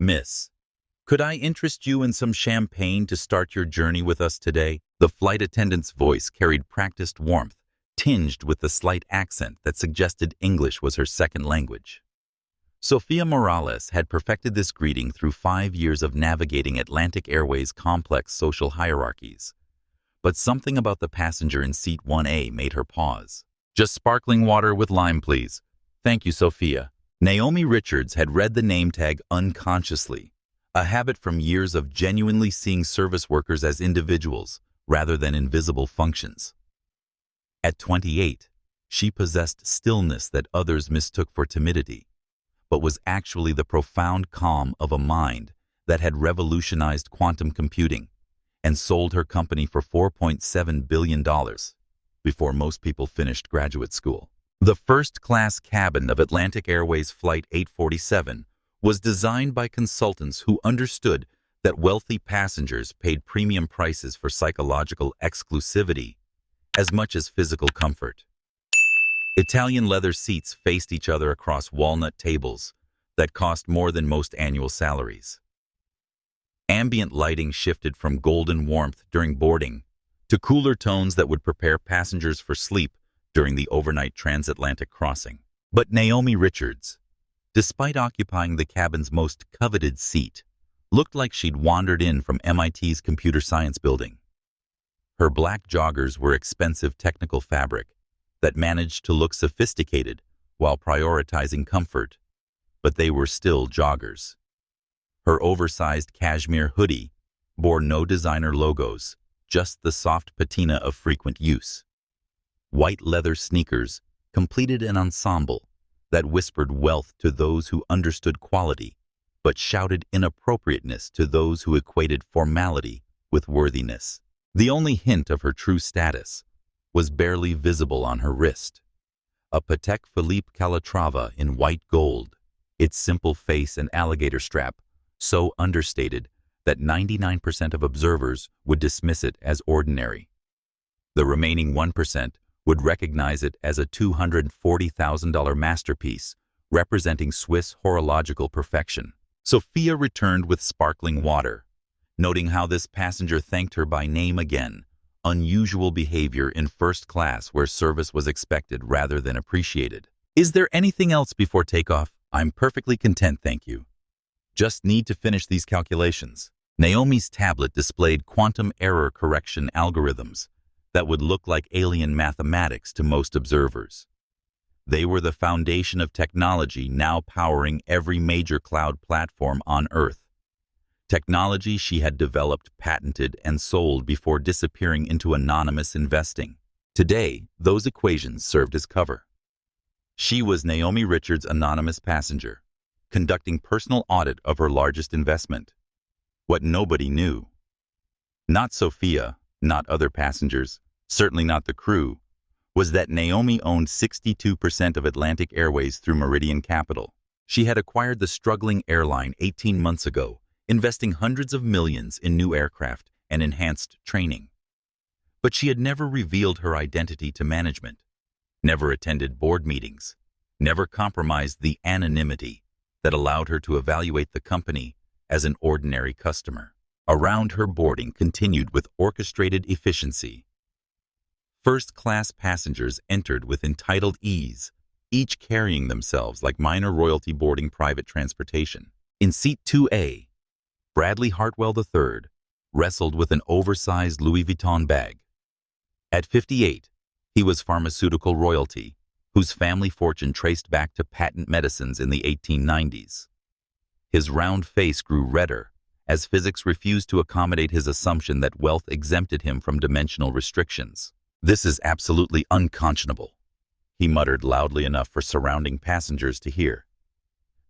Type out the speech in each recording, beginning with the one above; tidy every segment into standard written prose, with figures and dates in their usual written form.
Miss, could I interest you in some champagne to start your journey with us today? The flight attendant's voice carried practiced warmth, tinged with the slight accent that suggested English was her second language. Sophia Morales had perfected this greeting through 5 years of navigating Atlantic Airways' complex social hierarchies. But something about the passenger in seat 1A made her pause. "Just sparkling water with lime, please." "Thank you, Sophia." Naomi Richards had read the name tag unconsciously, a habit from years of genuinely seeing service workers as individuals rather than invisible functions. At 28, she possessed stillness that others mistook for timidity, but was actually the profound calm of a mind that had revolutionized quantum computing and sold her company for $4.7 billion before most people finished graduate school. The first-class cabin of Atlantic Airways Flight 847 was designed by consultants who understood that wealthy passengers paid premium prices for psychological exclusivity as much as physical comfort. Italian leather seats faced each other across walnut tables that cost more than most annual salaries. Ambient lighting shifted from golden warmth during boarding to cooler tones that would prepare passengers for sleep during the overnight transatlantic crossing. But Naomi Richards, despite occupying the cabin's most coveted seat, looked like she'd wandered in from MIT's computer science building. Her black joggers were expensive technical fabric that managed to look sophisticated while prioritizing comfort, but they were still joggers. Her oversized cashmere hoodie bore no designer logos, just the soft patina of frequent use. White leather sneakers completed an ensemble that whispered wealth to those who understood quality, but shouted inappropriateness to those who equated formality with worthiness. The only hint of her true status was barely visible on her wrist. A Patek Philippe Calatrava in white gold, its simple face and alligator strap so understated that 99% of observers would dismiss it as ordinary. The remaining 1% would recognize it as a $240,000 masterpiece representing Swiss horological perfection. Sophia returned with sparkling water, noting how this passenger thanked her by name again, unusual behavior in first class where service was expected rather than appreciated. "Is there anything else before takeoff?" "I'm perfectly content, thank you. Just need to finish these calculations." Naomi's tablet displayed quantum error correction algorithms that would look like alien mathematics to most observers. They were the foundation of technology now powering every major cloud platform on Earth. Technology she had developed, patented, and sold before disappearing into anonymous investing. Today, those equations served as cover. She was Naomi Richards' anonymous passenger, conducting personal audit of her largest investment. What nobody knew, not Sophia, not other passengers, certainly not the crew, was that Naomi owned 62% of Atlantic Airways through Meridian Capital. She had acquired the struggling airline 18 months ago, investing hundreds of millions in new aircraft and enhanced training. But she had never revealed her identity to management, never attended board meetings, never compromised the anonymity that allowed her to evaluate the company as an ordinary customer. Around her boarding continued with orchestrated efficiency. First-class passengers entered with entitled ease, each carrying themselves like minor royalty boarding private transportation. In seat 2A, Bradley Hartwell III wrestled with an oversized Louis Vuitton bag. At 58, he was pharmaceutical royalty, whose family fortune traced back to patent medicines in the 1890s. His round face grew redder as physics refused to accommodate his assumption that wealth exempted him from dimensional restrictions. "This is absolutely unconscionable," he muttered loudly enough for surrounding passengers to hear.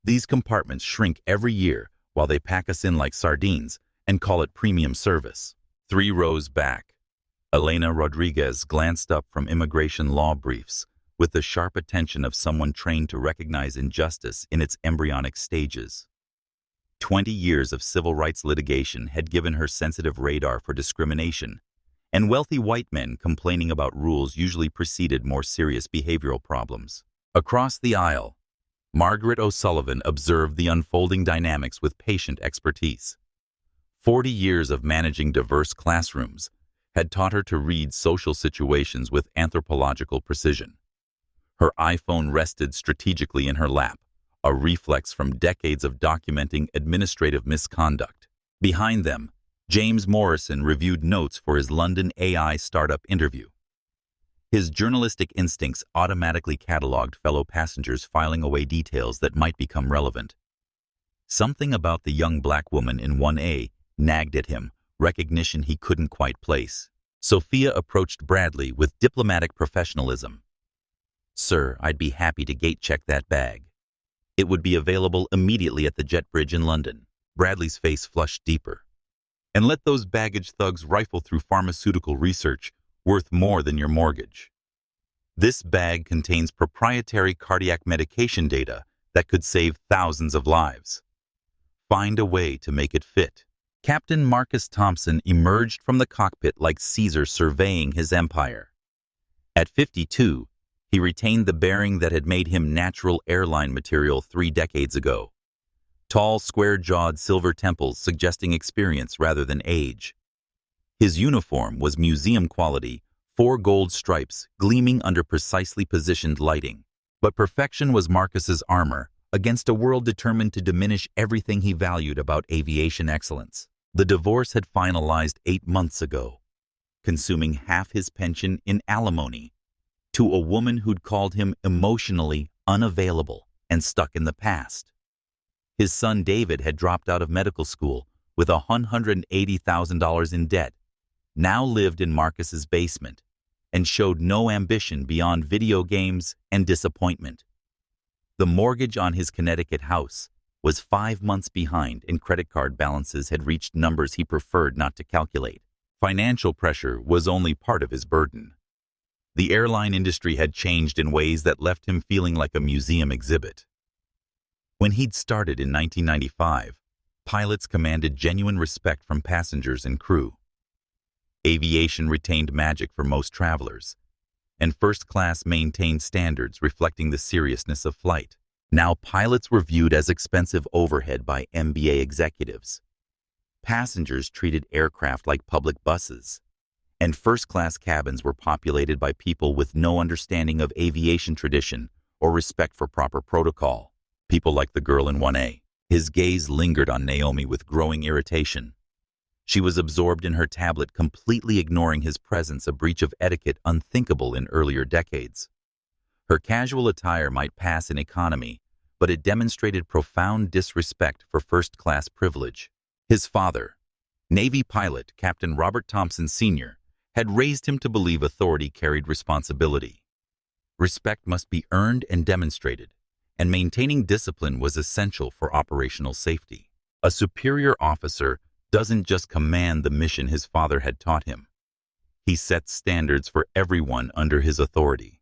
"These compartments shrink every year while they pack us in like sardines and call it premium service." 3 rows back, Elena Rodriguez glanced up from immigration law briefs with the sharp attention of someone trained to recognize injustice in its embryonic stages. 20 years of civil rights litigation had given her sensitive radar for discrimination, and wealthy white men complaining about rules usually preceded more serious behavioral problems. Across the aisle, Margaret O'Sullivan observed the unfolding dynamics with patient expertise. 40 years of managing diverse classrooms had taught her to read social situations with anthropological precision. Her iPhone rested strategically in her lap, a reflex from decades of documenting administrative misconduct. Behind them, James Morrison reviewed notes for his London AI startup interview. His journalistic instincts automatically cataloged fellow passengers filing away details that might become relevant. Something about the young black woman in 1A nagged at him, recognition he couldn't quite place. Sophia approached Bradley with diplomatic professionalism. "Sir, I'd be happy to gate-check that bag. It would be available immediately at the jet bridge in London." Bradley's face flushed deeper. "And let those baggage thugs rifle through pharmaceutical research worth more than your mortgage. This bag contains proprietary cardiac medication data that could save thousands of lives. Find a way to make it fit." Captain Marcus Thompson emerged from the cockpit like Caesar surveying his empire. At 52, he retained the bearing that had made him natural airline material 3 decades ago. Tall, square-jawed silver temples suggesting experience rather than age. His uniform was museum quality, 4 gold stripes gleaming under precisely positioned lighting. But perfection was Marcus's armor against a world determined to diminish everything he valued about aviation excellence. The divorce had finalized 8 months ago, consuming half his pension in alimony to a woman who'd called him emotionally unavailable and stuck in the past. His son David had dropped out of medical school with $180,000 in debt, now lived in Marcus's basement, and showed no ambition beyond video games and disappointment. The mortgage on his Connecticut house was 5 months behind, and credit card balances had reached numbers he preferred not to calculate. Financial pressure was only part of his burden. The airline industry had changed in ways that left him feeling like a museum exhibit. When he'd started in 1995, pilots commanded genuine respect from passengers and crew. Aviation retained magic for most travelers, and first class maintained standards reflecting the seriousness of flight. Now pilots were viewed as expensive overhead by MBA executives. Passengers treated aircraft like public buses, and first-class cabins were populated by people with no understanding of aviation tradition or respect for proper protocol. People like the girl in 1A. His gaze lingered on Naomi with growing irritation. She was absorbed in her tablet, completely ignoring his presence, a breach of etiquette unthinkable in earlier decades. Her casual attire might pass in economy, but it demonstrated profound disrespect for first-class privilege. His father, Navy pilot Captain Robert Thompson Sr., had raised him to believe authority carried responsibility. Respect must be earned and demonstrated, and maintaining discipline was essential for operational safety. A superior officer doesn't just command the mission his father had taught him. He sets standards for everyone under his authority.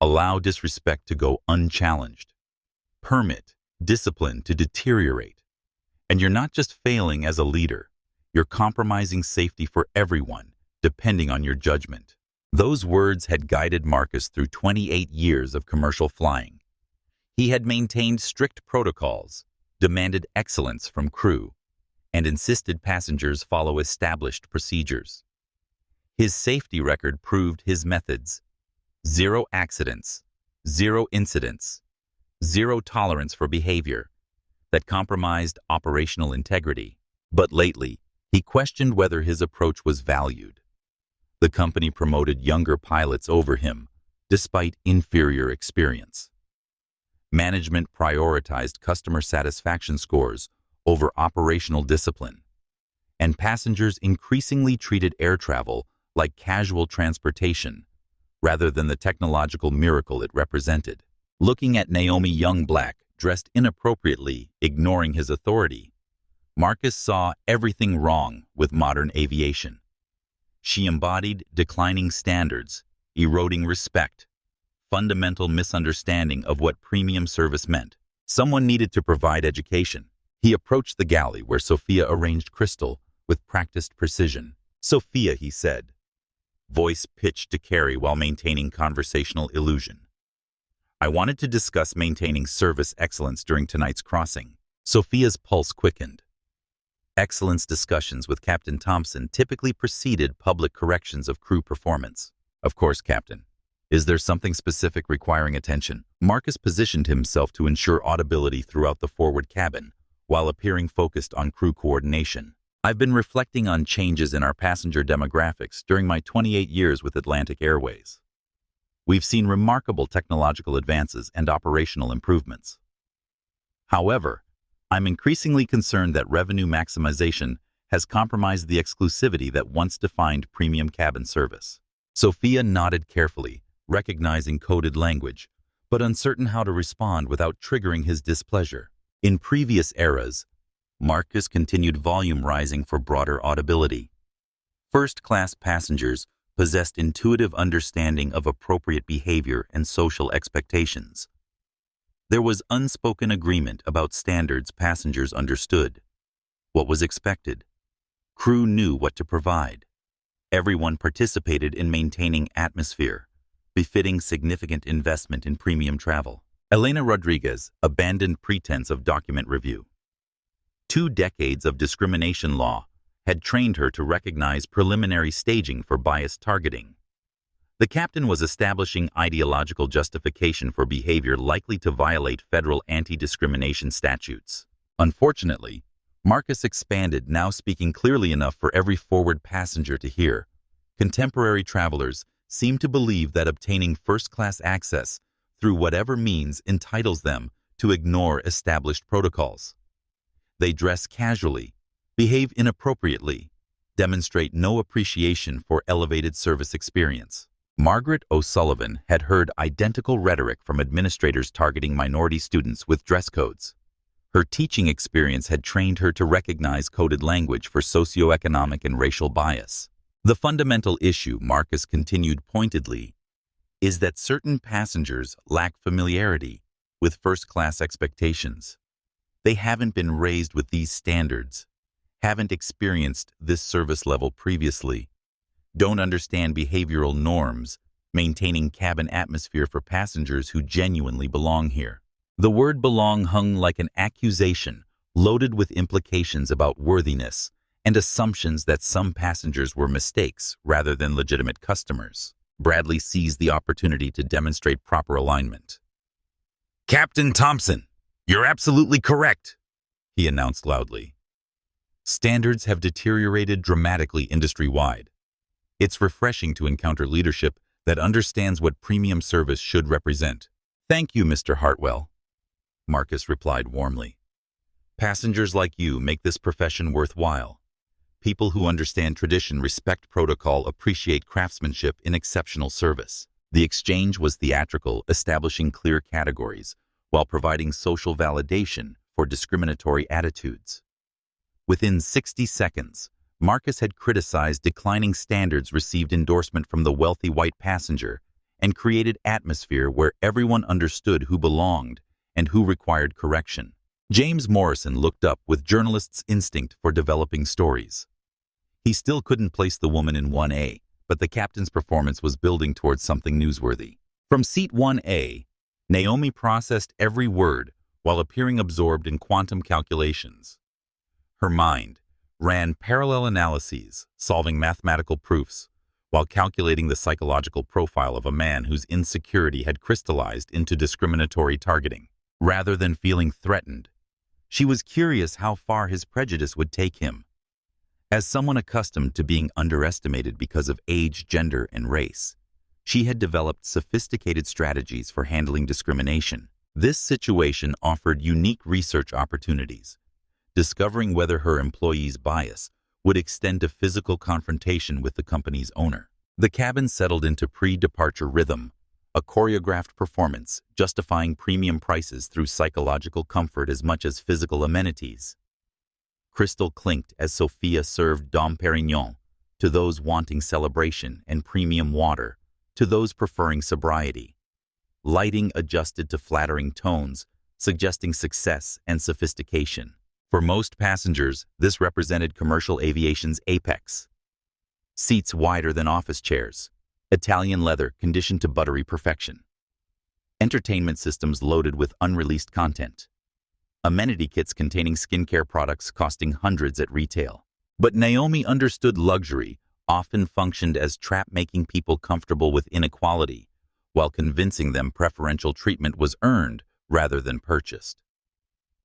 Allow disrespect to go unchallenged. Permit discipline to deteriorate. And you're not just failing as a leader, you're compromising safety for everyone, depending on your judgment. Those words had guided Marcus through 28 years of commercial flying. He had maintained strict protocols, demanded excellence from crew, and insisted passengers follow established procedures. His safety record proved his methods: 0 accidents, 0 incidents, 0 tolerance for behavior that compromised operational integrity. But lately, he questioned whether his approach was valued. The company promoted younger pilots over him, despite inferior experience. Management prioritized customer satisfaction scores over operational discipline, and passengers increasingly treated air travel like casual transportation rather than the technological miracle it represented. Looking at Naomi Young Black, dressed inappropriately, ignoring his authority, Marcus saw everything wrong with modern aviation. She embodied declining standards, eroding respect, fundamental misunderstanding of what premium service meant. Someone needed to provide education. He approached the galley where Sophia arranged crystal with practiced precision. "Sophia," he said, voice pitched to carry while maintaining conversational illusion. I wanted to discuss maintaining service excellence during tonight's crossing. Sophia's pulse quickened. Excellence discussions with Captain Thompson typically preceded public corrections of crew performance. Of course, Captain. Is there something specific requiring attention? Marcus positioned himself to ensure audibility throughout the forward cabin, while appearing focused on crew coordination. I've been reflecting on changes in our passenger demographics during my 28 years with Atlantic Airways. We've seen remarkable technological advances and operational improvements. However, I'm increasingly concerned that revenue maximization has compromised the exclusivity that once defined premium cabin service. Sophia nodded carefully, recognizing coded language, but uncertain how to respond without triggering his displeasure. In previous eras, Marcus continued volume rising for broader audibility. First-class passengers possessed intuitive understanding of appropriate behavior and social expectations. There was unspoken agreement about standards passengers understood. What was expected? Crew knew what to provide. Everyone participated in maintaining atmosphere, befitting significant investment in premium travel. Elena Rodriguez abandoned pretense of document review. 2 decades of discrimination law had trained her to recognize preliminary staging for biased targeting. The captain was establishing ideological justification for behavior likely to violate federal anti-discrimination statutes. Unfortunately, Marcus expanded, now speaking clearly enough for every forward passenger to hear. Contemporary travelers seem to believe that obtaining first-class access through whatever means entitles them to ignore established protocols. They dress casually, behave inappropriately, demonstrate no appreciation for elevated service experience. Margaret O'Sullivan had heard identical rhetoric from administrators targeting minority students with dress codes. Her teaching experience had trained her to recognize coded language for socioeconomic and racial bias. The fundamental issue, Marcus continued pointedly, is that certain passengers lack familiarity with first-class expectations. They haven't been raised with these standards, haven't experienced this service level previously, don't understand behavioral norms, maintaining cabin atmosphere for passengers who genuinely belong here. The word belong hung like an accusation, loaded with implications about worthiness and assumptions that some passengers were mistakes rather than legitimate customers. Bradley seized the opportunity to demonstrate proper alignment. "Captain Thompson, you're absolutely correct," he announced loudly. "Standards have deteriorated dramatically industry-wide. It's refreshing to encounter leadership that understands what premium service should represent." "Thank you, Mr. Hartwell," Marcus replied warmly. "Passengers like you make this profession worthwhile. People who understand tradition, respect protocol, appreciate craftsmanship in exceptional service." The exchange was theatrical, establishing clear categories, while providing social validation for discriminatory attitudes. Within 60 seconds, Marcus had criticized declining standards, received endorsement from the wealthy white passenger, and created atmosphere where everyone understood who belonged and who required correction. James Morrison looked up with journalist's instinct for developing stories. He still couldn't place the woman in 1A, but the captain's performance was building towards something newsworthy. From seat 1A, Naomi processed every word while appearing absorbed in quantum calculations. Her mind ran parallel analyses, solving mathematical proofs, while calculating the psychological profile of a man whose insecurity had crystallized into discriminatory targeting. Rather than feeling threatened, she was curious how far his prejudice would take him. As someone accustomed to being underestimated because of age, gender, and race, she had developed sophisticated strategies for handling discrimination. This situation offered unique research opportunities, discovering whether her employees' bias would extend to physical confrontation with the company's owner. The cabin settled into pre-departure rhythm, a choreographed performance justifying premium prices through psychological comfort as much as physical amenities. Crystal clinked as Sophia served Dom Perignon to those wanting celebration, and premium water to those preferring sobriety. Lighting adjusted to flattering tones, suggesting success and sophistication. For most passengers, this represented commercial aviation's apex. Seats wider than office chairs, Italian leather conditioned to buttery perfection. entertainment systems loaded with unreleased content, amenity kits containing skincare products costing hundreds at retail. But Naomi understood luxury often functioned as trap, making people comfortable with inequality, while convincing them preferential treatment was earned rather than purchased.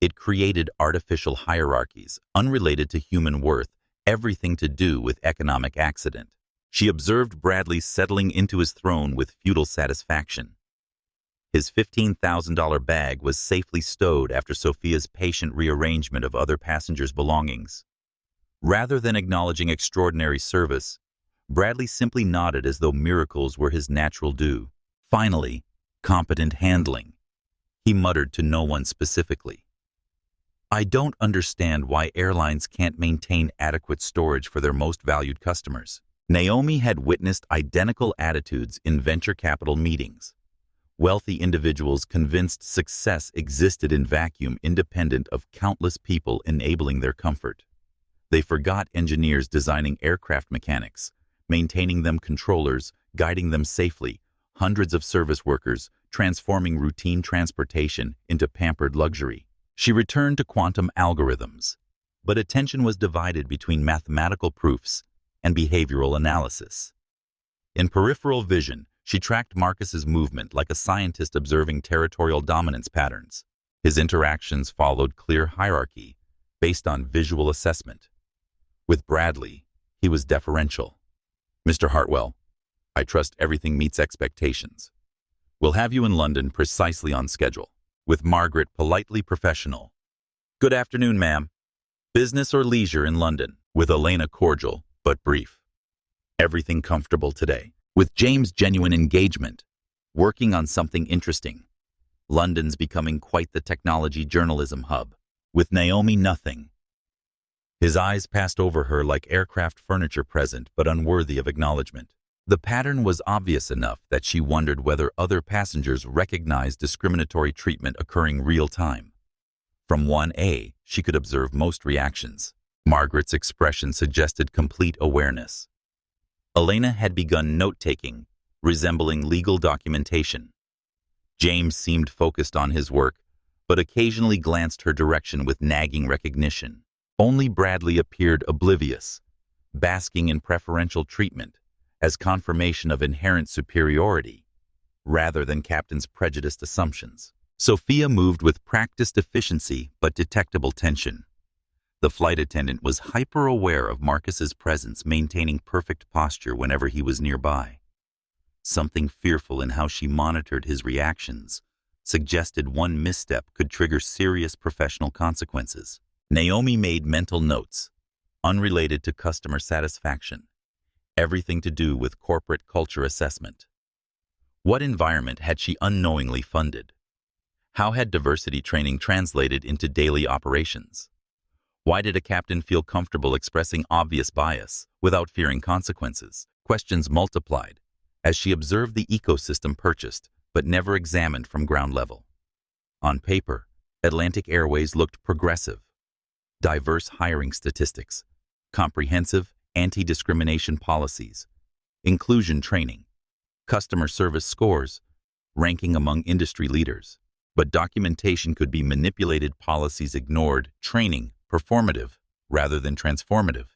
It created artificial hierarchies, unrelated to human worth, everything to do with economic accident. She observed Bradley settling into his throne with futile satisfaction. His $15,000 bag was safely stowed after Sophia's patient rearrangement of other passengers' belongings. Rather than acknowledging extraordinary service, Bradley simply nodded as though miracles were his natural due. Finally, competent handling. He muttered to no one specifically. I don't understand why airlines can't maintain adequate storage for their most valued customers. Naomi had witnessed identical attitudes in venture capital meetings. Wealthy individuals convinced success existed in vacuum independent of countless people enabling their comfort. They forgot engineers designing aircraft mechanics, maintaining them, controllers, guiding them safely, hundreds of service workers, transforming routine transportation into pampered luxury. She returned to quantum algorithms, but attention was divided between mathematical proofs and behavioral analysis. In peripheral vision, she tracked Marcus's movement like a scientist observing territorial dominance patterns. His interactions followed clear hierarchy based on visual assessment. With Bradley, he was deferential. Mr. Hartwell, I trust everything meets expectations. We'll have you in London precisely on schedule. With Margaret, politely professional. Good afternoon, ma'am. Business or leisure in London? With Elena, cordial but brief. Everything comfortable today. With James, genuine engagement. Working on something interesting. London's becoming quite the technology journalism hub. With Naomi, nothing. His eyes passed over her like aircraft furniture, present but unworthy of acknowledgement. The pattern was obvious enough that she wondered whether other passengers recognized discriminatory treatment occurring real-time. From 1A, she could observe most reactions. Margaret's expression suggested complete awareness. Elena had begun note-taking, resembling legal documentation. James seemed focused on his work, but occasionally glanced her direction with nagging recognition. Only Bradley appeared oblivious, basking in preferential treatment as confirmation of inherent superiority, rather than Captain's prejudiced assumptions. Sophia moved with practiced efficiency but detectable tension. The flight attendant was hyper-aware of Marcus's presence, maintaining perfect posture whenever he was nearby. Something fearful in how she monitored his reactions suggested one misstep could trigger serious professional consequences. Naomi made mental notes, unrelated to customer satisfaction, everything to do with corporate culture assessment. What environment had she unknowingly funded? How had diversity training translated into daily operations? Why did a captain feel comfortable expressing obvious bias without fearing consequences? Questions multiplied as she observed the ecosystem purchased but never examined from ground level. On paper, Atlantic Airways looked progressive. Diverse hiring statistics, comprehensive anti-discrimination policies, inclusion training, customer service scores, ranking among industry leaders. But documentation could be manipulated, policies ignored, training performative rather than transformative.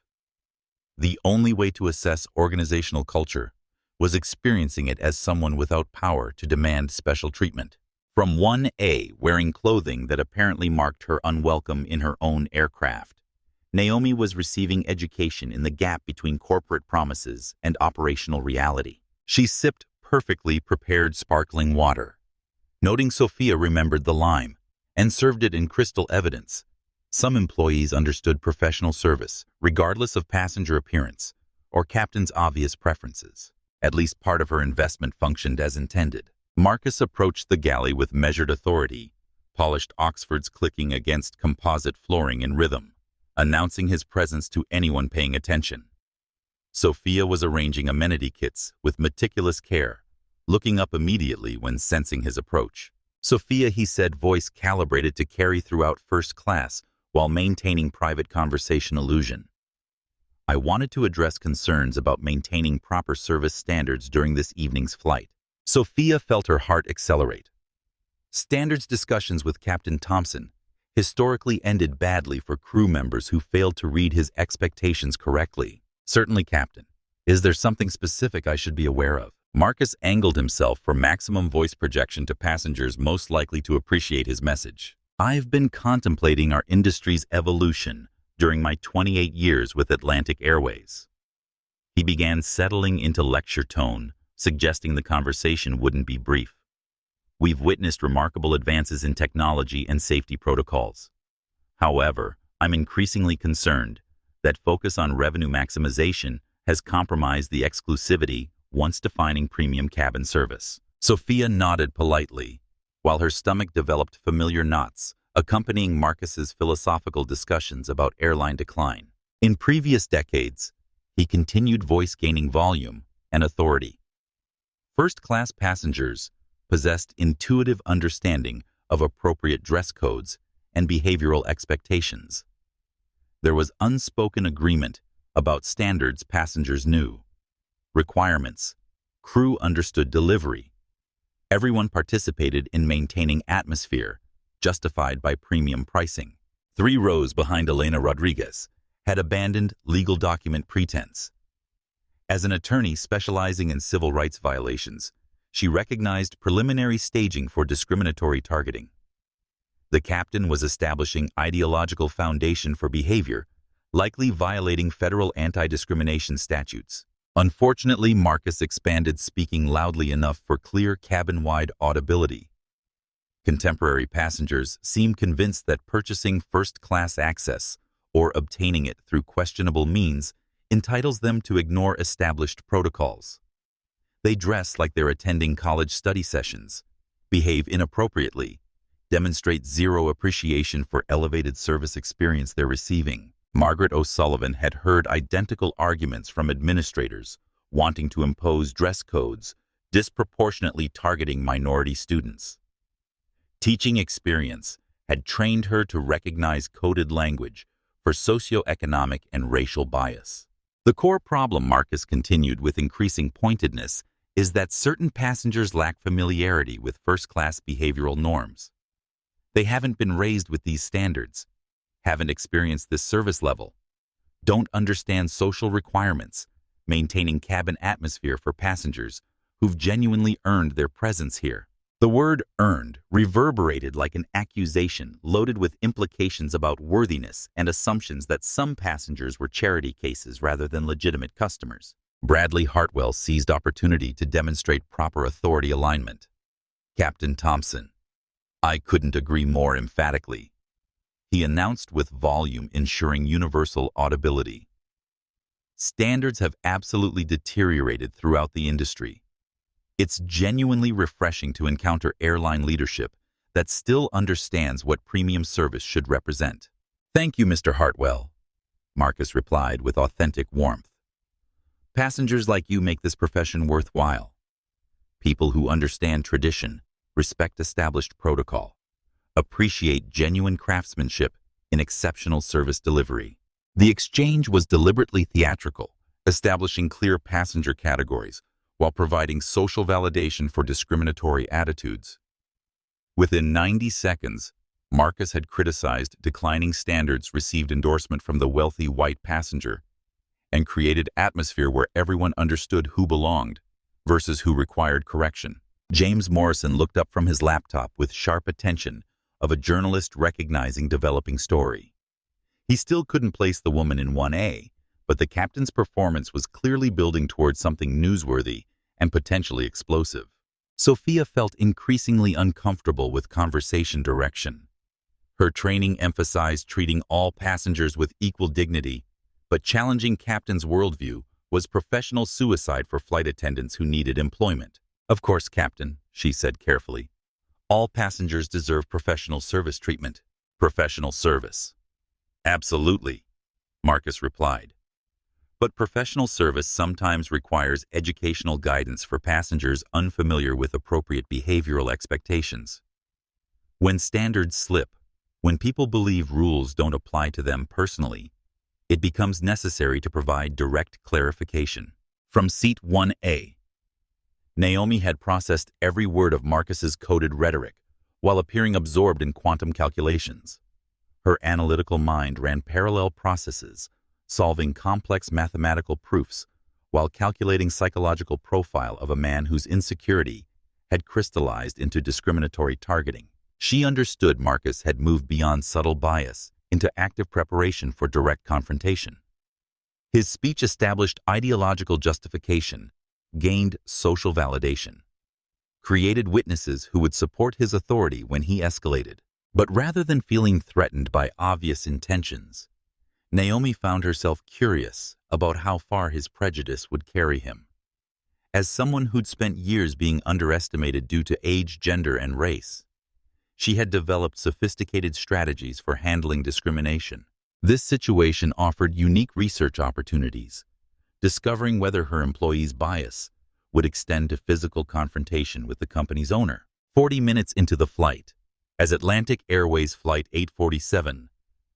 The only way to assess organizational culture was experiencing it as someone without power to demand special treatment. From 1A, wearing clothing that apparently marked her unwelcome in her own aircraft, Naomi was receiving education in the gap between corporate promises and operational reality. She sipped perfectly prepared sparkling water. Noting Sophia remembered the lime and served it in crystal evidence. Some employees understood professional service, regardless of passenger appearance or captain's obvious preferences. At least part of her investment functioned as intended. Marcus approached the galley with measured authority, polished Oxfords clicking against composite flooring in rhythm, announcing his presence to anyone paying attention. Sophia was arranging amenity kits with meticulous care, looking up immediately when sensing his approach. Sophia, he said, voice calibrated to carry throughout first class while maintaining private conversation illusion. I wanted to address concerns about maintaining proper service standards during this evening's flight. Sophia felt her heart accelerate. Standards discussions with Captain Thompson historically ended badly for crew members who failed to read his expectations correctly. Certainly, Captain. Is there something specific I should be aware of? Marcus angled himself for maximum voice projection to passengers most likely to appreciate his message. I've been contemplating our industry's evolution during my 28 years with Atlantic Airways. He began settling into lecture tone, suggesting the conversation wouldn't be brief. We've witnessed remarkable advances in technology and safety protocols. However, I'm increasingly concerned that focus on revenue maximization has compromised the exclusivity once defining premium cabin service. Sophia nodded politely, while her stomach developed familiar knots, accompanying Marcus's philosophical discussions about airline decline. In previous decades, he continued voice gaining volume and authority. First-class passengers possessed intuitive understanding of appropriate dress codes and behavioral expectations. There was unspoken agreement about standards passengers knew. Requirements. Crew understood delivery. Everyone participated in maintaining atmosphere, justified by premium pricing. 3 rows behind Elena Rodriguez had abandoned legal document pretense. As an attorney specializing in civil rights violations, she recognized preliminary staging for discriminatory targeting. The captain was establishing ideological foundation for behavior, likely violating federal anti-discrimination statutes. Unfortunately, Marcus expanded speaking loudly enough for clear cabin-wide audibility. Contemporary passengers seem convinced that purchasing first-class access or obtaining it through questionable means entitles them to ignore established protocols. They dress like they're attending college study sessions, behave inappropriately, demonstrate zero appreciation for elevated service experience they're receiving. Margaret O'Sullivan had heard identical arguments from administrators wanting to impose dress codes disproportionately targeting minority students. Teaching experience had trained her to recognize coded language for socioeconomic and racial bias. The core problem, Marcus continued with increasing pointedness, is that certain passengers lack familiarity with first-class behavioral norms. They haven't been raised with these standards, haven't experienced this service level, don't understand social requirements, maintaining cabin atmosphere for passengers who've genuinely earned their presence here. The word earned reverberated like an accusation loaded with implications about worthiness and assumptions that some passengers were charity cases rather than legitimate customers. Bradley Hartwell seized opportunity to demonstrate proper authority alignment. Captain Thompson, I couldn't agree more emphatically. He announced with volume, ensuring universal audibility. Standards have absolutely deteriorated throughout the industry. It's genuinely refreshing to encounter airline leadership that still understands what premium service should represent. Thank you, Mr. Hartwell, Marcus replied with authentic warmth. Passengers like you make this profession worthwhile. People who understand tradition, respect established protocol, appreciate genuine craftsmanship in exceptional service delivery. The exchange was deliberately theatrical, establishing clear passenger categories while providing social validation for discriminatory attitudes. Within 90 seconds, Marcus had criticized declining standards, received endorsement from the wealthy white passenger, and created atmosphere where everyone understood who belonged versus who required correction. James Morrison looked up from his laptop with sharp attention of a journalist recognizing developing story. He still couldn't place the woman in 1A, but the captain's performance was clearly building towards something newsworthy and potentially explosive. Sophia felt increasingly uncomfortable with conversation direction. Her training emphasized treating all passengers with equal dignity, but challenging captain's worldview was professional suicide for flight attendants who needed employment. Of course, Captain, she said carefully. All passengers deserve professional service treatment. Professional service. Absolutely, Marcus replied. But professional service sometimes requires educational guidance for passengers unfamiliar with appropriate behavioral expectations. When standards slip, when people believe rules don't apply to them personally, it becomes necessary to provide direct clarification. From seat 1A, Naomi had processed every word of Marcus's coded rhetoric, while appearing absorbed in quantum calculations. Her analytical mind ran parallel processes, solving complex mathematical proofs while calculating psychological profile of a man whose insecurity had crystallized into discriminatory targeting. She understood Marcus had moved beyond subtle bias into active preparation for direct confrontation. His speech established ideological justification, gained social validation, created witnesses who would support his authority when he escalated. But rather than feeling threatened by obvious intentions, Naomi found herself curious about how far his prejudice would carry him. As someone who'd spent years being underestimated due to age, gender, and race, she had developed sophisticated strategies for handling discrimination. This situation offered unique research opportunities, discovering whether her employees' bias would extend to physical confrontation with the company's owner. 40 minutes into the flight, as Atlantic Airways Flight 847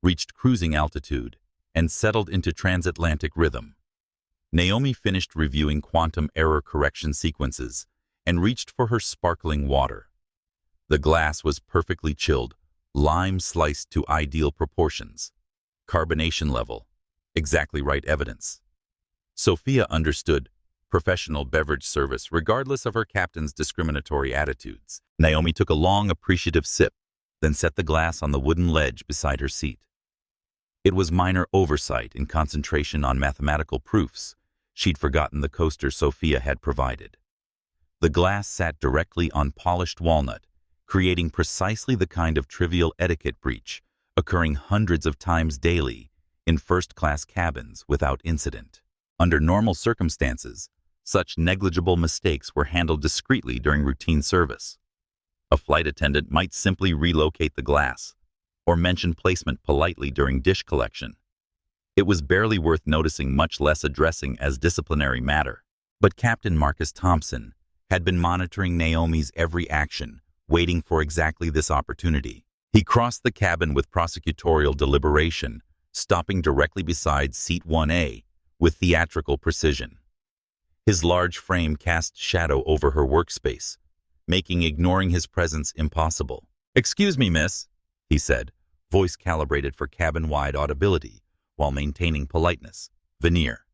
reached cruising altitude and settled into transatlantic rhythm, Naomi finished reviewing quantum error correction sequences and reached for her sparkling water. The glass was perfectly chilled, lime sliced to ideal proportions, carbonation level, exactly right evidence. Sophia understood professional beverage service regardless of her captain's discriminatory attitudes. Naomi took a long, appreciative sip, then set the glass on the wooden ledge beside her seat. It was minor oversight in concentration on mathematical proofs. She'd forgotten the coaster Sophia had provided. The glass sat directly on polished walnut, creating precisely the kind of trivial etiquette breach occurring hundreds of times daily in first-class cabins without incident. Under normal circumstances, such negligible mistakes were handled discreetly during routine service. A flight attendant might simply relocate the glass or mention placement politely during dish collection. It was barely worth noticing, much less addressing as disciplinary matter. But Captain Marcus Thompson had been monitoring Naomi's every action, waiting for exactly this opportunity. He crossed the cabin with prosecutorial deliberation, stopping directly beside seat 1A with theatrical precision. His large frame cast shadow over her workspace, making ignoring his presence impossible. "Excuse me, miss," he said, voice calibrated for cabin-wide audibility while maintaining politeness. "Veneer.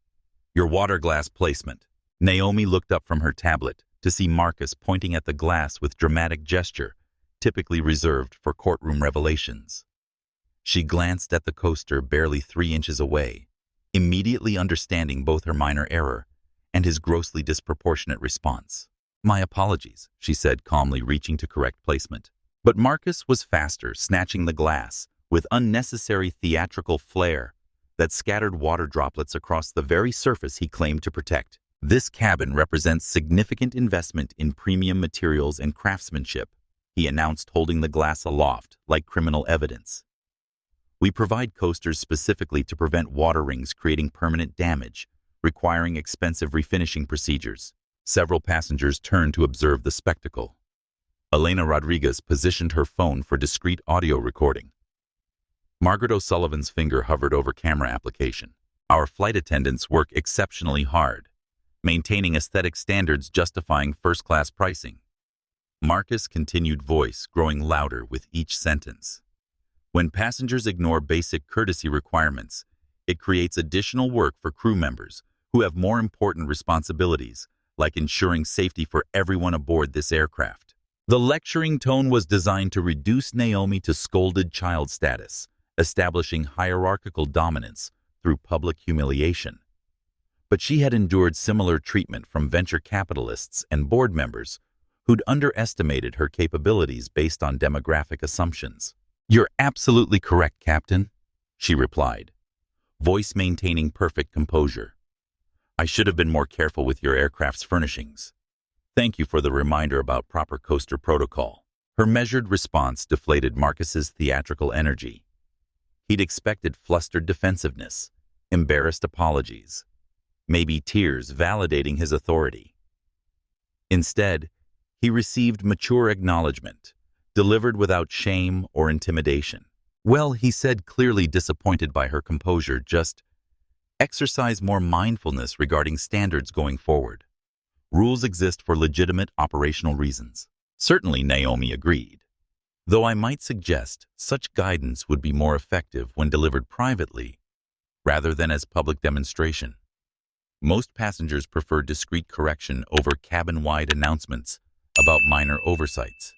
Your water glass placement." Naomi looked up from her tablet to see Marcus pointing at the glass with dramatic gesture, typically reserved for courtroom revelations. She glanced at the coaster barely 3 inches away, immediately understanding both her minor error and his grossly disproportionate response. "My apologies," she said calmly, reaching to correct placement. But Marcus was faster, snatching the glass with unnecessary theatrical flair that scattered water droplets across the very surface he claimed to protect. "This cabin represents significant investment in premium materials and craftsmanship," he announced, holding the glass aloft like criminal evidence. "We provide coasters specifically to prevent water rings creating permanent damage, requiring expensive refinishing procedures." Several passengers turned to observe the spectacle. Elena Rodriguez positioned her phone for discreet audio recording. Margaret O'Sullivan's finger hovered over camera application. "Our flight attendants work exceptionally hard, maintaining aesthetic standards justifying first-class pricing." Marcus' continued voice growing louder with each sentence. "When passengers ignore basic courtesy requirements, it creates additional work for crew members who have more important responsibilities, like ensuring safety for everyone aboard this aircraft." The lecturing tone was designed to reduce Naomi to scolded child status, establishing hierarchical dominance through public humiliation. But she had endured similar treatment from venture capitalists and board members who'd underestimated her capabilities based on demographic assumptions. "You're absolutely correct, Captain," she replied, voice maintaining perfect composure. "I should have been more careful with your aircraft's furnishings. Thank you for the reminder about proper coaster protocol." Her measured response deflated Marcus's theatrical energy. He'd expected flustered defensiveness, embarrassed apologies, maybe tears validating his authority. Instead, he received mature acknowledgement, delivered without shame or intimidation. "Well," he said, clearly disappointed by her composure, "just exercise more mindfulness regarding standards going forward. Rules exist for legitimate operational reasons." Certainly, Naomi agreed. though I might suggest such guidance would be more effective when delivered privately rather than as public demonstration. Most passengers prefer discreet correction over cabin-wide announcements about minor oversights.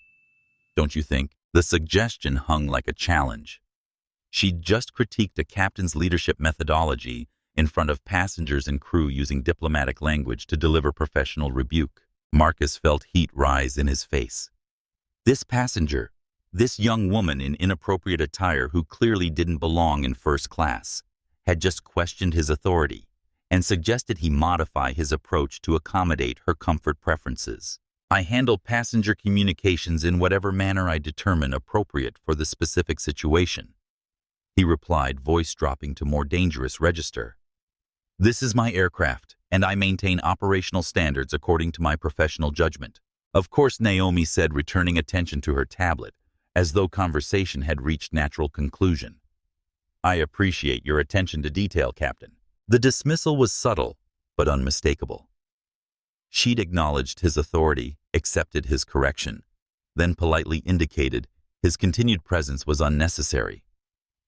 Don't you think? The suggestion hung like a challenge. She'd just critiqued a captain's leadership methodology in front of passengers and crew using diplomatic language to deliver professional rebuke. Marcus felt heat rise in his face. This passenger, this young woman in inappropriate attire who clearly didn't belong in first class, had just questioned his authority and suggested he modify his approach to accommodate her comfort preferences. I handle passenger communications in whatever manner I determine appropriate for the specific situation, he replied, voice dropping to more dangerous register. This is my aircraft, and I maintain operational standards according to my professional judgment. Of course, Naomi said, returning attention to her tablet, as though conversation had reached natural conclusion. I appreciate your attention to detail, Captain. The dismissal was subtle, but unmistakable. She'd acknowledged his authority, accepted his correction, then politely indicated his continued presence was unnecessary.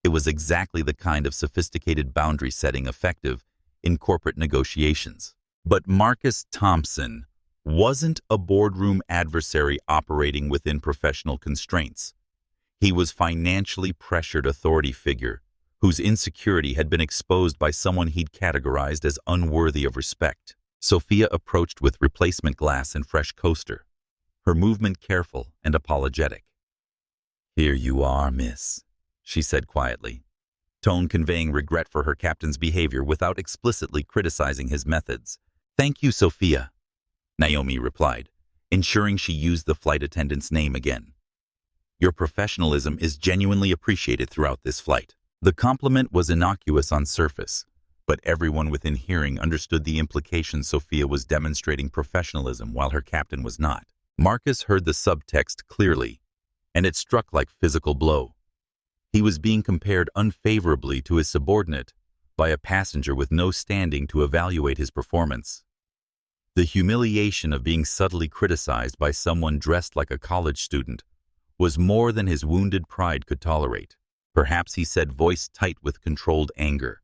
It was exactly the kind of sophisticated boundary setting effective in corporate negotiations. But Marcus Thompson wasn't a boardroom adversary operating within professional constraints. He was financially pressured authority figure whose insecurity had been exposed by someone he'd categorized as unworthy of respect. Sophia approached with replacement glass and fresh coaster, her movement careful and apologetic. Here you are, miss, she said quietly, tone conveying regret for her captain's behavior without explicitly criticizing his methods. Thank you, Sophia, Naomi replied, ensuring she used the flight attendant's name again. Your professionalism is genuinely appreciated throughout this flight. The compliment was innocuous on surface, but everyone within hearing understood the implication Sophia was demonstrating professionalism while her captain was not. Marcus heard the subtext clearly, and it struck like physical blow. He was being compared unfavorably to his subordinate by a passenger with no standing to evaluate his performance. The humiliation of being subtly criticized by someone dressed like a college student was more than his wounded pride could tolerate. Perhaps, he said, voice tight with controlled anger.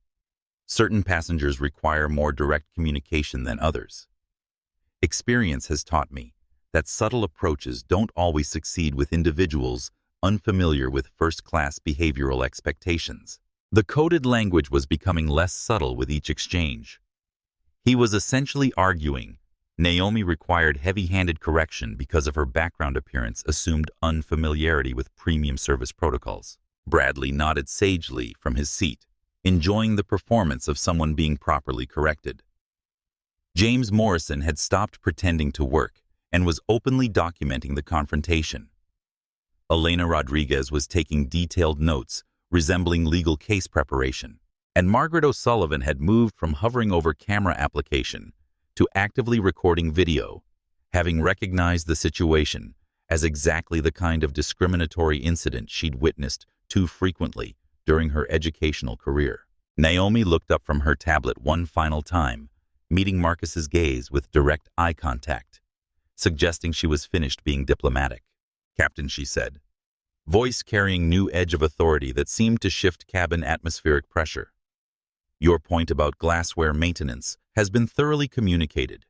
Certain passengers require more direct communication than others. Experience has taught me that subtle approaches don't always succeed with individuals unfamiliar with first-class behavioral expectations. The coded language was becoming less subtle with each exchange. He was essentially arguing Naomi required heavy-handed correction because of her background appearance assumed unfamiliarity with premium service protocols. Bradley nodded sagely from his seat, enjoying the performance of someone being properly corrected. James Morrison had stopped pretending to work and was openly documenting the confrontation. Elena Rodriguez was taking detailed notes resembling legal case preparation, and Margaret O'Sullivan had moved from hovering over camera application to actively recording video, having recognized the situation as exactly the kind of discriminatory incident she'd witnessed too frequently during her educational career. Naomi looked up from her tablet one final time, meeting Marcus's gaze with direct eye contact, suggesting she was finished being diplomatic. Captain, she said, voice carrying new edge of authority that seemed to shift cabin atmospheric pressure. Your point about glassware maintenance has been thoroughly communicated.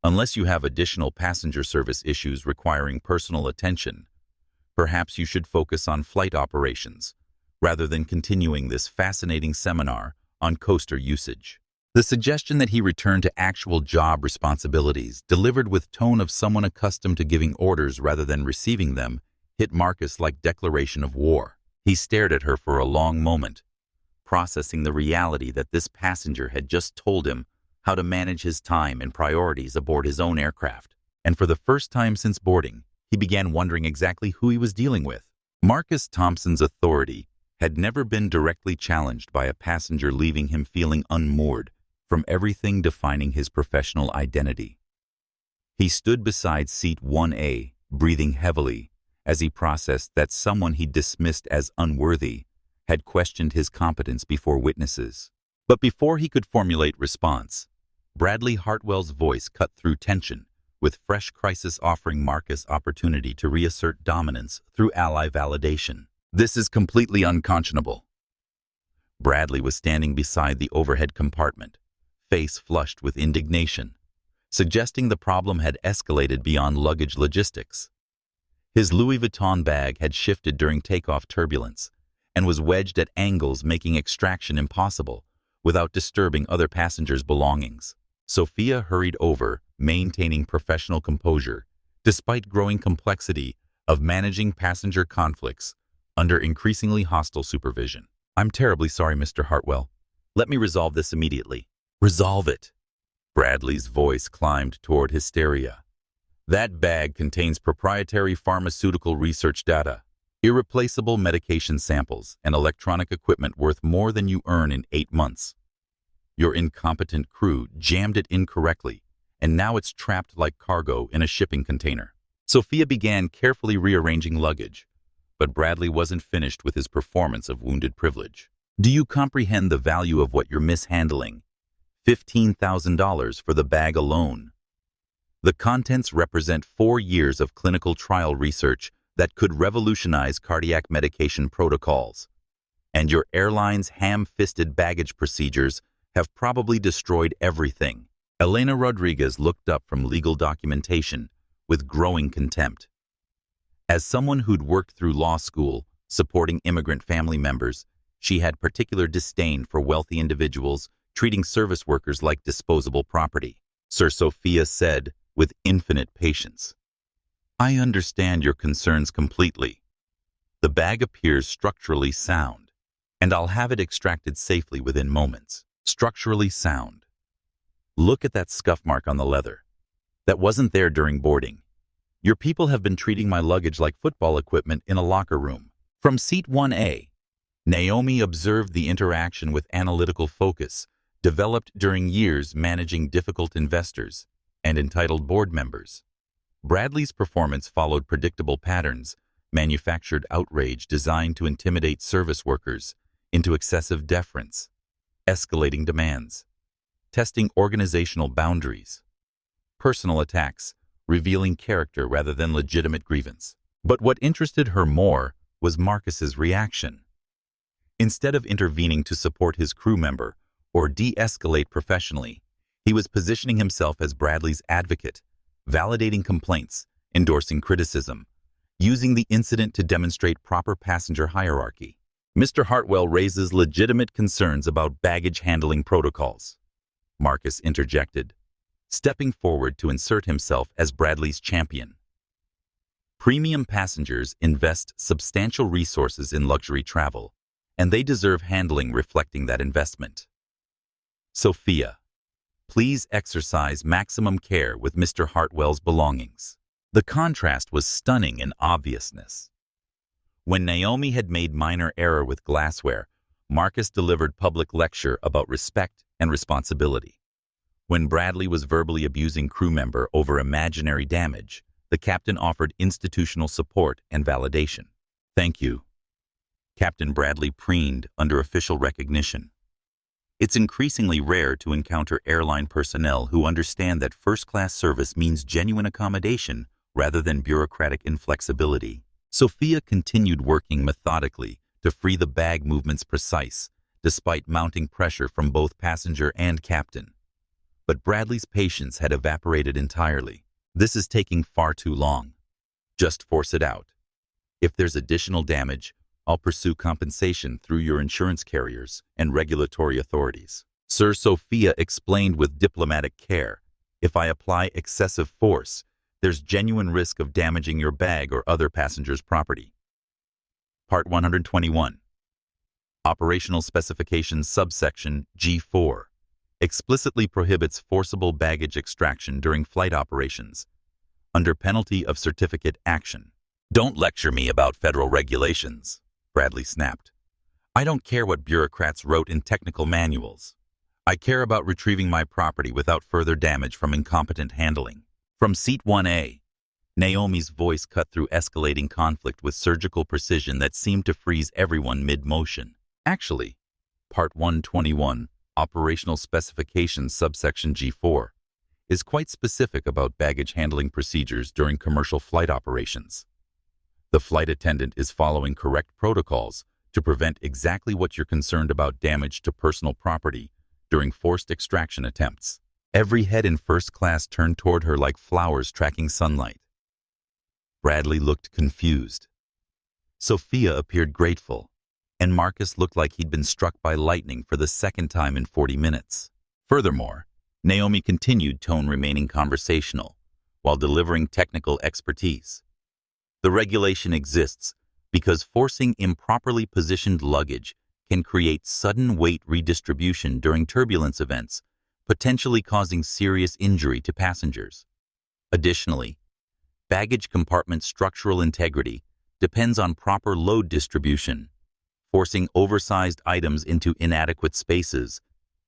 Unless you have additional passenger service issues requiring personal attention, perhaps you should focus on flight operations rather than continuing this fascinating seminar on coaster usage. The suggestion that he return to actual job responsibilities, delivered with tone of someone accustomed to giving orders rather than receiving them, hit Marcus like declaration of war. He stared at her for a long moment, processing the reality that this passenger had just told him how to manage his time and priorities aboard his own aircraft. And for the first time since boarding, he began wondering exactly who he was dealing with. Marcus Thompson's authority had never been directly challenged by a passenger leaving him feeling unmoored from everything defining his professional identity. He stood beside seat 1A, breathing heavily, as he processed that someone he dismissed as unworthy had questioned his competence before witnesses. But before he could formulate response, Bradley Hartwell's voice cut through tension with fresh crisis offering Marcus opportunity to reassert dominance through ally validation. This is completely unconscionable. Bradley was standing beside the overhead compartment, face flushed with indignation, suggesting the problem had escalated beyond luggage logistics. His Louis Vuitton bag had shifted during takeoff turbulence and was wedged at angles, making extraction impossible without disturbing other passengers' belongings. Sophia hurried over, maintaining professional composure, despite growing complexity of managing passenger conflicts under increasingly hostile supervision. "I'm terribly sorry, Mr. Hartwell. Let me resolve this immediately." "Resolve it." Bradley's voice climbed toward hysteria. "That bag contains proprietary pharmaceutical research data, irreplaceable medication samples, and electronic equipment worth more than you earn in 8 months. Your incompetent crew jammed it incorrectly, and now it's trapped like cargo in a shipping container." Sophia began carefully rearranging luggage, but Bradley wasn't finished with his performance of wounded privilege. "Do you comprehend the value of what you're mishandling? $15,000 for the bag alone. The contents represent 4 years of clinical trial research that could revolutionize cardiac medication protocols. And your airline's ham-fisted baggage procedures have probably destroyed everything." Elena Rodriguez looked up from legal documentation with growing contempt. As someone who'd worked through law school, supporting immigrant family members, she had particular disdain for wealthy individuals treating service workers like disposable property. Sir Sophia said with infinite patience, "I understand your concerns completely. The bag appears structurally sound, and I'll have it extracted safely within moments." Structurally sound. Look at that scuff mark on the leather. That wasn't there during boarding. Your people have been treating my luggage like football equipment in a locker room. From seat 1A, Naomi observed the interaction with analytical focus developed during years managing difficult investors and entitled board members. Bradley's performance followed predictable patterns, manufactured outrage designed to intimidate service workers into excessive deference, escalating demands, testing organizational boundaries, personal attacks, revealing character rather than legitimate grievance. But what interested her more was Marcus's reaction. Instead of intervening to support his crew member or de-escalate professionally, he was positioning himself as Bradley's advocate, validating complaints, endorsing criticism, using the incident to demonstrate proper passenger hierarchy. "Mr. Hartwell raises legitimate concerns about baggage handling protocols," Marcus interjected, stepping forward to insert himself as Bradley's champion. "Premium passengers invest substantial resources in luxury travel, and they deserve handling reflecting that investment. Sophia, please exercise maximum care with Mr. Hartwell's belongings." The contrast was stunning in obviousness. When Naomi had made minor error with glassware, Marcus delivered public lecture about respect and responsibility. When Bradley was verbally abusing crew member over imaginary damage, the captain offered institutional support and validation. "Thank you." Captain Bradley preened under official recognition. It's increasingly rare to encounter airline personnel who understand that first-class service means genuine accommodation rather than bureaucratic inflexibility. Sophia continued working methodically to free the bag movements precise, despite mounting pressure from both passenger and captain. But Bradley's patience had evaporated entirely. "This is taking far too long. Just force it out. If there's additional damage, I'll pursue compensation through your insurance carriers and regulatory authorities." Sir Sophia explained with diplomatic care, "If I apply excessive force, there's genuine risk of damaging your bag or other passengers' property." Part 121. Operational Specifications Subsection G4 explicitly prohibits forcible baggage extraction during flight operations, under penalty of certificate action. "Don't lecture me about federal regulations," Bradley snapped. "I don't care what bureaucrats wrote in technical manuals. I care about retrieving my property without further damage from incompetent handling." From seat 1A, Naomi's voice cut through escalating conflict with surgical precision that seemed to freeze everyone mid-motion. "Actually, Part 121, Operational Specifications Subsection G4, is quite specific about baggage handling procedures during commercial flight operations. The flight attendant is following correct protocols to prevent exactly what you're concerned about: damage to personal property during forced extraction attempts. Every head in first class turned toward her like flowers tracking sunlight. Bradley looked confused. Sophia appeared grateful, and Marcus looked like he'd been struck by lightning for the second time in 40 minutes. Furthermore, Naomi continued, tone remaining conversational, while delivering technical expertise. The regulation exists because forcing improperly positioned luggage can create sudden weight redistribution during turbulence events, potentially causing serious injury to passengers. Additionally, baggage compartment structural integrity depends on proper load distribution. Forcing oversized items into inadequate spaces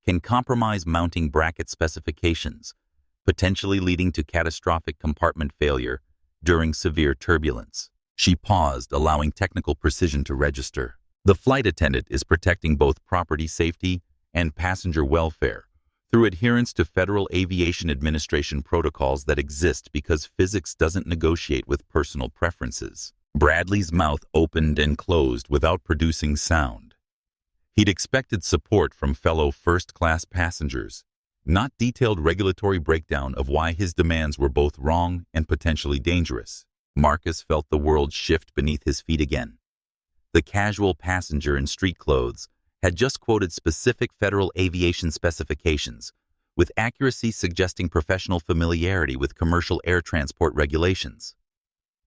can compromise mounting bracket specifications, potentially leading to catastrophic compartment failure during severe turbulence. She paused, allowing technical precision to register. The flight attendant is protecting both property safety and passenger welfare through adherence to Federal Aviation Administration protocols that exist because physics doesn't negotiate with personal preferences. Bradley's mouth opened and closed without producing sound. He'd expected support from fellow first-class passengers, not detailed regulatory breakdown of why his demands were both wrong and potentially dangerous. Marcus felt the world shift beneath his feet again. The casual passenger in street clothes had just quoted specific Federal aviation specifications, with accuracy suggesting professional familiarity with commercial air transport regulations.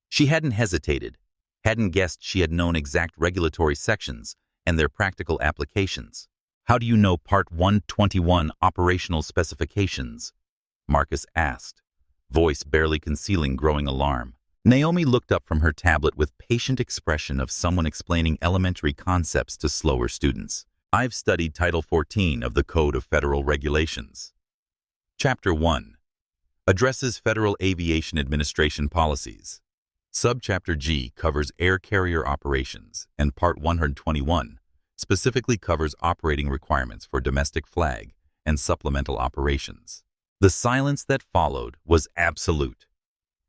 She hadn't hesitated, hadn't guessed she had known exact regulatory sections and their practical applications. "How do you know Part 121 operational specifications?" Marcus asked, voice barely concealing growing alarm. Naomi looked up from her tablet with patient expression of someone explaining elementary concepts to slower students. "I've studied Title 14 of the Code of Federal Regulations." Chapter 1 addresses Federal Aviation Administration policies. Subchapter G covers air carrier operations, and Part 121 specifically covers operating requirements for domestic flag and supplemental operations. The silence that followed was absolute.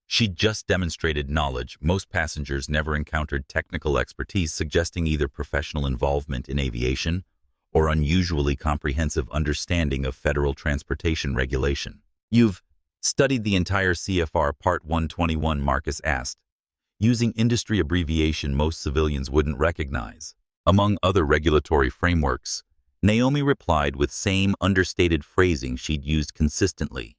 She'd just demonstrated knowledge most passengers never encountered, technical expertise suggesting either professional involvement in aviation or unusually comprehensive understanding of federal transportation regulation. "You've studied the entire CFR Part 121, Marcus asked, using industry abbreviation most civilians wouldn't recognize. Among other regulatory frameworks, Naomi replied with same understated phrasing she'd used consistently.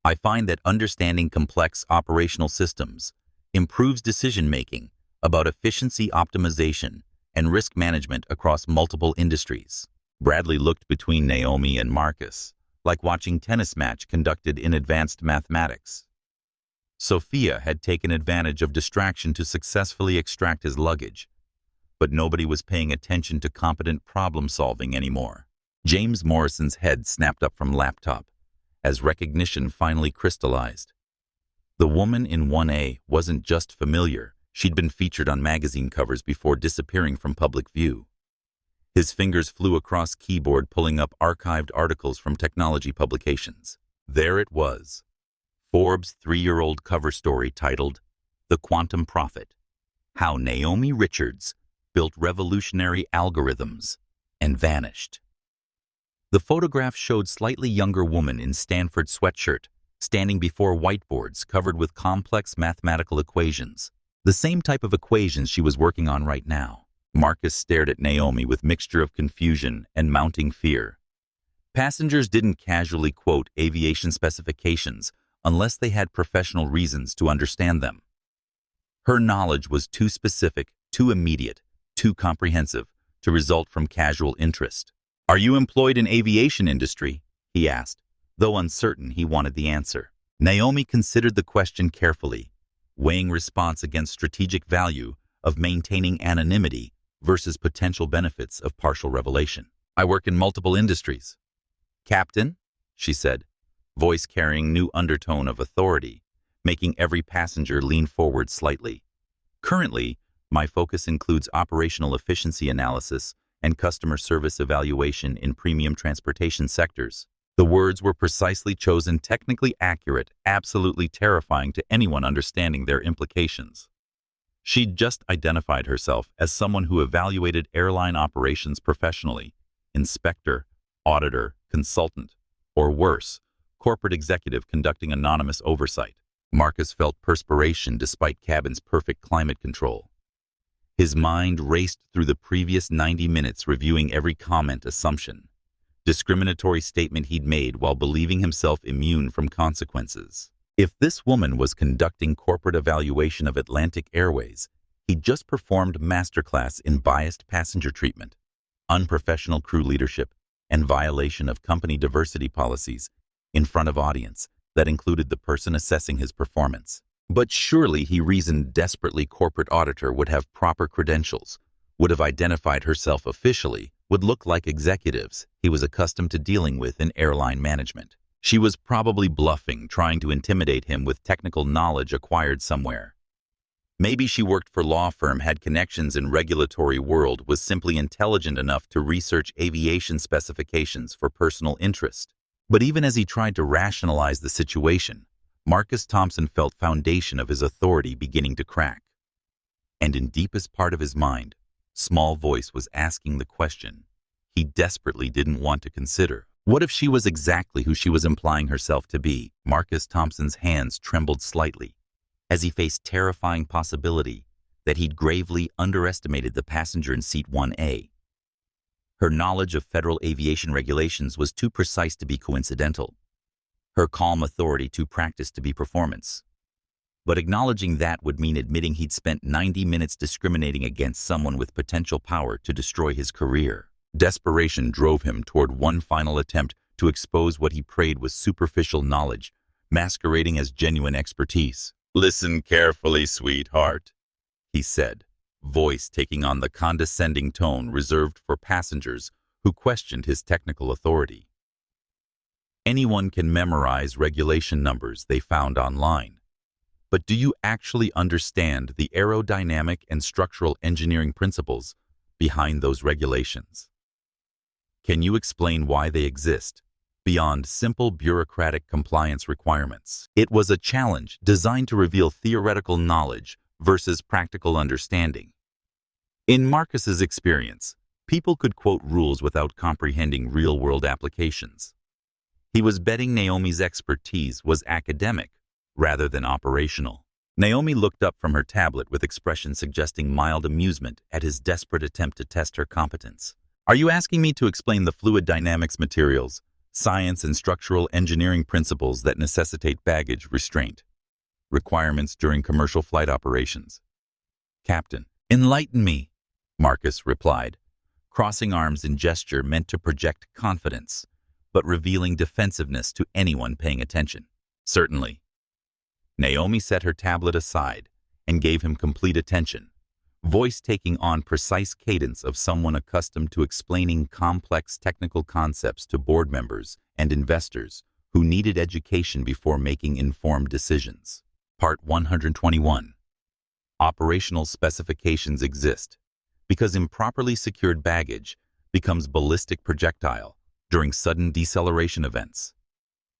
"I find that understanding complex operational systems improves decision-making about efficiency optimization and risk management across multiple industries." Bradley looked between Naomi and Marcus, like watching a tennis match conducted in advanced mathematics. Sophia had taken advantage of distraction to successfully extract his luggage, but nobody was paying attention to competent problem-solving anymore. James Morrison's head snapped up from laptop as recognition finally crystallized. The woman in 1A wasn't just familiar, she'd been featured on magazine covers before disappearing from public view. His fingers flew across keyboard, pulling up archived articles from technology publications. There it was. Forbes' 3-year-old cover story titled, "The Quantum Prophet: How Naomi Richards Built Revolutionary Algorithms and Vanished." The photograph showed slightly younger woman in Stanford sweatshirt, standing before whiteboards covered with complex mathematical equations, the same type of equations she was working on right now. Marcus stared at Naomi with mixture of confusion and mounting fear. Passengers didn't casually quote aviation specifications unless they had professional reasons to understand them. Her knowledge was too specific, too immediate, too comprehensive to result from casual interest. "Are you employed in aviation industry?" he asked, though uncertain he wanted the answer. Naomi considered the question carefully, weighing response against strategic value of maintaining anonymity versus potential benefits of partial revelation. "I work in multiple industries." "Captain," she said, voice carrying new undertone of authority, making every passenger lean forward slightly. "Currently, my focus includes operational efficiency analysis and customer service evaluation in premium transportation sectors." The words were precisely chosen, technically accurate, absolutely terrifying to anyone understanding their implications. She'd just identified herself as someone who evaluated airline operations professionally: inspector, auditor, consultant, or worse, corporate executive conducting anonymous oversight. Marcus felt perspiration despite cabin's perfect climate control. His mind raced through the previous 90 minutes, reviewing every comment, assumption, discriminatory statement he'd made while believing himself immune from consequences. If this woman was conducting corporate evaluation of Atlantic Airways, he'd just performed masterclass in biased passenger treatment, unprofessional crew leadership, and violation of company diversity policies in front of audience that included the person assessing his performance. But surely, he reasoned desperately, corporate auditor would have proper credentials, would have identified herself officially, would look like executives he was accustomed to dealing with in airline management. She was probably bluffing, trying to intimidate him with technical knowledge acquired somewhere. Maybe she worked for law firm, had connections in regulatory world, was simply intelligent enough to research aviation specifications for personal interest. But even as he tried to rationalize the situation, Marcus Thompson felt foundation of his authority beginning to crack. And in deepest part of his mind, small voice was asking the question he desperately didn't want to consider. What if she was exactly who she was implying herself to be? Marcus Thompson's hands trembled slightly as he faced terrifying possibility that he'd gravely underestimated the passenger in seat 1A. Her knowledge of federal aviation regulations was too precise to be coincidental. Her calm authority too practiced to be performance. But acknowledging that would mean admitting he'd spent 90 minutes discriminating against someone with potential power to destroy his career. Desperation drove him toward one final attempt to expose what he prayed was superficial knowledge, masquerading as genuine expertise. "Listen carefully, sweetheart," he said, voice taking on the condescending tone reserved for passengers who questioned his technical authority. Anyone can memorize regulation numbers they found online. But do you actually understand the aerodynamic and structural engineering principles behind those regulations? Can you explain why they exist, beyond simple bureaucratic compliance requirements? It was a challenge designed to reveal theoretical knowledge versus practical understanding. In Marcus's experience, people could quote rules without comprehending real-world applications. He was betting Naomi's expertise was academic rather than operational. Naomi looked up from her tablet with expression suggesting mild amusement at his desperate attempt to test her competence. "Are you asking me to explain the fluid dynamics, materials, science, and structural engineering principles that necessitate baggage restraint requirements during commercial flight operations?" "Captain, enlighten me," Marcus replied, crossing arms in gesture meant to project confidence, but revealing defensiveness to anyone paying attention. "Certainly." Naomi set her tablet aside and gave him complete attention, voice taking on precise cadence of someone accustomed to explaining complex technical concepts to board members and investors who needed education before making informed decisions. Part 121. Operational specifications exist because improperly secured baggage becomes ballistic projectile during sudden deceleration events,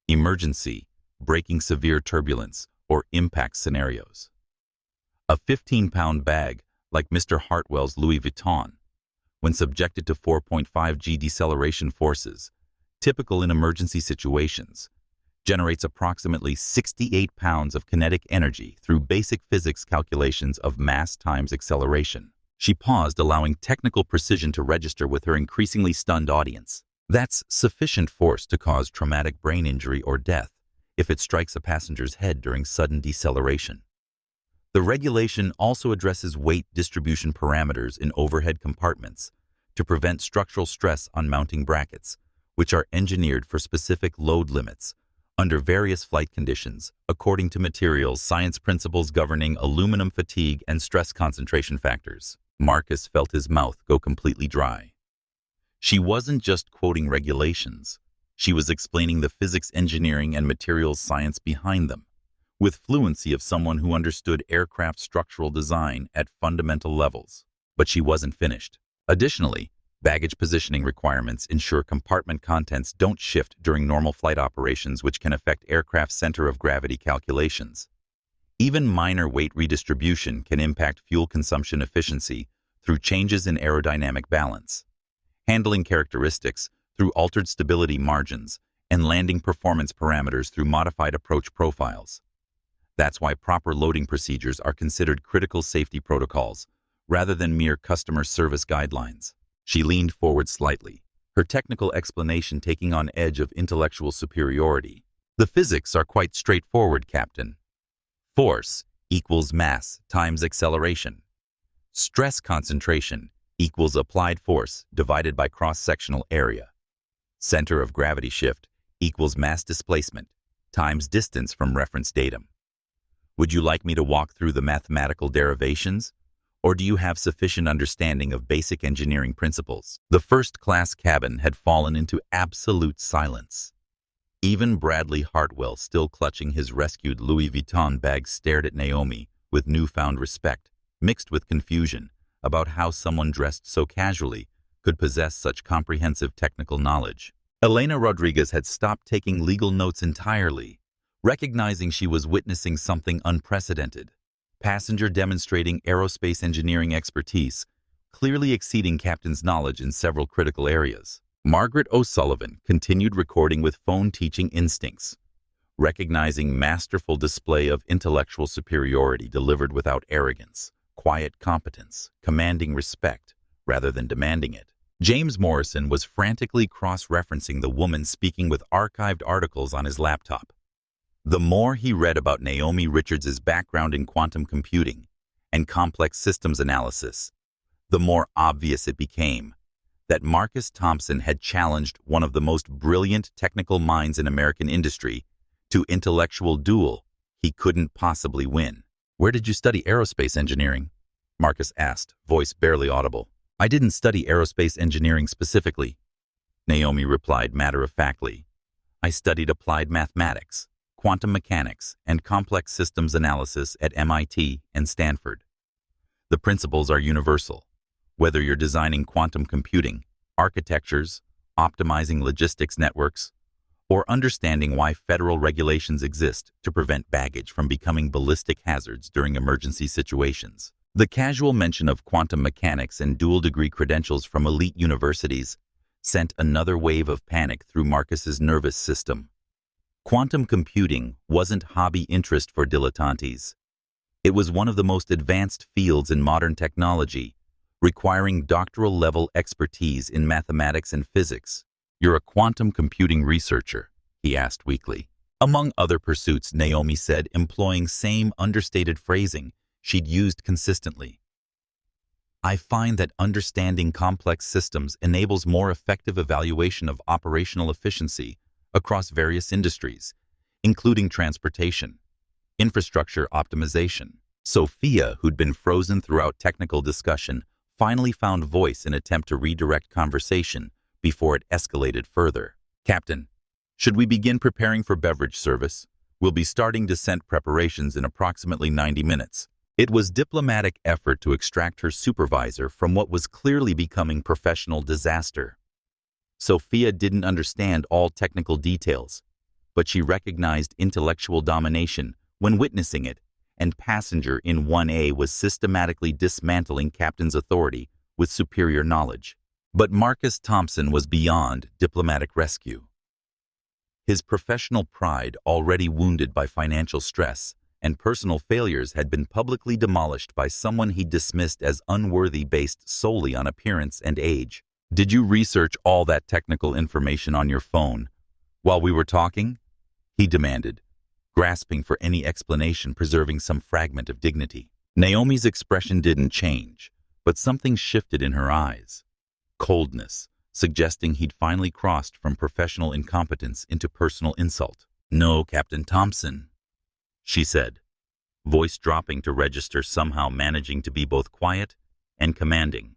emergency, braking severe turbulence, or impact scenarios. A 15-pound bag, like Mr. Hartwell's Louis Vuitton, when subjected to 4.5 G deceleration forces, typical in emergency situations, generates approximately 68 pounds of kinetic energy through basic physics calculations of mass times acceleration. She paused, allowing technical precision to register with her increasingly stunned audience. That's sufficient force to cause traumatic brain injury or death if it strikes a passenger's head during sudden deceleration. The regulation also addresses weight distribution parameters in overhead compartments to prevent structural stress on mounting brackets, which are engineered for specific load limits under various flight conditions according to materials science principles governing aluminum fatigue and stress concentration factors. Marcus felt his mouth go completely dry. She wasn't just quoting regulations. She was explaining the physics, engineering, and materials science behind them, with fluency of someone who understood aircraft structural design at fundamental levels. But she wasn't finished. Additionally, Baggage positioning requirements ensure compartment contents don't shift during normal flight operations, which can affect aircraft's center of gravity calculations. Even minor weight redistribution can impact fuel consumption efficiency through changes in aerodynamic balance, handling characteristics through altered stability margins, and landing performance parameters through modified approach profiles. That's why proper loading procedures are considered critical safety protocols, rather than mere customer service guidelines. She leaned forward slightly, her technical explanation taking on edge of intellectual superiority. The physics are quite straightforward, Captain. Force equals mass times acceleration. Stress concentration equals applied force divided by cross-sectional area. Center of gravity shift equals mass displacement times distance from reference datum. Would you like me to walk through the mathematical derivations? Or do you have sufficient understanding of basic engineering principles? The first-class cabin had fallen into absolute silence. Even Bradley Hartwell, still clutching his rescued Louis Vuitton bag, stared at Naomi with newfound respect, mixed with confusion about how someone dressed so casually could possess such comprehensive technical knowledge. Elena Rodriguez had stopped taking legal notes entirely, recognizing she was witnessing something unprecedented. Passenger demonstrating aerospace engineering expertise, clearly exceeding Captain's knowledge in several critical areas. Margaret O'Sullivan continued recording with phone teaching instincts, recognizing masterful display of intellectual superiority delivered without arrogance, quiet competence, commanding respect rather than demanding it. James Morrison was frantically cross-referencing the woman speaking with archived articles on his laptop. The more he read about Naomi Richards' background in quantum computing and complex systems analysis, the more obvious it became that Marcus Thompson had challenged one of the most brilliant technical minds in American industry to intellectual duel he couldn't possibly win. "Where did you study aerospace engineering?" Marcus asked, voice barely audible. "I didn't study aerospace engineering specifically," Naomi replied matter-of-factly. "I studied applied mathematics, quantum mechanics, and complex systems analysis at MIT and Stanford. The principles are universal. Whether you're designing quantum computing, architectures, optimizing logistics networks, or understanding why federal regulations exist to prevent baggage from becoming ballistic hazards during emergency situations." The casual mention of quantum mechanics and dual-degree credentials from elite universities sent another wave of panic through Marcus's nervous system. Quantum computing wasn't hobby interest for dilettantes. It was one of the most advanced fields in modern technology, requiring doctoral-level expertise in mathematics and physics. "You're a quantum computing researcher?" he asked weakly. Among other pursuits, Naomi said, employing same understated phrasing she'd used consistently. "I find that understanding complex systems enables more effective evaluation of operational efficiency across various industries, including transportation, infrastructure optimization." Sophia, who'd been frozen throughout technical discussion, finally found voice in an attempt to redirect conversation before it escalated further. "Captain, should we begin preparing for beverage service? We'll be starting descent preparations in approximately 90 minutes. It was diplomatic effort to extract her supervisor from what was clearly becoming professional disaster. Sophia didn't understand all technical details, but she recognized intellectual domination when witnessing it, and passenger in 1A was systematically dismantling Captain's authority with superior knowledge. But Marcus Thompson was beyond diplomatic rescue. His professional pride, already wounded by financial stress and personal failures, had been publicly demolished by someone he dismissed as unworthy based solely on appearance and age. "Did you research all that technical information on your phone while we were talking?" he demanded, grasping for any explanation, preserving some fragment of dignity. Naomi's expression didn't change, but something shifted in her eyes. Coldness, suggesting he'd finally crossed from professional incompetence into personal insult. "No, Captain Thompson," she said, voice dropping to register, somehow managing to be both quiet and commanding.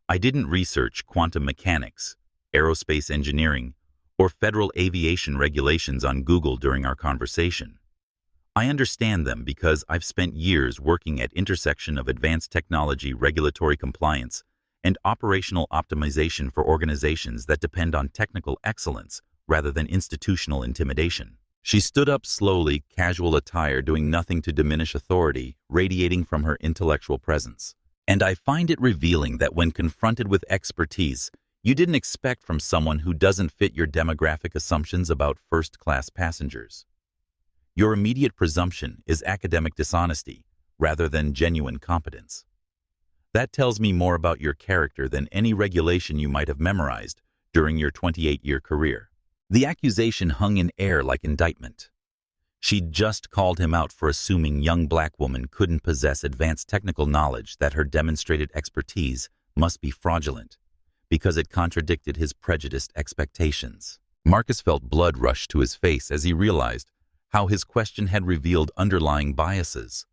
"I didn't research quantum mechanics, aerospace engineering, or federal aviation regulations on Google during our conversation. I understand them because I've spent years working at intersection of advanced technology, regulatory compliance, and operational optimization for organizations that depend on technical excellence rather than institutional intimidation. She stood up slowly, casual attire doing nothing to diminish authority, radiating from her intellectual presence. And I find it revealing that when confronted with expertise you didn't expect from someone who doesn't fit your demographic assumptions about first-class passengers. Your immediate presumption is academic dishonesty rather than genuine competence. That tells me more about your character than any regulation you might have memorized during your 28-year career. The accusation hung in air like indictment. She'd just called him out for assuming young black woman couldn't possess advanced technical knowledge, that her demonstrated expertise must be fraudulent because it contradicted his prejudiced expectations. Marcus felt blood rush to his face as he realized how his question had revealed underlying biases.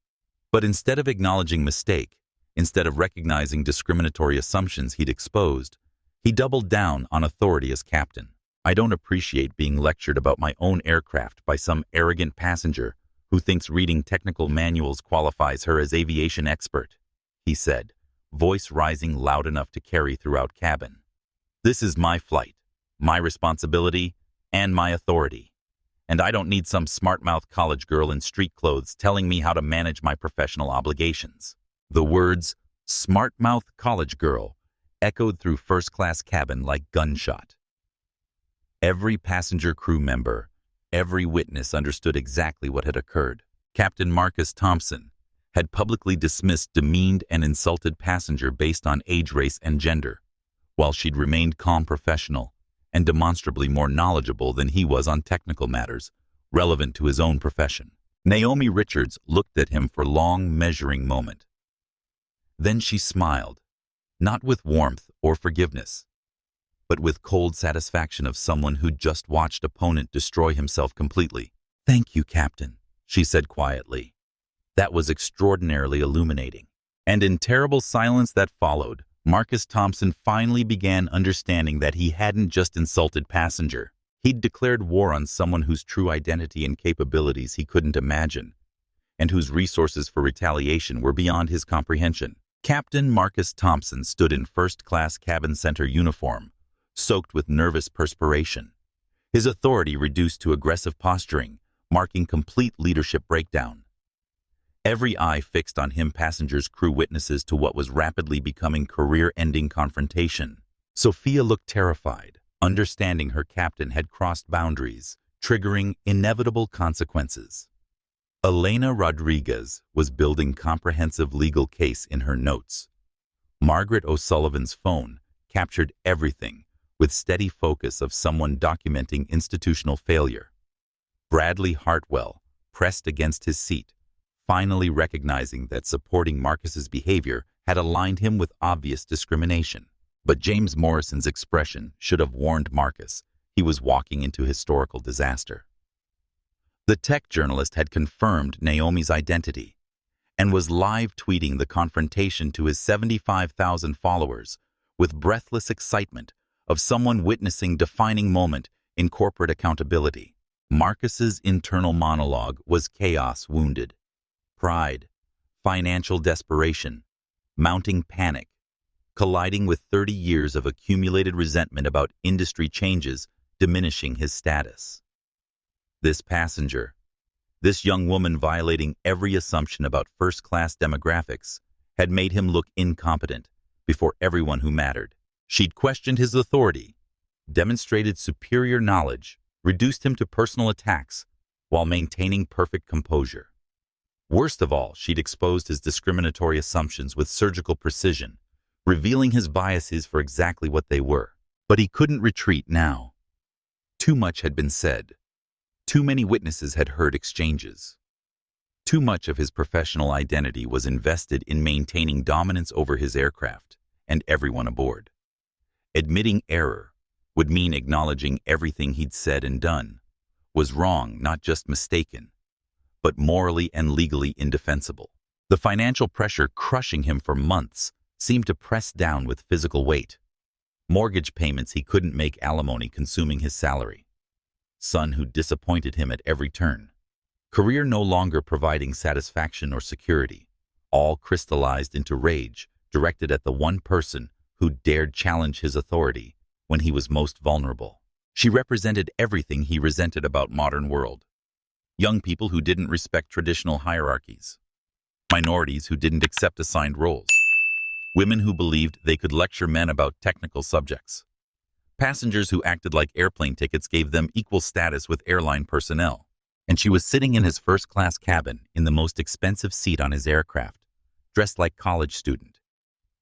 But instead of acknowledging mistake, instead of recognizing discriminatory assumptions he'd exposed, he doubled down on authority as captain. I don't appreciate being lectured about my own aircraft by some arrogant passenger who thinks reading technical manuals qualifies her as aviation expert, he said, voice rising loud enough to carry throughout cabin. This is my flight, my responsibility, and my authority. And I don't need some smart-mouthed college girl in street clothes telling me how to manage my professional obligations. The words, smart-mouthed college girl, echoed through first-class cabin like gunshot. Every passenger crew member, every witness understood exactly what had occurred. Captain Marcus Thompson had publicly dismissed demeaned and insulted passenger based on age, race, and gender, while she'd remained calm, professional, and demonstrably more knowledgeable than he was on technical matters relevant to his own profession. Naomi Richards looked at him for a long, measuring moment. Then she smiled, not with warmth or forgiveness, but with cold satisfaction of someone who'd just watched opponent destroy himself completely. "Thank you, Captain," she said quietly. That was extraordinarily illuminating. And in terrible silence that followed, Marcus Thompson finally began understanding that he hadn't just insulted passenger. He'd declared war on someone whose true identity and capabilities he couldn't imagine, and whose resources for retaliation were beyond his comprehension. Captain Marcus Thompson stood in first-class cabin center uniform, soaked with nervous perspiration. His authority reduced to aggressive posturing, marking complete leadership breakdown. Every eye fixed on him, passengers, crew, witnesses to what was rapidly becoming career-ending confrontation. Sophia looked terrified, understanding her captain had crossed boundaries, triggering inevitable consequences. Elena Rodriguez was building comprehensive legal case in her notes. Margaret O'Sullivan's phone captured everything with steady focus of someone documenting institutional failure. Bradley Hartwell pressed against his seat, finally recognizing that supporting Marcus's behavior had aligned him with obvious discrimination. But James Morrison's expression should have warned Marcus he was walking into historical disaster. The tech journalist had confirmed Naomi's identity and was live tweeting the confrontation to his 75,000 followers with breathless excitement of someone witnessing defining moment in corporate accountability. Marcus's internal monologue was chaos wounded. Pride, financial desperation, mounting panic, colliding with 30 years of accumulated resentment about industry changes diminishing his status. This passenger, this young woman violating every assumption about first-class demographics, had made him look incompetent before everyone who mattered. She'd questioned his authority, demonstrated superior knowledge, reduced him to personal attacks while maintaining perfect composure. Worst of all, she'd exposed his discriminatory assumptions with surgical precision, revealing his biases for exactly what they were. But he couldn't retreat now. Too much had been said. Too many witnesses had heard exchanges. Too much of his professional identity was invested in maintaining dominance over his aircraft and everyone aboard. Admitting error would mean acknowledging everything he'd said and done was wrong, not just mistaken, but morally and legally indefensible. The financial pressure crushing him for months seemed to press down with physical weight. Mortgage payments he couldn't make, alimony consuming his salary. Son who disappointed him at every turn. Career no longer providing satisfaction or security, all crystallized into rage directed at the one person who dared challenge his authority when he was most vulnerable. She represented everything he resented about modern world. Young people who didn't respect traditional hierarchies. Minorities who didn't accept assigned roles. Women who believed they could lecture men about technical subjects. Passengers who acted like airplane tickets gave them equal status with airline personnel. And she was sitting in his first-class cabin in the most expensive seat on his aircraft, dressed like college student,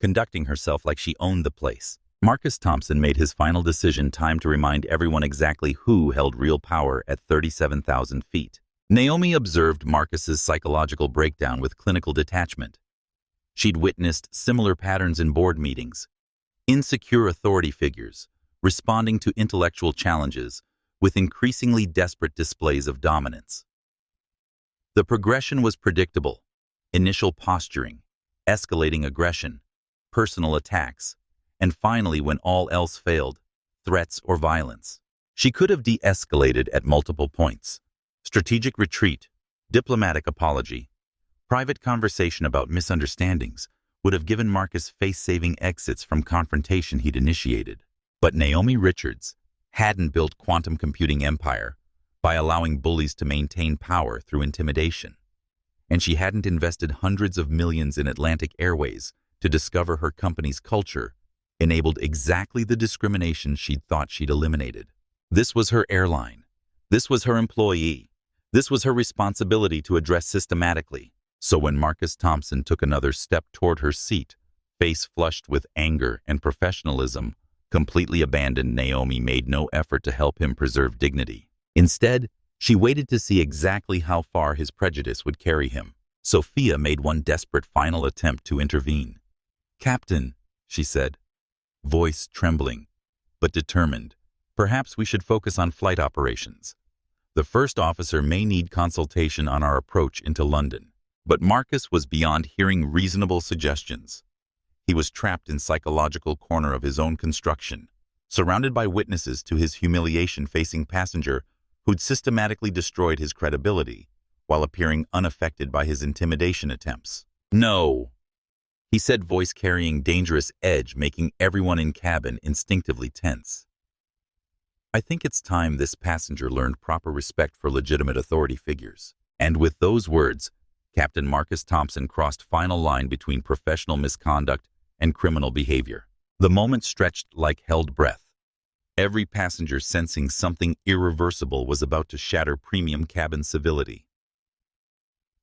conducting herself like she owned the place. Marcus Thompson made his final decision, time to remind everyone exactly who held real power at 37,000 feet. Naomi observed Marcus's psychological breakdown with clinical detachment. She'd witnessed similar patterns in board meetings. Insecure authority figures, responding to intellectual challenges with increasingly desperate displays of dominance. The progression was predictable: initial posturing, escalating aggression, personal attacks, and finally, when all else failed, threats or violence. She could have de-escalated at multiple points: strategic retreat, diplomatic apology, private conversation about misunderstandings would have given Marcus face-saving exits from confrontation he'd initiated. But Naomi Richards hadn't built quantum computing empire by allowing bullies to maintain power through intimidation. And she hadn't invested hundreds of millions in Atlantic Airways to discover her company's culture enabled exactly the discrimination she'd thought she'd eliminated. This was her airline. This was her employee. This was her responsibility to address systematically. So when Marcus Thompson took another step toward her seat, face flushed with anger and professionalism, completely abandoned, Naomi made no effort to help him preserve dignity. Instead, she waited to see exactly how far his prejudice would carry him. Sophia made one desperate final attempt to intervene. "Captain," she said, voice trembling, but determined, "perhaps we should focus on flight operations. The first officer may need consultation on our approach into London." But Marcus was beyond hearing reasonable suggestions. He was trapped in psychological corner of his own construction, surrounded by witnesses to his humiliation-facing passenger who'd systematically destroyed his credibility while appearing unaffected by his intimidation attempts. "No," he said, voice carrying dangerous edge, making everyone in cabin instinctively tense. "I think it's time this passenger learned proper respect for legitimate authority figures." And with those words, Captain Marcus Thompson crossed final line between professional misconduct and criminal behavior. The moment stretched like held breath. Every passenger sensing something irreversible was about to shatter premium cabin civility.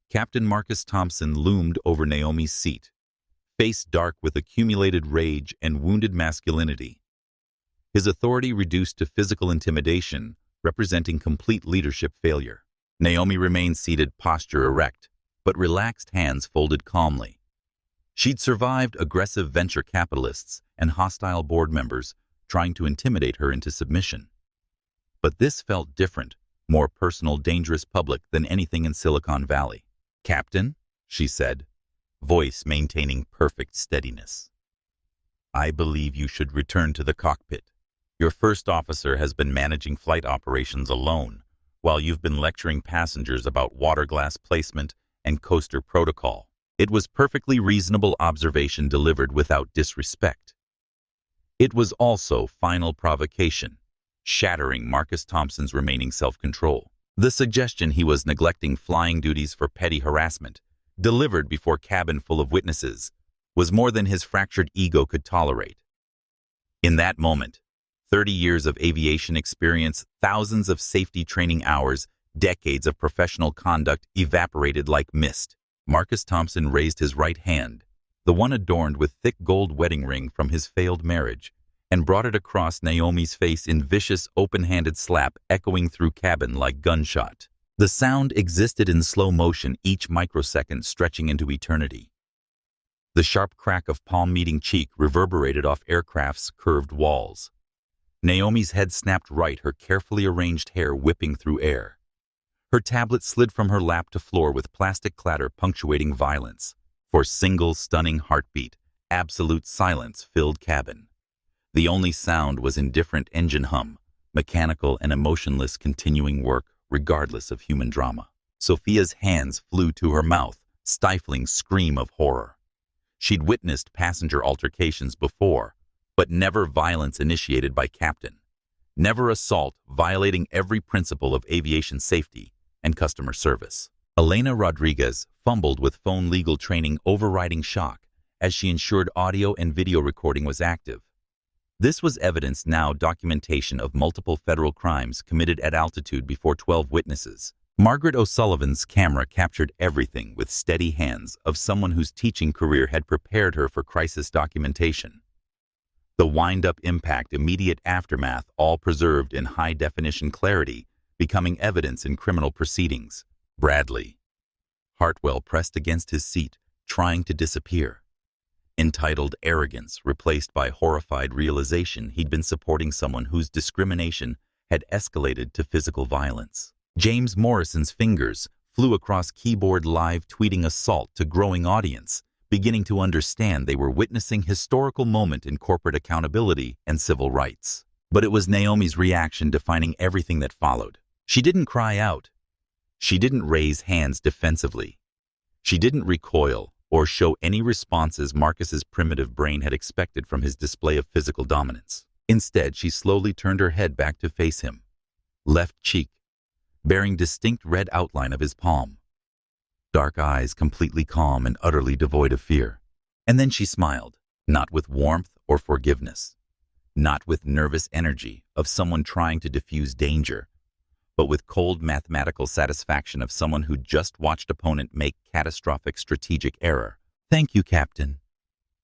Captain Marcus Thompson loomed over Naomi's seat, face dark with accumulated rage and wounded masculinity. His authority reduced to physical intimidation, representing complete leadership failure. Naomi remained seated, posture erect, but relaxed, hands folded calmly. She'd survived aggressive venture capitalists and hostile board members trying to intimidate her into submission. But this felt different, more personal, dangerous public than anything in Silicon Valley. "Captain," she said, voice maintaining perfect steadiness, "I believe you should return to the cockpit. Your first officer has been managing flight operations alone, while you've been lecturing passengers about water glass placement and coaster protocol." It was perfectly reasonable observation delivered without disrespect. It was also final provocation, shattering Marcus Thompson's remaining self-control. The suggestion he was neglecting flying duties for petty harassment, delivered before cabin full of witnesses, was more than his fractured ego could tolerate. In that moment, 30 years of aviation experience, thousands of safety training hours, decades of professional conduct evaporated like mist. Marcus Thompson raised his right hand, the one adorned with thick gold wedding ring from his failed marriage, and brought it across Naomi's face in vicious, open-handed slap, echoing through cabin like gunshot. The sound existed in slow motion, each microsecond stretching into eternity. The sharp crack of palm meeting cheek reverberated off aircraft's curved walls. Naomi's head snapped right, her carefully arranged hair whipping through air. Her tablet slid from her lap to floor with plastic clatter punctuating violence. For single stunning heartbeat, absolute silence filled cabin. The only sound was indifferent engine hum, mechanical and emotionless continuing work regardless of human drama. Sophia's hands flew to her mouth, stifling scream of horror. She'd witnessed passenger altercations before, but never violence initiated by captain. Never assault, violating every principle of aviation safety and customer service. Elena Rodriguez fumbled with phone legal training, overriding shock as she ensured audio and video recording was active. This was evidence, now documentation of multiple federal crimes committed at altitude before 12 witnesses. Margaret O'Sullivan's camera captured everything with steady hands of someone whose teaching career had prepared her for crisis documentation. The wind-up impact, immediate aftermath, all preserved in high-definition clarity, becoming evidence in criminal proceedings. Bradley. Hartwell pressed against his seat, trying to disappear. Entitled arrogance replaced by horrified realization he'd been supporting someone whose discrimination had escalated to physical violence. James Morrison's fingers flew across keyboard, live tweeting assault to growing audience, beginning to understand they were witnessing historical moment in corporate accountability and civil rights. But it was Naomi's reaction defining everything that followed. She didn't cry out. She didn't raise hands defensively. She didn't recoil or show any responses Marcus's primitive brain had expected from his display of physical dominance. Instead, she slowly turned her head back to face him, left cheek bearing distinct red outline of his palm, dark eyes completely calm and utterly devoid of fear. And then she smiled, not with warmth or forgiveness, not with nervous energy of someone trying to diffuse danger, but with cold mathematical satisfaction of someone who just watched opponent make catastrophic strategic error. "Thank you, Captain,"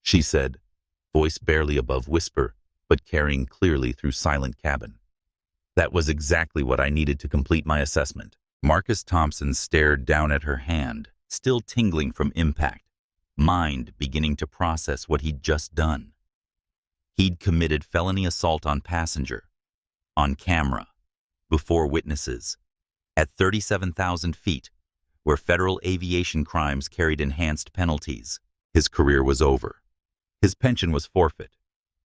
she said, voice barely above whisper, but carrying clearly through silent cabin. "That was exactly what I needed to complete my assessment." Marcus Thompson stared down at her hand, still tingling from impact, mind beginning to process what he'd just done. He'd committed felony assault on passenger, on camera, before witnesses, at 37,000 feet, where federal aviation crimes carried enhanced penalties. His career was over. His pension was forfeit.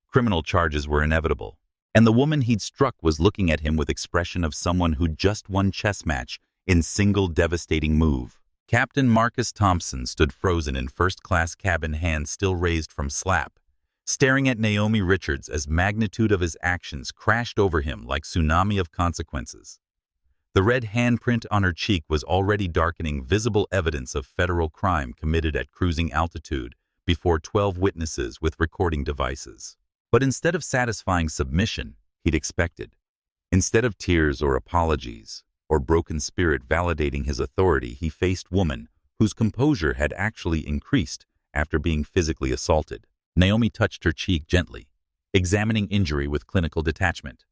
Criminal charges were inevitable. And the woman he'd struck was looking at him with expression of someone who'd just won chess match in single devastating move. Captain Marcus Thompson stood frozen in first-class cabin, hands still raised from slap, staring at Naomi Richards as magnitude of his actions crashed over him like tsunami of consequences. The red handprint on her cheek was already darkening, visible evidence of federal crime committed at cruising altitude before 12 witnesses with recording devices. But instead of satisfying submission he'd expected, instead of tears or apologies or broken spirit validating his authority, he faced woman whose composure had actually increased after being physically assaulted. Naomi touched her cheek gently, examining injury with clinical detachment.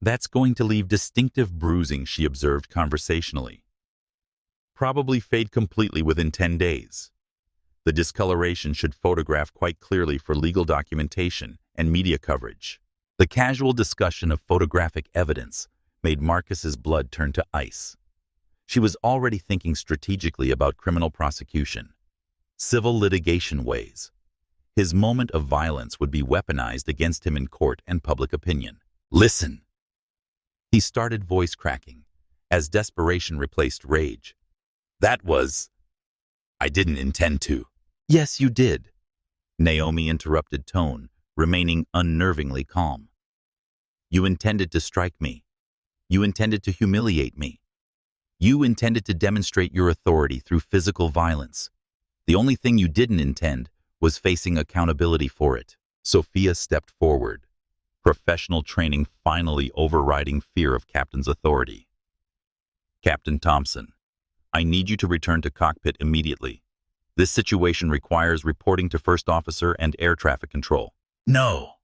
"That's going to leave distinctive bruising," she observed conversationally. "Probably fade completely within 10 days. The discoloration should photograph quite clearly for legal documentation and media coverage." The casual discussion of photographic evidence made Marcus's blood turn to ice. She was already thinking strategically about criminal prosecution, civil litigation ways. His moment of violence would be weaponized against him in court and public opinion. "Listen," he started, voice cracking, as desperation replaced rage. I didn't intend to." "Yes, you did," Naomi interrupted, tone remaining unnervingly calm. "You intended to strike me. You intended to humiliate me. You intended to demonstrate your authority through physical violence. The only thing you didn't intend was facing accountability for it." Sophia stepped forward, professional training finally overriding fear of Captain's authority. "Captain Thompson, I need you to return to cockpit immediately. This situation requires reporting to First Officer and Air Traffic Control." "No,"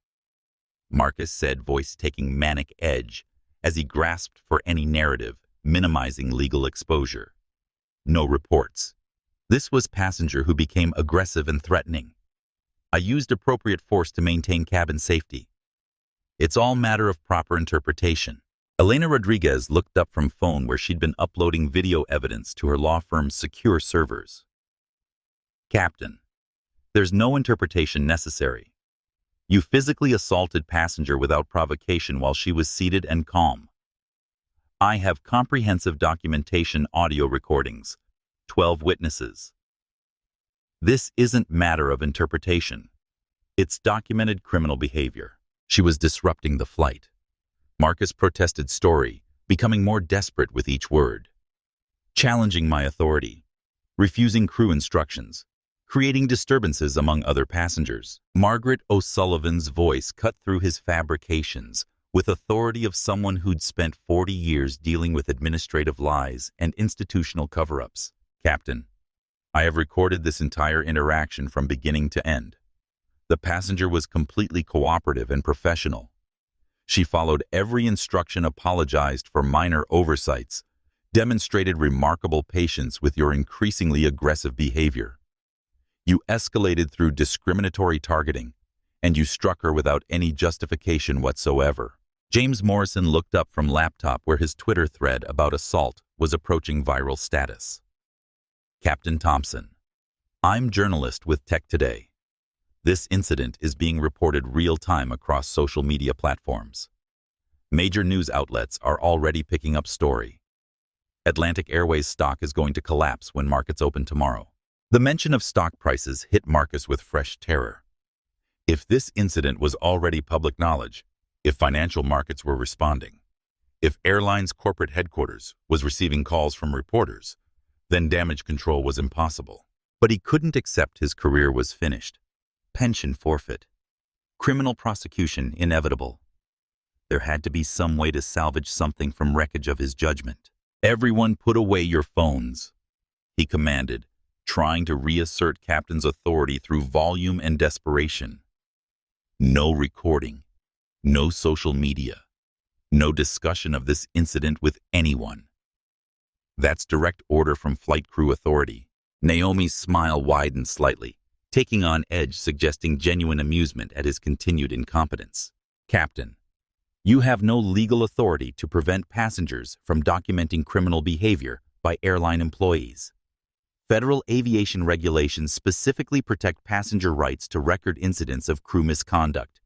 Marcus said, voice taking manic edge as he grasped for any narrative, minimizing legal exposure. "No reports. This was passenger who became aggressive and threatening. I used appropriate force to maintain cabin safety. It's all matter of proper interpretation." Elena Rodriguez looked up from phone where she'd been uploading video evidence to her law firm's secure servers. "Captain, there's no interpretation necessary. You physically assaulted passenger without provocation while she was seated and calm. I have comprehensive documentation, audio recordings, 12 witnesses. This isn't matter of interpretation. It's documented criminal behavior." She was disrupting the flight. Marcus protested story, becoming more desperate with each word. Challenging my authority, refusing crew instructions, creating disturbances among other passengers. Margaret O'Sullivan's voice cut through his fabrications with authority of someone who'd spent 40 years dealing with administrative lies and institutional cover-ups. Captain, I have recorded this entire interaction from beginning to end. The passenger was completely cooperative and professional. She followed every instruction, apologized for minor oversights, demonstrated remarkable patience with your increasingly aggressive behavior. You escalated through discriminatory targeting, and you struck her without any justification whatsoever. James Morrison looked up from laptop where his Twitter thread about assault was approaching viral status. Captain Thompson, I'm journalist with Tech Today. This incident is being reported real-time across social media platforms. Major news outlets are already picking up story. Atlantic Airways stock is going to collapse when markets open tomorrow. The mention of stock prices hit Marcus with fresh terror. If this incident was already public knowledge, if financial markets were responding, if Airline's corporate headquarters was receiving calls from reporters, then damage control was impossible. But he couldn't accept his career was finished. Pension forfeit. Criminal prosecution inevitable. There had to be some way to salvage something from wreckage of his judgment. Everyone put away your phones, he commanded, trying to reassert Captain's authority through volume and desperation. No recording, no social media, no discussion of this incident with anyone. That's direct order from Flight Crew Authority. Naomi's smile widened slightly, taking on edge, suggesting genuine amusement at his continued incompetence. Captain, you have no legal authority to prevent passengers from documenting criminal behavior by airline employees. Federal aviation regulations specifically protect passenger rights to record incidents of crew misconduct.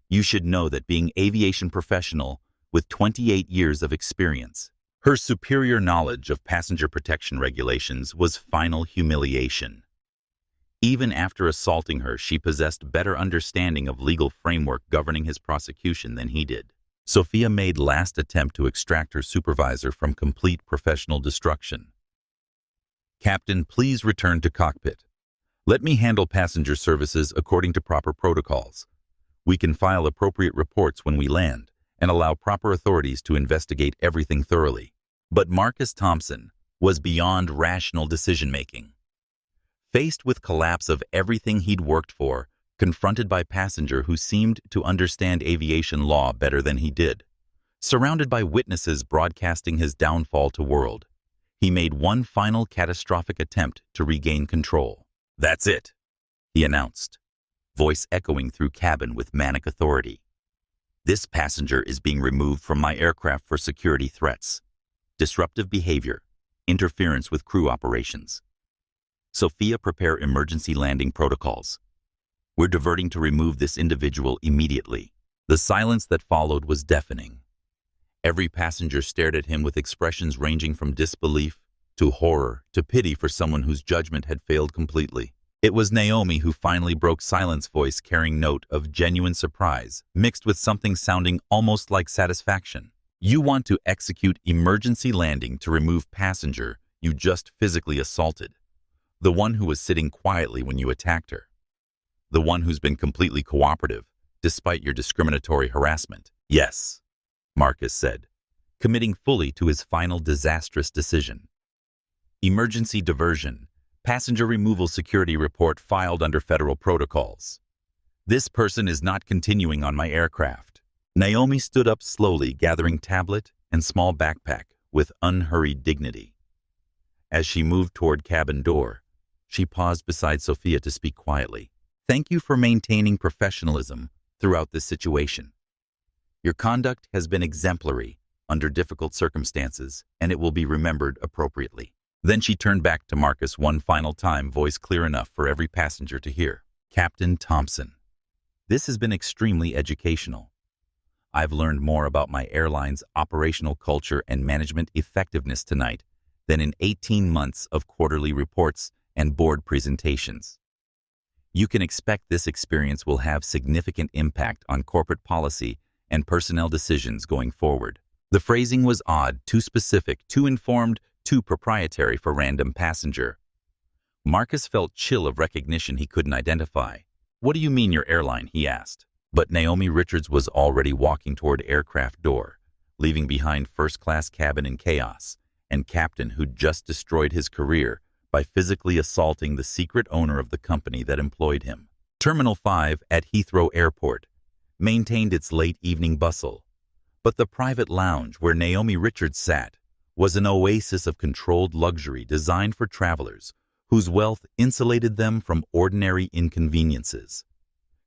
You should know that being aviation professional with 28 years of experience. Her superior knowledge of passenger protection regulations was final humiliation. Even after assaulting her, she possessed better understanding of legal framework governing his prosecution than he did. Sophia made last attempt to extract her supervisor from complete professional destruction. Captain, please return to cockpit. Let me handle passenger services according to proper protocols. We can file appropriate reports when we land and allow proper authorities to investigate everything thoroughly. But Marcus Thompson was beyond rational decision-making. Faced with collapse of everything he'd worked for, confronted by a passenger who seemed to understand aviation law better than he did, surrounded by witnesses broadcasting his downfall to world, he made one final catastrophic attempt to regain control. That's it, he announced, voice echoing through cabin with manic authority. This passenger is being removed from my aircraft for security threats, disruptive behavior, interference with crew operations. Sophia, prepare emergency landing protocols. We're diverting to remove this individual immediately. The silence that followed was deafening. Every passenger stared at him with expressions ranging from disbelief to horror to pity for someone whose judgment had failed completely. It was Naomi who finally broke silence, voice carrying note of genuine surprise, mixed with something sounding almost like satisfaction. You want to execute emergency landing to remove passenger you just physically assaulted. The one who was sitting quietly when you attacked her. The one who's been completely cooperative, despite your discriminatory harassment. Yes, Marcus said, committing fully to his final disastrous decision. Emergency diversion. Passenger removal security report filed under federal protocols. This person is not continuing on my aircraft. Naomi stood up slowly, gathering tablet and small backpack with unhurried dignity. As she moved toward cabin door, she paused beside Sophia to speak quietly. Thank you for maintaining professionalism throughout this situation. Your conduct has been exemplary under difficult circumstances, and it will be remembered appropriately. Then she turned back to Marcus one final time, voice clear enough for every passenger to hear. Captain Thompson, this has been extremely educational. I've learned more about my airline's operational culture and management effectiveness tonight than in 18 months of quarterly reports and board presentations. You can expect this experience will have significant impact on corporate policy and personnel decisions going forward. The phrasing was odd, too specific, too informed, too proprietary for random passenger. Marcus felt chill of recognition he couldn't identify. "What do you mean your airline?" he asked. But Naomi Richards was already walking toward aircraft door, leaving behind first-class cabin in chaos, and captain who'd just destroyed his career by physically assaulting the secret owner of the company that employed him. Terminal 5 at Heathrow Airport maintained its late evening bustle, but the private lounge where Naomi Richards sat was an oasis of controlled luxury designed for travelers whose wealth insulated them from ordinary inconveniences.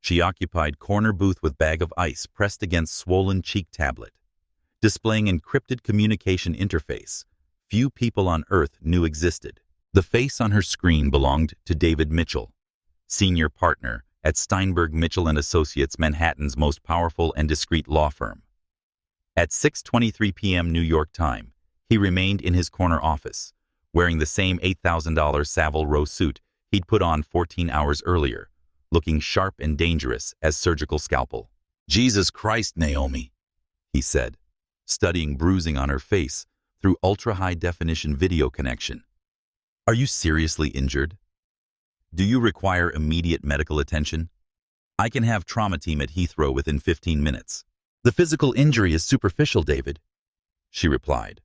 She occupied corner booth with bag of ice pressed against swollen cheek tablet, displaying encrypted communication interface few people on Earth knew existed. The face on her screen belonged to David Mitchell, senior partner at Steinberg Mitchell & Associates, Manhattan's most powerful and discreet law firm. At 6:23 p.m. New York time, he remained in his corner office, wearing the same $8,000 Savile Row suit he'd put on 14 hours earlier, looking sharp and dangerous as surgical scalpel. "Jesus Christ, Naomi," he said, studying bruising on her face through ultra-high-definition video connection. "Are you seriously injured? Do you require immediate medical attention? I can have trauma team at Heathrow within 15 minutes. "The physical injury is superficial, David," she replied,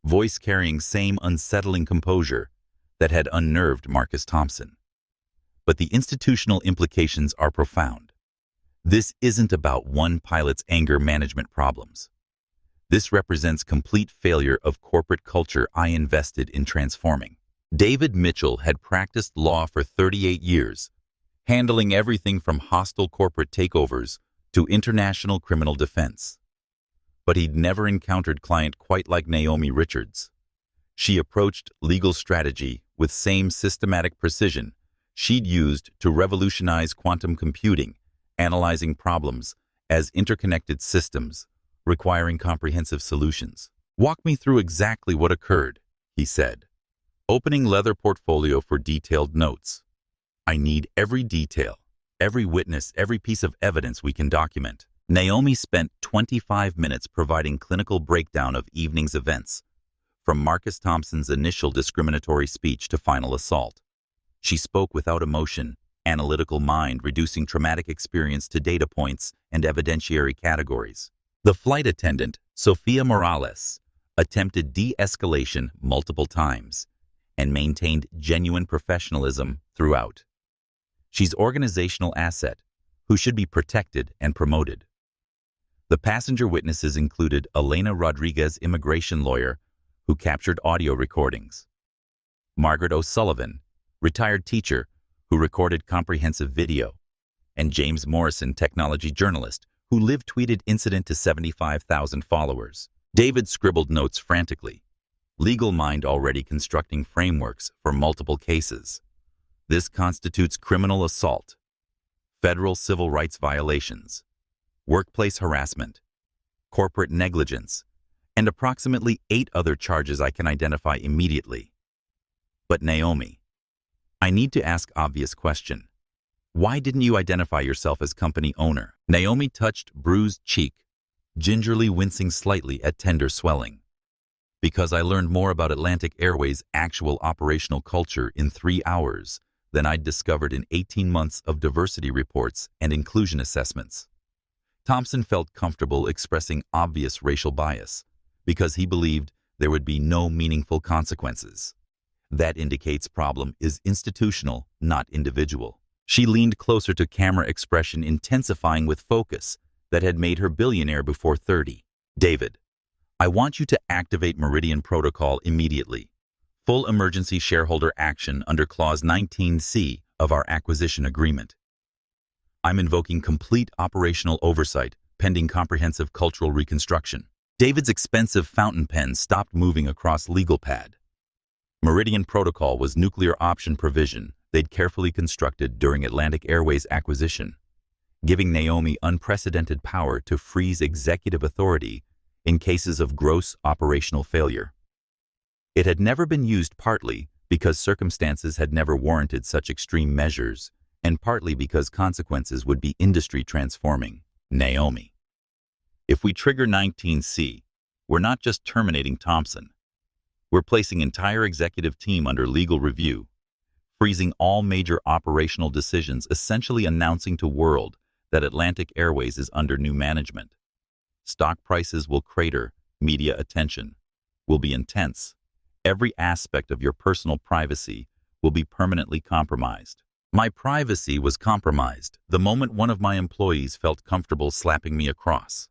voice carrying same unsettling composure that had unnerved Marcus Thompson. "But the institutional implications are profound. This isn't about one pilot's anger management problems. This represents complete failure of corporate culture I invested in transforming." David Mitchell had practiced law for 38 years, handling everything from hostile corporate takeovers to international criminal defense. But he'd never encountered client quite like Naomi Richards. She approached legal strategy with same systematic precision she'd used to revolutionize quantum computing, analyzing problems as interconnected systems, requiring comprehensive solutions. "Walk me through exactly what occurred," he said, opening leather portfolio for detailed notes. "I need every detail, every witness, every piece of evidence we can document." Naomi spent 25 minutes providing clinical breakdown of evening's events, from Marcus Thompson's initial discriminatory speech to final assault. She spoke without emotion, analytical mind reducing traumatic experience to data points and evidentiary categories. The flight attendant, Sophia Morales, attempted de-escalation multiple times and maintained genuine professionalism throughout. She's organizational asset who should be protected and promoted. The passenger witnesses included Elena Rodriguez, immigration lawyer, who captured audio recordings; Margaret O'Sullivan, retired teacher, who recorded comprehensive video; and James Morrison, technology journalist, who live-tweeted incident to 75,000 followers. David scribbled notes frantically, legal mind already constructing frameworks for multiple cases. This constitutes criminal assault, federal civil rights violations, workplace harassment, corporate negligence, and approximately 8 other charges I can identify immediately. But Naomi, I need to ask obvious question. Why didn't you identify yourself as company owner? Naomi touched bruised cheek, gingerly wincing slightly at tender swelling. Because I learned more about Atlantic Airways' actual operational culture in 3 hours than I'd discovered in 18 months of diversity reports and inclusion assessments. Thompson felt comfortable expressing obvious racial bias because he believed there would be no meaningful consequences. That indicates problem is institutional, not individual. She leaned closer to camera, expression intensifying with focus that had made her billionaire before 30. "David, I want you to activate Meridian Protocol immediately. Full emergency shareholder action under Clause 19C of our acquisition agreement. I'm invoking complete operational oversight pending comprehensive cultural reconstruction." David's expensive fountain pen stopped moving across legal pad. Meridian Protocol was nuclear option provision they'd carefully constructed during Atlantic Airways acquisition, giving Naomi unprecedented power to freeze executive authority in cases of gross operational failure. It had never been used partly because circumstances had never warranted such extreme measures, and partly because consequences would be industry transforming. Naomi. If we trigger 19C, we're not just terminating Thompson. We're placing entire executive team under legal review, freezing all major operational decisions, essentially announcing to world that Atlantic Airways is under new management. Stock prices will crater, media attention will be intense. Every aspect of your personal privacy will be permanently compromised. My privacy was compromised the moment one of my employees felt comfortable slapping me across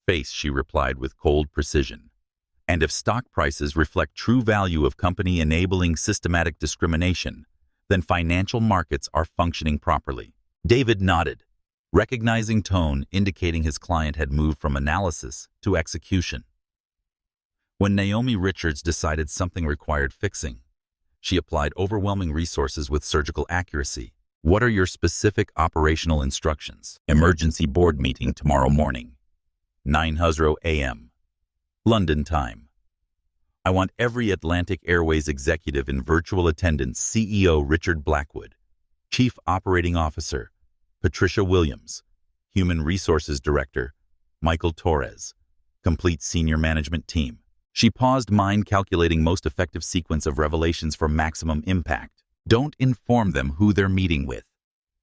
face, she replied with cold precision. And if stock prices reflect true value of company enabling systematic discrimination, then financial markets are functioning properly. David nodded, recognizing tone indicating his client had moved from analysis to execution. When Naomi Richards decided something required fixing, she applied overwhelming resources with surgical accuracy. What are your specific operational instructions? Emergency board meeting tomorrow morning, 9:00 a.m. London time. I want every Atlantic Airways executive in virtual attendance: CEO Richard Blackwood, Chief Operating Officer Patricia Williams, Human Resources Director Michael Torres, complete senior management team. She paused, mind calculating most effective sequence of revelations for maximum impact. Don't inform them who they're meeting with.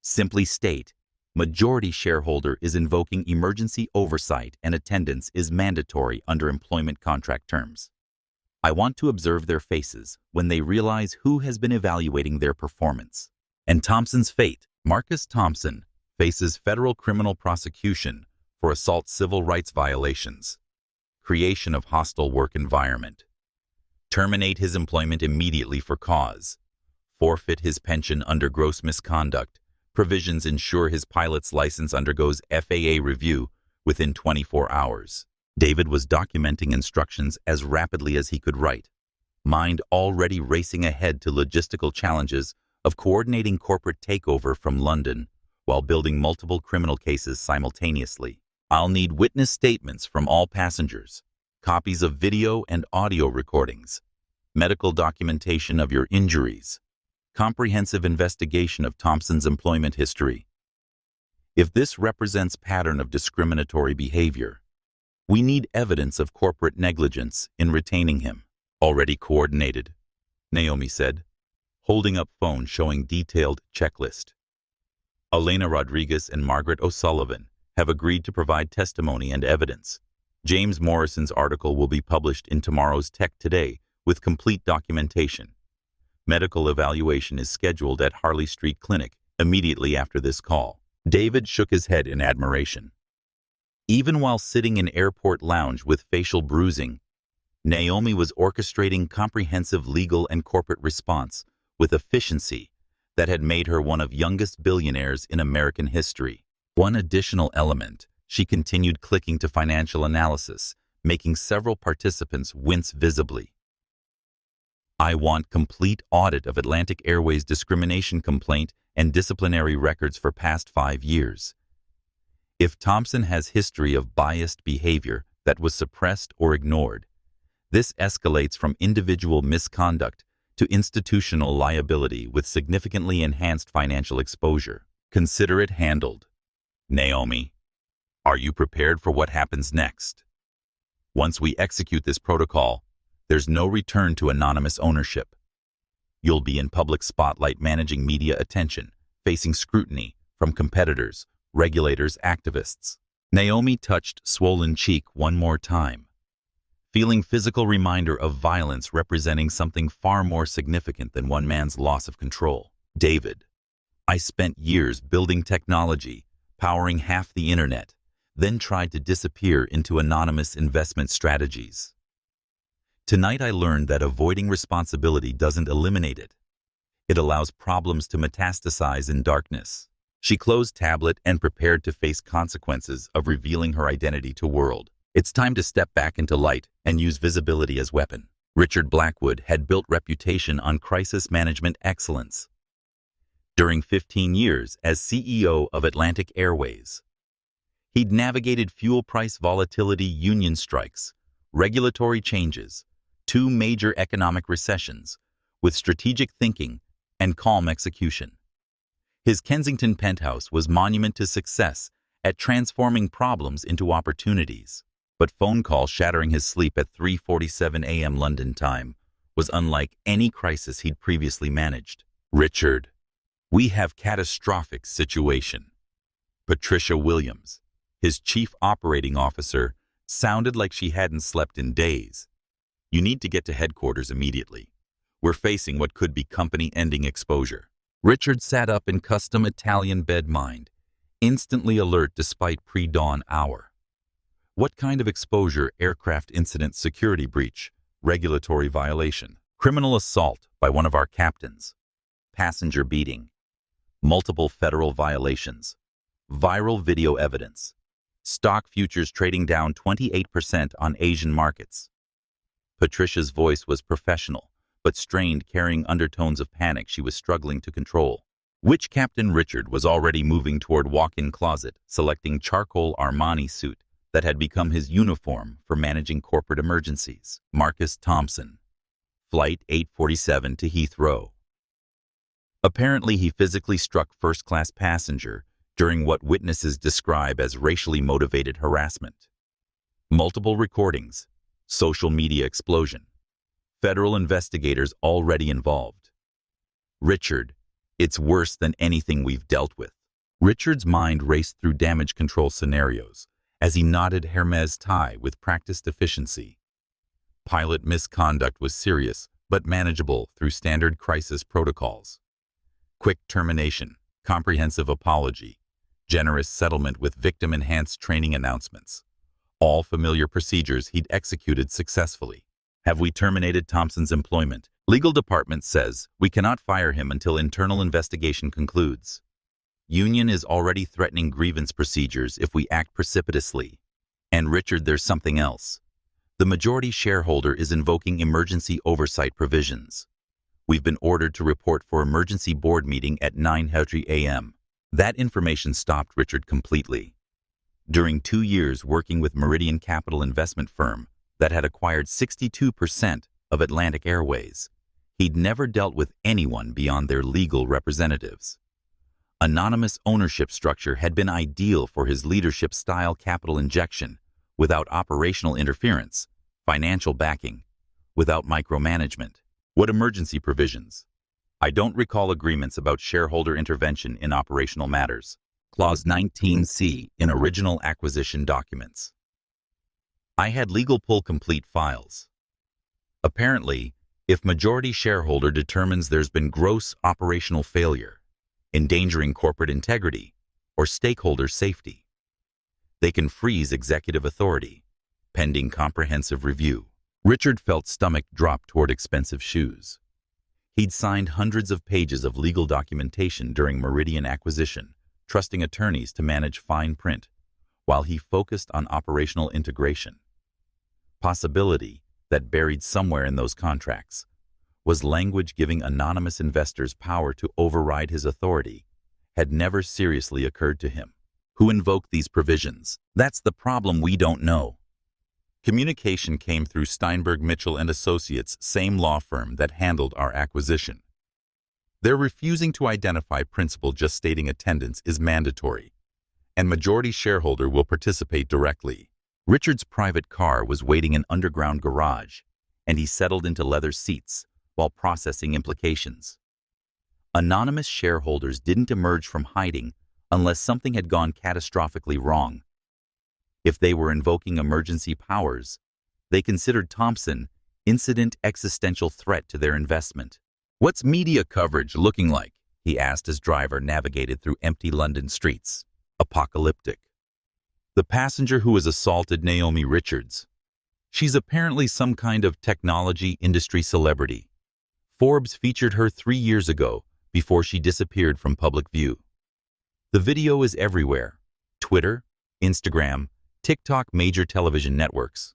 Simply state, majority shareholder is invoking emergency oversight and attendance is mandatory under employment contract terms. I want to observe their faces when they realize who has been evaluating their performance. And Thompson's fate. Marcus Thompson faces federal criminal prosecution for assault civil rights violations, creation of hostile work environment, terminate his employment immediately for cause, forfeit his pension under gross misconduct, provisions ensure his pilot's license undergoes FAA review within 24 hours. David was documenting instructions as rapidly as he could write, mind already racing ahead to logistical challenges of coordinating corporate takeover from London while building multiple criminal cases simultaneously. I'll need witness statements from all passengers, copies of video and audio recordings, medical documentation of your injuries, comprehensive investigation of Thompson's employment history. If this represents pattern of discriminatory behavior, we need evidence of corporate negligence in retaining him. Already coordinated, Naomi said, holding up phone showing detailed checklist. Elena Rodriguez and Margaret O'Sullivan have agreed to provide testimony and evidence. James Morrison's article will be published in tomorrow's Tech Today with complete documentation. Medical evaluation is scheduled at Harley Street Clinic immediately after this call. David shook his head in admiration. Even while sitting in airport lounge with facial bruising, Naomi was orchestrating comprehensive legal and corporate response with efficiency that had made her one of youngest billionaires in American history. One additional element, she continued clicking to financial analysis, making several participants wince visibly. I want complete audit of Atlantic Airways discrimination complaint and disciplinary records for past 5 years. If Thompson has history of biased behavior that was suppressed or ignored, this escalates from individual misconduct to institutional liability with significantly enhanced financial exposure. Consider it handled. Naomi, are you prepared for what happens next? Once we execute this protocol, there's no return to anonymous ownership. You'll be in public spotlight managing media attention, facing scrutiny from competitors, regulators, activists. Naomi touched swollen cheek one more time, feeling physical reminder of violence representing something far more significant than one man's loss of control. David, I spent years building technology, powering half the internet, then tried to disappear into anonymous investment strategies. Tonight I learned that avoiding responsibility doesn't eliminate it. It allows problems to metastasize in darkness. She closed tablet and prepared to face consequences of revealing her identity to world. It's time to step back into light and use visibility as weapon. Richard Blackwood had built reputation on crisis management excellence. During 15 years as CEO of Atlantic Airways, he'd navigated fuel price volatility, union strikes, regulatory changes, 2 major economic recessions, with strategic thinking and calm execution. His Kensington penthouse was monument to success at transforming problems into opportunities. But phone call shattering his sleep at 3:47 a.m. London time was unlike any crisis he'd previously managed. Richard, we have catastrophic situation. Patricia Williams, his chief operating officer, sounded like she hadn't slept in days. You need to get to headquarters immediately. We're facing what could be company-ending exposure. Richard sat up in custom Italian bed mind, instantly alert despite pre-dawn hour. What kind of exposure? Aircraft incident, security breach, regulatory violation, criminal assault by one of our captains, passenger beating, multiple federal violations, viral video evidence, stock futures trading down 28% on Asian markets. Patricia's voice was professional, but strained, carrying undertones of panic she was struggling to control. Which Captain Richard was already moving toward walk-in closet, selecting charcoal Armani suit that had become his uniform for managing corporate emergencies. Marcus Thompson, Flight 847 to Heathrow. Apparently, he physically struck first-class passenger during what witnesses describe as racially motivated harassment. Multiple recordings, social media explosion, federal investigators already involved. Richard, it's worse than anything we've dealt with. Richard's mind raced through damage control scenarios as he knotted Hermes tie with practiced efficiency. Pilot misconduct was serious, but manageable through standard crisis protocols. Quick termination, comprehensive apology, generous settlement with victim-enhanced training announcements. All familiar procedures he'd executed successfully. Have we terminated Thompson's employment? Legal department says we cannot fire him until internal investigation concludes. Union is already threatening grievance procedures if we act precipitously. And Richard, there's something else. The majority shareholder is invoking emergency oversight provisions. We've been ordered to report for emergency board meeting at 9:30 a.m. That information stopped Richard completely. During 2 years working with Meridian Capital investment firm that had acquired 62% of Atlantic Airways, he'd never dealt with anyone beyond their legal representatives. Anonymous ownership structure had been ideal for his leadership-style capital injection, without operational interference, financial backing, without micromanagement. What emergency provisions? I don't recall agreements about shareholder intervention in operational matters. Clause 19C in original acquisition documents. I had legal pull complete files. Apparently, if majority shareholder determines there's been gross operational failure, endangering corporate integrity, or stakeholder safety, they can freeze executive authority, pending comprehensive review. Richard felt stomach drop toward expensive shoes. He'd signed hundreds of pages of legal documentation during Meridian acquisition, trusting attorneys to manage fine print, while he focused on operational integration. Possibility that buried somewhere in those contracts was language giving anonymous investors power to override his authority had never seriously occurred to him. Who invoked these provisions? That's the problem, we don't know. Communication came through Steinberg Mitchell and Associates, same law firm that handled our acquisition. They're refusing to identify principal, just stating attendance is mandatory, and majority shareholder will participate directly. Richard's private car was waiting in underground garage, and he settled into leather seats while processing implications. Anonymous shareholders didn't emerge from hiding unless something had gone catastrophically wrong. If they were invoking emergency powers, they considered Thompson incident existential threat to their investment. What's media coverage looking like? He asked as driver navigated through empty London streets. Apocalyptic. The passenger who was assaulted, Naomi Richards. She's apparently some kind of technology industry celebrity. Forbes featured her 3 years ago before she disappeared from public view. The video is everywhere. Twitter, Instagram, TikTok, major television networks.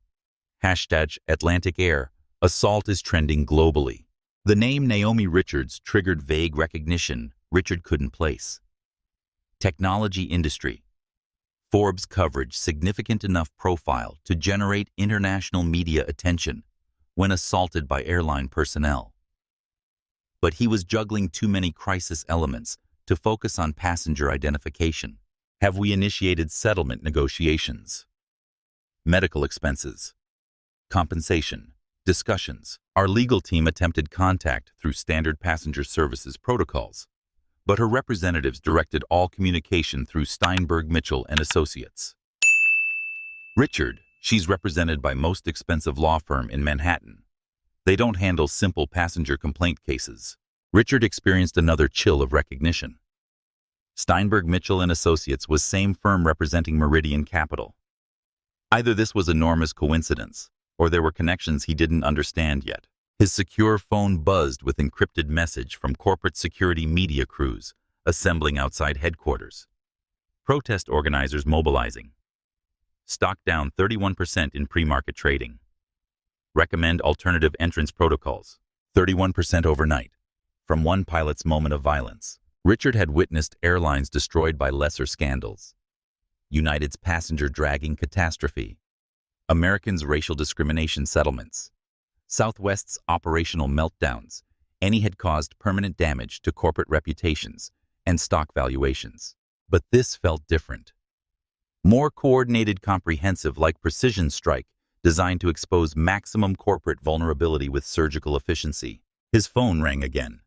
Hashtag Atlantic Air. Assault is trending globally. The name Naomi Richards triggered vague recognition Richard couldn't place. Technology industry. Forbes coverage significant enough profile to generate international media attention when assaulted by airline personnel. But he was juggling too many crisis elements to focus on passenger identification. Have we initiated settlement negotiations? Medical expenses. Compensation. Discussions. Our legal team attempted contact through standard passenger services protocols, but her representatives directed all communication through Steinberg, Mitchell and Associates. Richard, she's represented by most expensive law firm in Manhattan. They don't handle simple passenger complaint cases. Richard experienced another chill of recognition. Steinberg, Mitchell and Associates was same firm representing Meridian Capital. Either this was enormous coincidence, or there were connections he didn't understand yet. His secure phone buzzed with encrypted message from corporate security media crews assembling outside headquarters. Protest organizers mobilizing. Stock down 31% in pre-market trading. Recommend alternative entrance protocols. 31% overnight. From one pilot's moment of violence. Richard had witnessed airlines destroyed by lesser scandals. United's passenger dragging catastrophe. Americans' racial discrimination settlements. Southwest's operational meltdowns. Any had caused permanent damage to corporate reputations and stock valuations. But this felt different. More coordinated, comprehensive, like precision strike, designed to expose maximum corporate vulnerability with surgical efficiency. His phone rang again.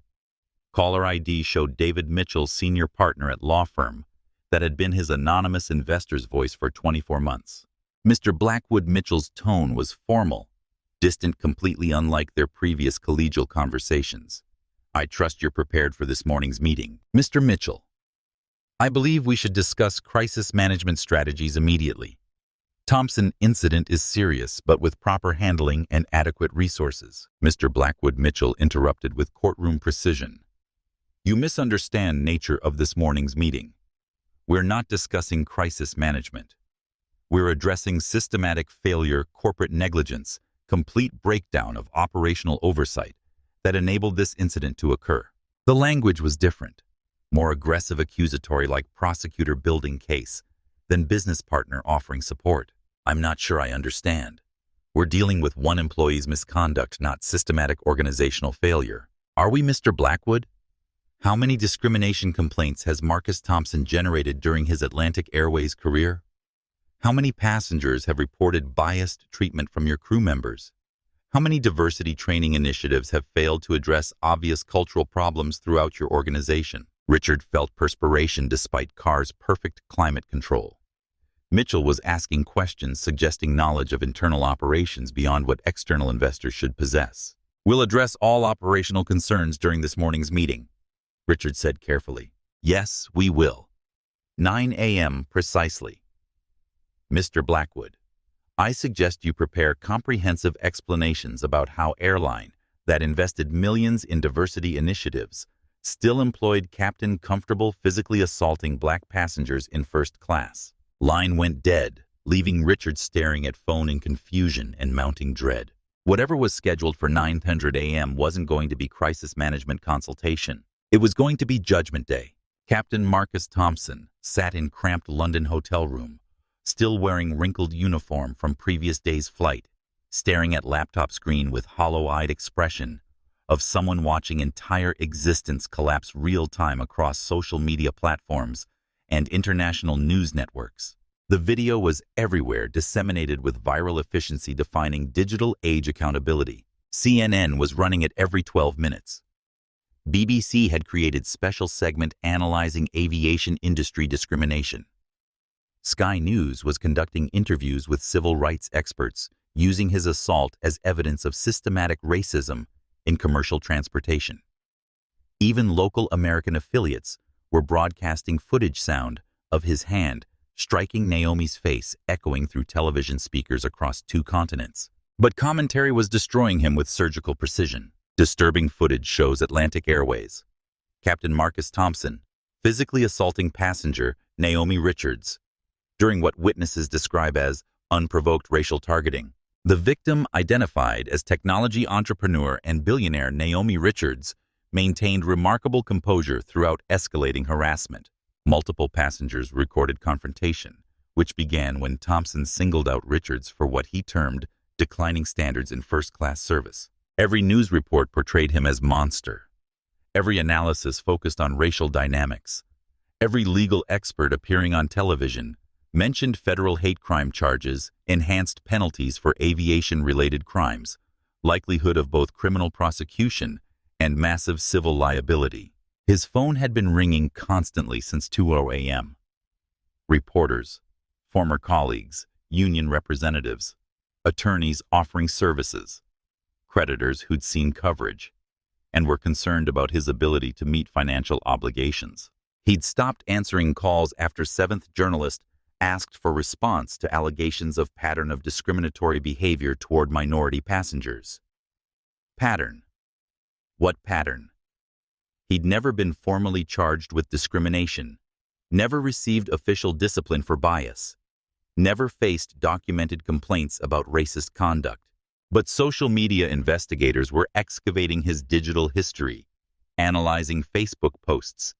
Caller ID showed David Mitchell, senior partner at law firm, that had been his anonymous investor's voice for 24 months. Mr. Blackwood Mitchell's tone was formal, distant, completely unlike their previous collegial conversations. I trust you're prepared for this morning's meeting. Mr. Mitchell, I believe we should discuss crisis management strategies immediately. Thompson incident is serious, but with proper handling and adequate resources. Mr. Blackwood Mitchell interrupted with courtroom precision. You misunderstand nature of this morning's meeting. We're not discussing crisis management. We're addressing systematic failure, corporate negligence, complete breakdown of operational oversight that enabled this incident to occur. The language was different, more aggressive, accusatory, like prosecutor building case than business partner offering support. I'm not sure I understand. We're dealing with one employee's misconduct, not systematic organizational failure. Are we, Mr. Blackwood? How many discrimination complaints has Marcus Thompson generated during his Atlantic Airways career? How many passengers have reported biased treatment from your crew members? How many diversity training initiatives have failed to address obvious cultural problems throughout your organization? Richard felt perspiration despite Carr's perfect climate control. Mitchell was asking questions suggesting knowledge of internal operations beyond what external investors should possess. We'll address all operational concerns during this morning's meeting, Richard said carefully. Yes, we will. 9 a.m. precisely. Mr. Blackwood, I suggest you prepare comprehensive explanations about how Airline, that invested millions in diversity initiatives, still employed Captain Comfortable physically assaulting black passengers in first class. Line went dead, leaving Richard staring at phone in confusion and mounting dread. Whatever was scheduled for 9:00 a.m. wasn't going to be crisis management consultation. It was going to be Judgment Day. Captain Marcus Thompson sat in cramped London hotel room, still wearing wrinkled uniform from previous day's flight, staring at laptop screen with hollow-eyed expression of someone watching entire existence collapse real-time across social media platforms and international news networks. The video was everywhere, disseminated with viral efficiency defining digital age accountability. CNN was running it every 12 minutes. BBC had created special segment analyzing aviation industry discrimination. Sky News was conducting interviews with civil rights experts, using his assault as evidence of systematic racism in commercial transportation. Even local American affiliates were broadcasting footage sound of his hand striking Naomi's face, echoing through television speakers across 2 continents. But commentary was destroying him with surgical precision. Disturbing footage shows Atlantic Airways. Captain Marcus Thompson physically assaulting passenger Naomi Richards during what witnesses describe as unprovoked racial targeting. The victim, identified as technology entrepreneur and billionaire Naomi Richards, maintained remarkable composure throughout escalating harassment. Multiple passengers recorded confrontation, which began when Thompson singled out Richards for what he termed declining standards in first-class service. Every news report portrayed him as monster, Every analysis focused on racial dynamics. Every legal expert appearing on television mentioned federal hate crime charges, enhanced penalties for aviation-related crimes, likelihood of both criminal prosecution and massive civil liability. His phone had been ringing constantly since 2:00 a.m. Reporters, former colleagues, union representatives, attorneys offering services, creditors who'd seen coverage, and were concerned about his ability to meet financial obligations. He'd stopped answering calls after seventh journalist asked for response to allegations of pattern of discriminatory behavior toward minority passengers. Pattern. What pattern? He'd never been formally charged with discrimination, never received official discipline for bias, never faced documented complaints about racist conduct. But social media investigators were excavating his digital history, analyzing Facebook posts,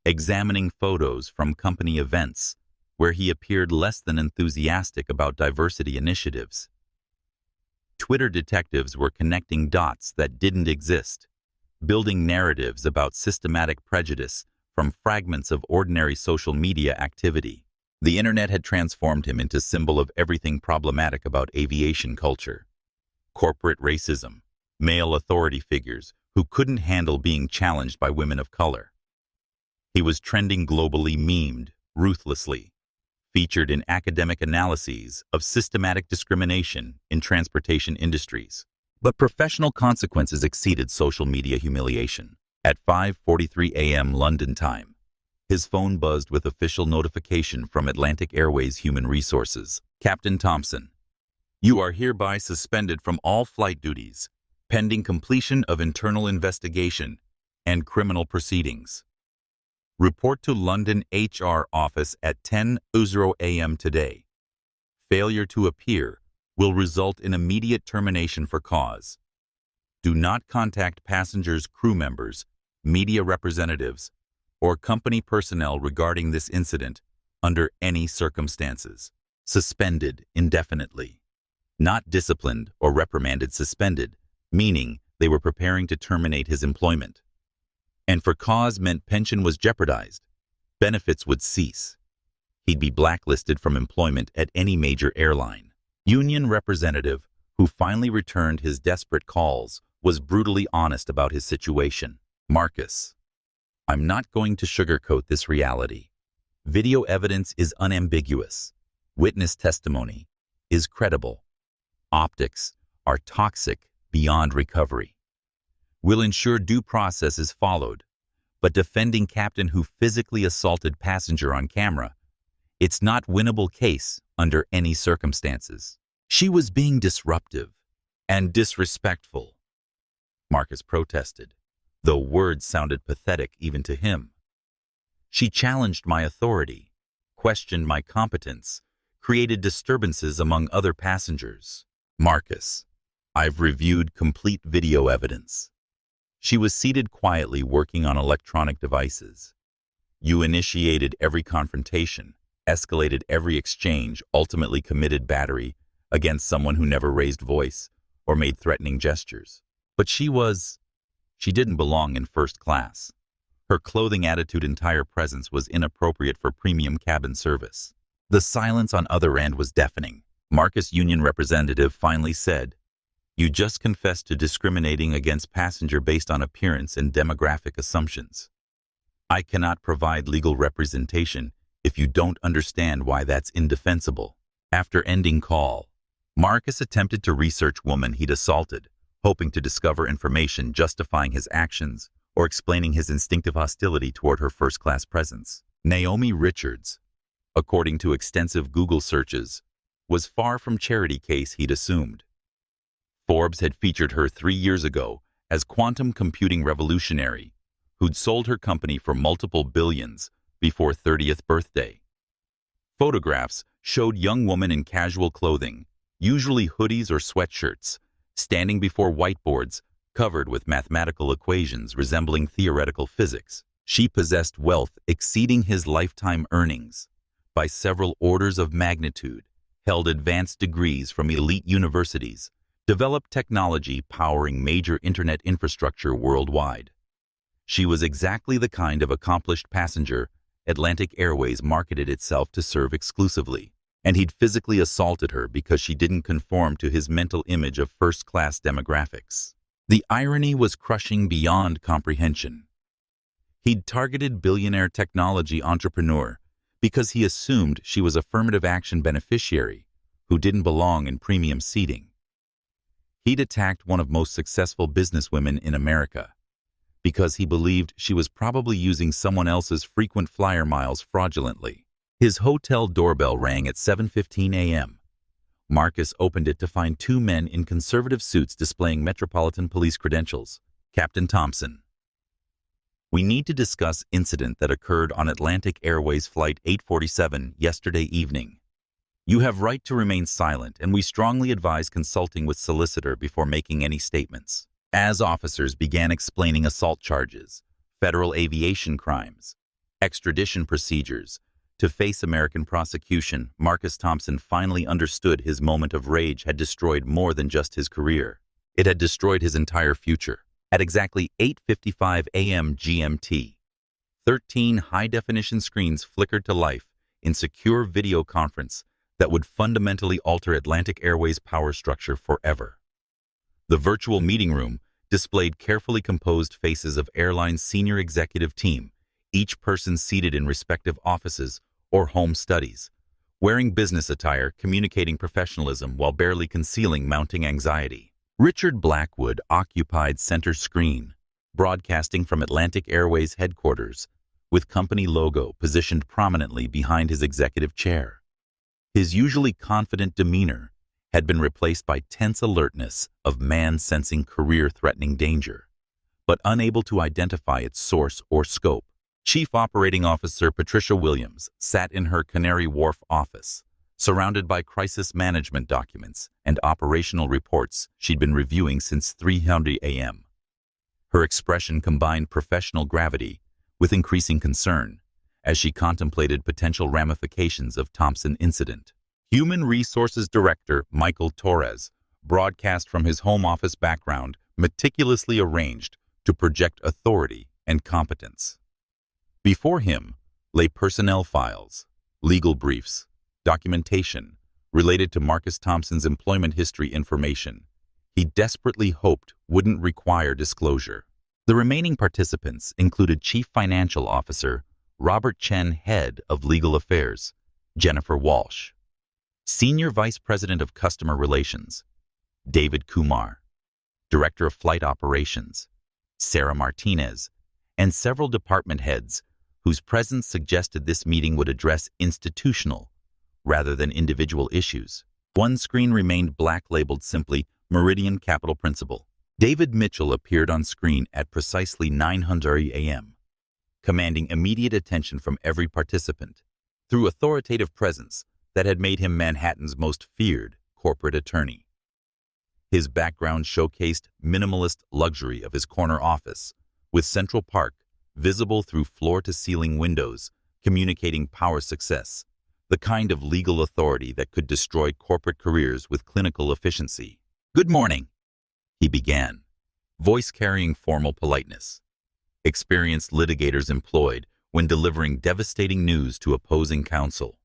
examining photos from company events where he appeared less than enthusiastic about diversity initiatives. Twitter detectives were connecting dots that didn't exist, building narratives about systematic prejudice from fragments of ordinary social media activity. The internet had transformed him into symbol of everything problematic about aviation culture. Corporate racism, male authority figures who couldn't handle being challenged by women of color. He was trending globally, memed ruthlessly, featured in academic analyses of systematic discrimination in transportation industries. But professional consequences exceeded social media humiliation. At 5:43 a.m. London time, his phone buzzed with official notification from Atlantic Airways Human Resources. Captain Thompson, you are hereby suspended from all flight duties, pending completion of internal investigation and criminal proceedings. Report to London HR office at 10:00 a.m. today. Failure to appear will result in immediate termination for cause. Do not contact passengers, crew members, media representatives, or company personnel regarding this incident under any circumstances. Suspended indefinitely. Not disciplined or reprimanded, suspended, meaning they were preparing to terminate his employment. And for cause meant pension was jeopardized. Benefits would cease. He'd be blacklisted from employment at any major airline. Union representative, who finally returned his desperate calls, was brutally honest about his situation. Marcus, I'm not going to sugarcoat this reality. Video evidence is unambiguous. Witness testimony is credible. Optics are toxic beyond recovery. We'll ensure due process is followed, but defending captain who physically assaulted passenger on camera, it's not winnable case under any circumstances. She was being disruptive and disrespectful. Marcus protested, though words sounded pathetic even to him. She challenged my authority, questioned my competence, created disturbances among other passengers. Marcus, I've reviewed complete video evidence. She was seated quietly working on electronic devices. You initiated every confrontation, escalated every exchange, ultimately committed battery against someone who never raised voice or made threatening gestures. But she didn't belong in first class. Her clothing, attitude, entire presence was inappropriate for premium cabin service. The silence on other end was deafening. Marcus' union representative finally said, You just confessed to discriminating against passenger based on appearance and demographic assumptions. I cannot provide legal representation if you don't understand why that's indefensible. After ending call, Marcus attempted to research woman he'd assaulted, hoping to discover information justifying his actions or explaining his instinctive hostility toward her first-class presence. Naomi Richards, according to extensive Google searches, was far from charity case he'd assumed. Forbes had featured her 3 years ago as quantum computing revolutionary who'd sold her company for multiple billions before 30th birthday. Photographs showed young woman in casual clothing, usually hoodies or sweatshirts, standing before whiteboards covered with mathematical equations resembling theoretical physics. She possessed wealth exceeding his lifetime earnings by several orders of magnitude, held advanced degrees from elite universities, developed technology powering major internet infrastructure worldwide. She was exactly the kind of accomplished passenger Atlantic Airways marketed itself to serve exclusively, and he'd physically assaulted her because she didn't conform to his mental image of first-class demographics. The irony was crushing beyond comprehension. He'd targeted billionaire technology entrepreneur because he assumed she was affirmative action beneficiary who didn't belong in premium seating. He'd attacked one of most successful businesswomen in America because he believed she was probably using someone else's frequent flyer miles fraudulently. His hotel doorbell rang at 7:15 a.m. Marcus opened it to find two men in conservative suits displaying Metropolitan Police credentials. Captain Thompson. We need to discuss incident that occurred on Atlantic Airways Flight 847 yesterday evening. You have right to remain silent, and we strongly advise consulting with solicitor before making any statements. As officers began explaining assault charges, federal aviation crimes, extradition procedures, to face American prosecution, Marcus Thompson finally understood his moment of rage had destroyed more than just his career. It had destroyed his entire future. At exactly 8:55 a.m. GMT, 13 high-definition screens flickered to life in secure video conference that would fundamentally alter Atlantic Airways' power structure forever. The virtual meeting room displayed carefully composed faces of Airline's senior executive team, each person seated in respective offices or home studies, wearing business attire, communicating professionalism while barely concealing mounting anxiety. Richard Blackwood occupied center screen, broadcasting from Atlantic Airways headquarters, with company logo positioned prominently behind his executive chair. His usually confident demeanor had been replaced by tense alertness of man sensing career-threatening danger, but unable to identify its source or scope. Chief Operating Officer Patricia Williams sat in her Canary Wharf office, surrounded by crisis management documents and operational reports she'd been reviewing since 3:00 a.m. Her expression combined professional gravity with increasing concern as she contemplated potential ramifications of Thompson incident. Human Resources Director Michael Torres broadcast from his home office background, meticulously arranged to project authority and competence. Before him lay personnel files, legal briefs, documentation related to Marcus Thompson's employment history information he desperately hoped wouldn't require disclosure. The remaining participants included Chief Financial Officer Robert Chen, Head of Legal Affairs Jennifer Walsh, Senior Vice President of Customer Relations David Kumar, Director of Flight Operations Sarah Martinez, and several department heads whose presence suggested this meeting would address institutional rather than individual issues. One screen remained black, labeled simply Meridian Capital Principal. David Mitchell appeared on screen at precisely 9:00 a.m., commanding immediate attention from every participant through authoritative presence that had made him Manhattan's most feared corporate attorney. His background showcased minimalist luxury of his corner office, with Central Park visible through floor-to-ceiling windows, communicating power success, the kind of legal authority that could destroy corporate careers with clinical efficiency. "Good morning," he began, voice carrying formal politeness. Experienced litigators employed when delivering devastating news to opposing counsel.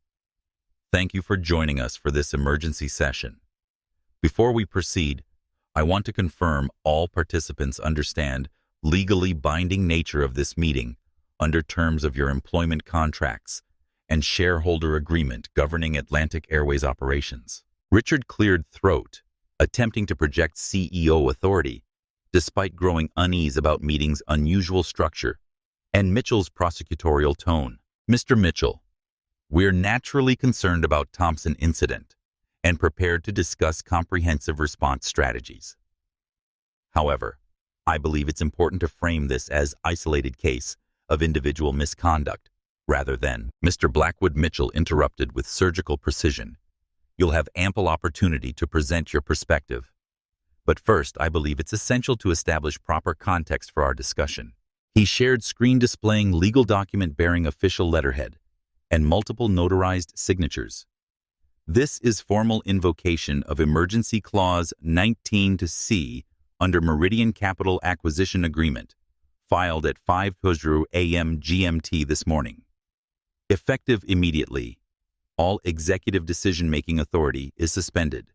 "Thank you for joining us for this emergency session. Before we proceed, I want to confirm all participants understand legally binding nature of this meeting under terms of your employment contracts and shareholder agreement governing Atlantic Airways operations." Richard cleared throat, attempting to project CEO authority, despite growing unease about meeting's unusual structure and Mitchell's prosecutorial tone. "Mr. Mitchell, we're naturally concerned about Thompson incident and prepared to discuss comprehensive response strategies. However, I believe it's important to frame this as isolated case of individual misconduct rather than..." Mr. Blackwood Mitchell interrupted with surgical precision. "You'll have ample opportunity to present your perspective. But first, I believe it's essential to establish proper context for our discussion." He shared screen displaying legal document bearing official letterhead and multiple notarized signatures. "This is formal invocation of Emergency Clause 19 to C under Meridian Capital Acquisition Agreement, filed at 5:00 a.m. GMT this morning. Effective immediately, all executive decision-making authority is suspended,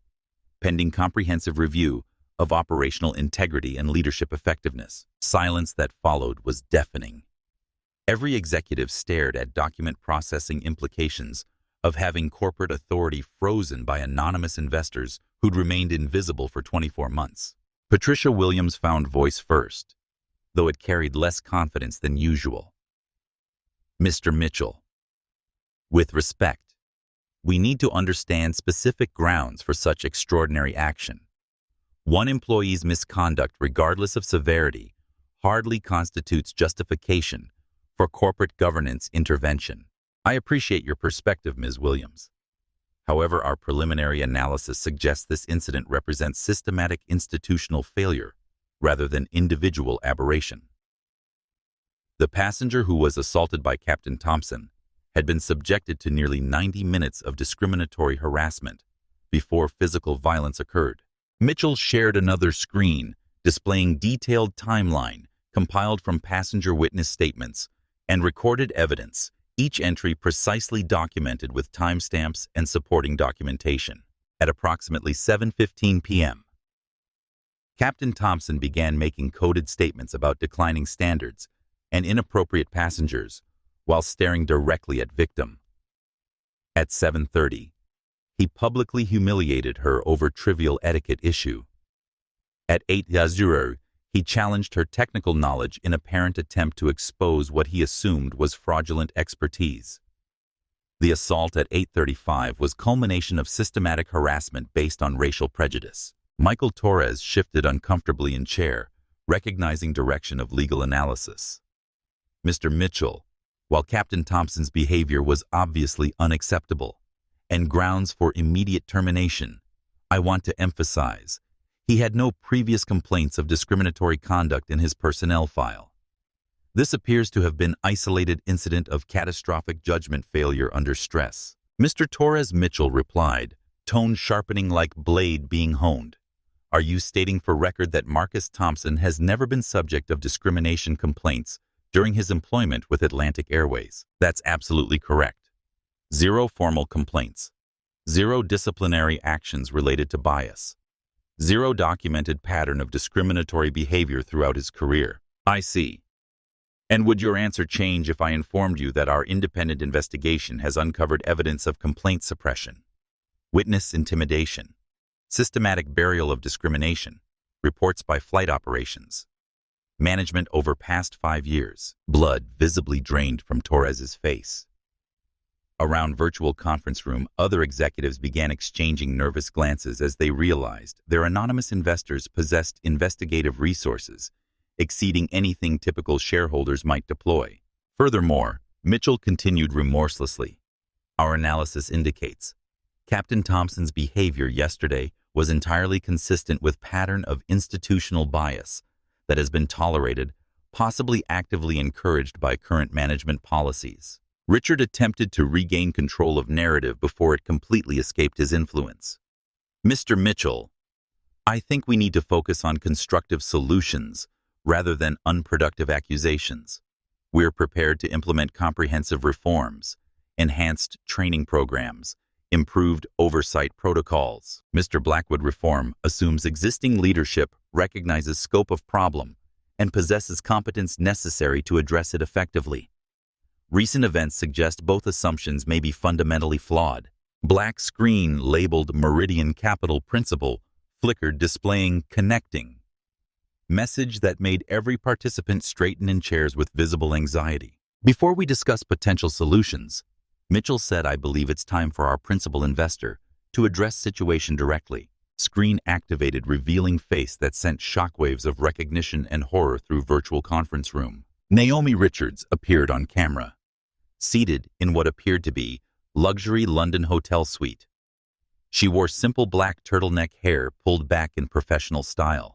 pending comprehensive review of operational integrity and leadership effectiveness. Silence that followed was deafening. Every executive stared at document processing implications of having corporate authority frozen by anonymous investors who'd remained invisible for 24 months. Patricia Williams found voice first, though it carried less confidence than usual. Mr. Mitchell, with respect, we need to understand specific grounds for such extraordinary action. One employee's misconduct, regardless of severity, hardly constitutes justification for corporate governance intervention. I appreciate your perspective, Ms. Williams. However, our preliminary analysis suggests this incident represents systematic institutional failure rather than individual aberration. The passenger who was assaulted by Captain Thompson had been subjected to nearly 90 minutes of discriminatory harassment before physical violence occurred. Mitchell shared another screen displaying detailed timeline compiled from passenger witness statements and recorded evidence, each entry precisely documented with timestamps and supporting documentation. At approximately 7:15 p.m., Captain Thompson began making coded statements about declining standards and inappropriate passengers while staring directly at victim. At 7:30, he publicly humiliated her over trivial etiquette issue. At 8:00, he challenged her technical knowledge in apparent attempt to expose what he assumed was fraudulent expertise. The assault at 8:35 was culmination of systematic harassment based on racial prejudice. Michael Torres shifted uncomfortably in chair, recognizing direction of legal analysis. Mr. Mitchell, while Captain Thompson's behavior was obviously unacceptable and grounds for immediate termination, I want to emphasize he had no previous complaints of discriminatory conduct in his personnel file. This appears to have been an isolated incident of catastrophic judgment failure under stress. Mr. Torres Mitchell replied, tone sharpening like blade being honed. Are you stating for record that Marcus Thompson has never been subject of discrimination complaints during his employment with Atlantic Airways? That's absolutely correct. 0 formal complaints. 0 disciplinary actions related to bias. 0 documented pattern of discriminatory behavior throughout his career. I see. And would your answer change if I informed you that our independent investigation has uncovered evidence of complaint suppression, witness intimidation, systematic burial of discrimination, reports by flight operations, management over past 5 years? Blood visibly drained from Torres's face. Around virtual conference room, other executives began exchanging nervous glances as they realized their anonymous investors possessed investigative resources exceeding anything typical shareholders might deploy. Furthermore, Mitchell continued remorselessly. Our analysis indicates Captain Thompson's behavior yesterday was entirely consistent with pattern of institutional bias that has been tolerated, possibly actively encouraged by current management policies. Richard attempted to regain control of narrative before it completely escaped his influence. Mr. Mitchell, I think we need to focus on constructive solutions rather than unproductive accusations. We're prepared to implement comprehensive reforms, enhanced training programs, improved oversight protocols. Mr. Blackwood reform assumes existing leadership recognizes scope of problem and possesses competence necessary to address it effectively. Recent events suggest both assumptions may be fundamentally flawed. Black screen labeled Meridian Capital Principle flickered displaying connecting. Message that made every participant straighten in chairs with visible anxiety. Before we discuss potential solutions, Mitchell said, I believe it's time for our principal investor to address situation directly. Screen activated revealing face that sent shockwaves of recognition and horror through virtual conference room. Naomi Richards appeared on camera, seated in what appeared to be luxury London hotel suite. She wore simple black turtleneck hair pulled back in professional style.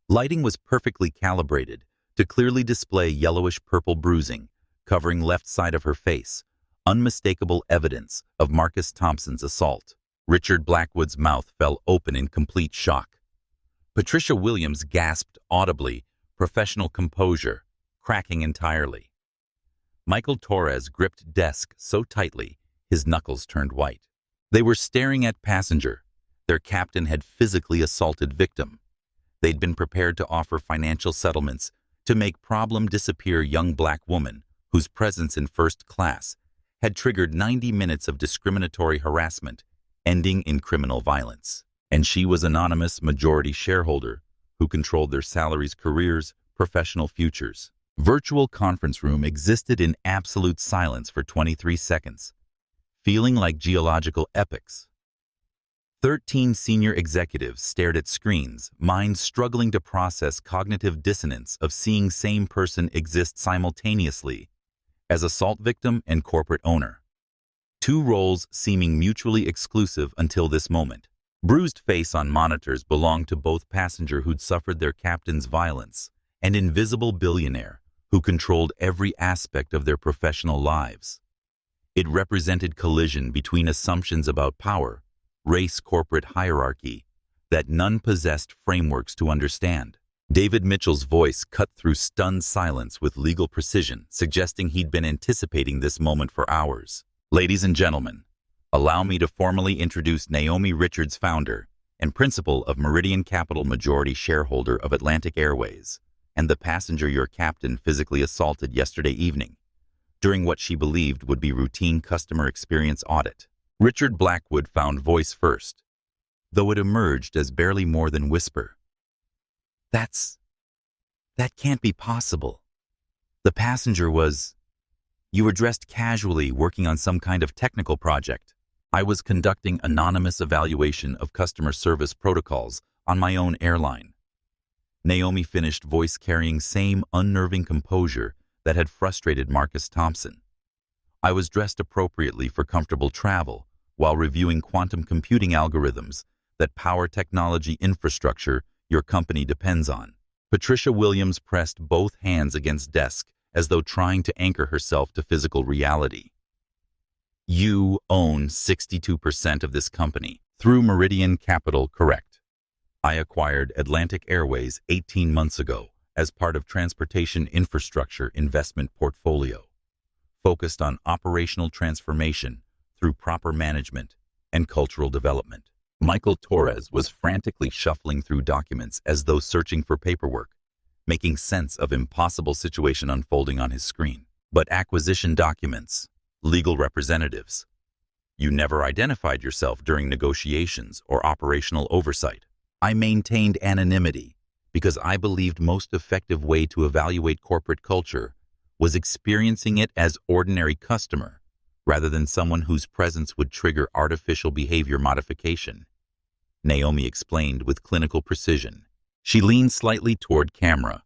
Lighting was perfectly calibrated to clearly display yellowish-purple bruising covering left side of her face, unmistakable evidence of Marcus Thompson's assault. Richard Blackwood's mouth fell open in complete shock. Patricia Williams gasped audibly, professional composure. cracking entirely. Michael Torres gripped desk so tightly, his knuckles turned white. They were staring at passenger. Their captain had physically assaulted victim. They'd been prepared to offer financial settlements to make problem disappear young black woman whose presence in first class had triggered 90 minutes of discriminatory harassment, ending in criminal violence. And she was anonymous majority shareholder who controlled their salaries, careers, professional futures. Virtual conference room existed in absolute silence for 23 seconds, feeling like geological epochs. 13 senior executives stared at screens, minds struggling to process cognitive dissonance of seeing same person exist simultaneously as assault victim and corporate owner. Two roles seeming mutually exclusive until this moment. Bruised face on monitors belonged to both passenger who'd suffered their captain's violence and invisible billionaire who controlled every aspect of their professional lives. It represented collision between assumptions about power, race, corporate hierarchy that none possessed frameworks to understand. David Mitchell's voice cut through stunned silence with legal precision, suggesting he'd been anticipating this moment for hours. Ladies and gentlemen, allow me to formally introduce Naomi Richards, founder and principal of Meridian Capital, majority shareholder of Atlantic Airways, and the passenger your captain physically assaulted yesterday evening during what she believed would be routine customer experience audit. Richard Blackwood found voice first, though it emerged as barely more than whisper. That can't be possible. The passenger was... You were dressed casually, working on some kind of technical project. I was conducting anonymous evaluation of customer service protocols on my own airline. Naomi finished, voice carrying same unnerving composure that had frustrated Marcus Thompson. I was dressed appropriately for comfortable travel while reviewing quantum computing algorithms that power technology infrastructure your company depends on. Patricia Williams pressed both hands against desk as though trying to anchor herself to physical reality. You own 62% of this company through Meridian Capital, correct? I acquired Atlantic Airways 18 months ago as part of transportation infrastructure investment portfolio, focused on operational transformation through proper management and cultural development. Michael Torres was frantically shuffling through documents as though searching for paperwork, making sense of impossible situation unfolding on his screen. But acquisition documents, legal representatives. You never identified yourself during negotiations or operational oversight. I maintained anonymity because I believed most effective way to evaluate corporate culture was experiencing it as ordinary customer rather than someone whose presence would trigger artificial behavior modification. Naomi explained with clinical precision. She leaned slightly toward camera,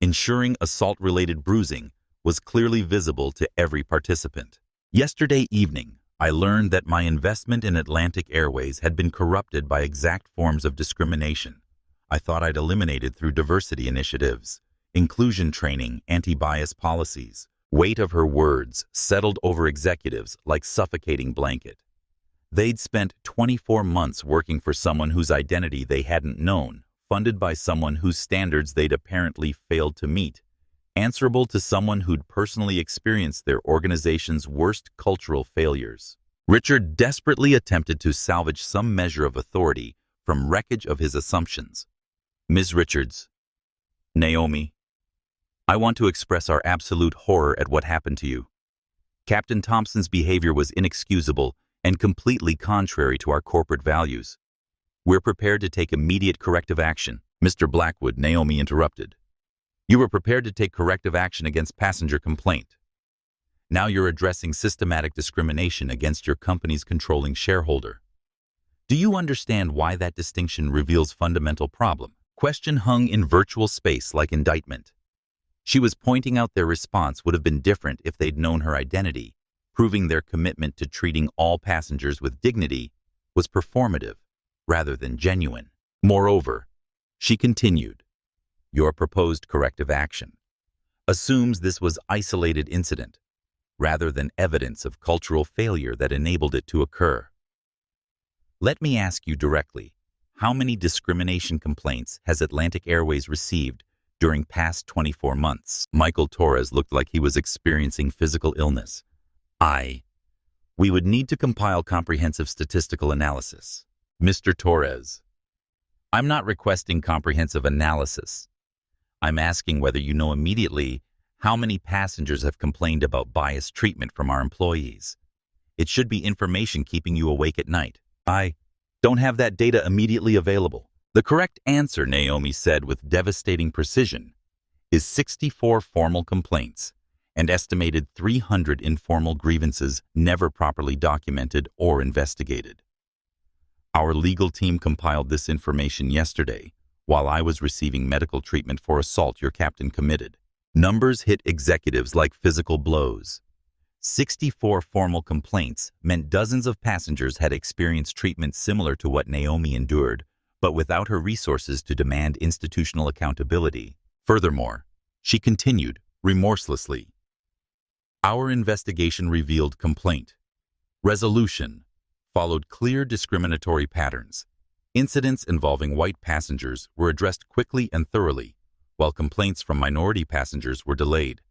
ensuring assault-related bruising was clearly visible to every participant. Yesterday evening, I learned that my investment in Atlantic Airways had been corrupted by exact forms of discrimination I thought I'd eliminated through diversity initiatives, inclusion training, anti-bias policies. Weight of her words settled over executives like suffocating blanket. They'd spent 24 months working for someone whose identity they hadn't known, funded by someone whose standards they'd apparently failed to meet, answerable to someone who'd personally experienced their organization's worst cultural failures. Richard desperately attempted to salvage some measure of authority from wreckage of his assumptions. Ms. Richards, Naomi, I want to express our absolute horror at what happened to you. Captain Thompson's behavior was inexcusable and completely contrary to our corporate values. We're prepared to take immediate corrective action. Mr. Blackwood, Naomi interrupted. You were prepared to take corrective action against passenger complaint. Now you're addressing systematic discrimination against your company's controlling shareholder. Do you understand why that distinction reveals fundamental problem? Question hung in virtual space like indictment. She was pointing out their response would have been different if they'd known her identity, proving their commitment to treating all passengers with dignity was performative rather than genuine. Moreover, she continued, your proposed corrective action assumes this was isolated incident rather than evidence of cultural failure that enabled it to occur. Let me ask you directly, how many discrimination complaints has Atlantic Airways received during past 24 months. Michael Torres looked like he was experiencing physical illness. We would need to compile comprehensive statistical analysis. Mr. Torres, I'm not requesting comprehensive analysis. I'm asking whether you know immediately how many passengers have complained about biased treatment from our employees. It should be information keeping you awake at night. I don't have that data immediately available. The correct answer, Naomi said with devastating precision, is 64 formal complaints and estimated 300 informal grievances never properly documented or investigated. Our legal team compiled this information yesterday while I was receiving medical treatment for assault your captain committed. Numbers hit executives like physical blows. 64 formal complaints meant dozens of passengers had experienced treatment similar to what Naomi endured, but without her resources to demand institutional accountability. Furthermore, she continued remorselessly. Our investigation revealed complaint. Resolution followed clear discriminatory patterns. Incidents involving white passengers were addressed quickly and thoroughly, while complaints from minority passengers were delayed,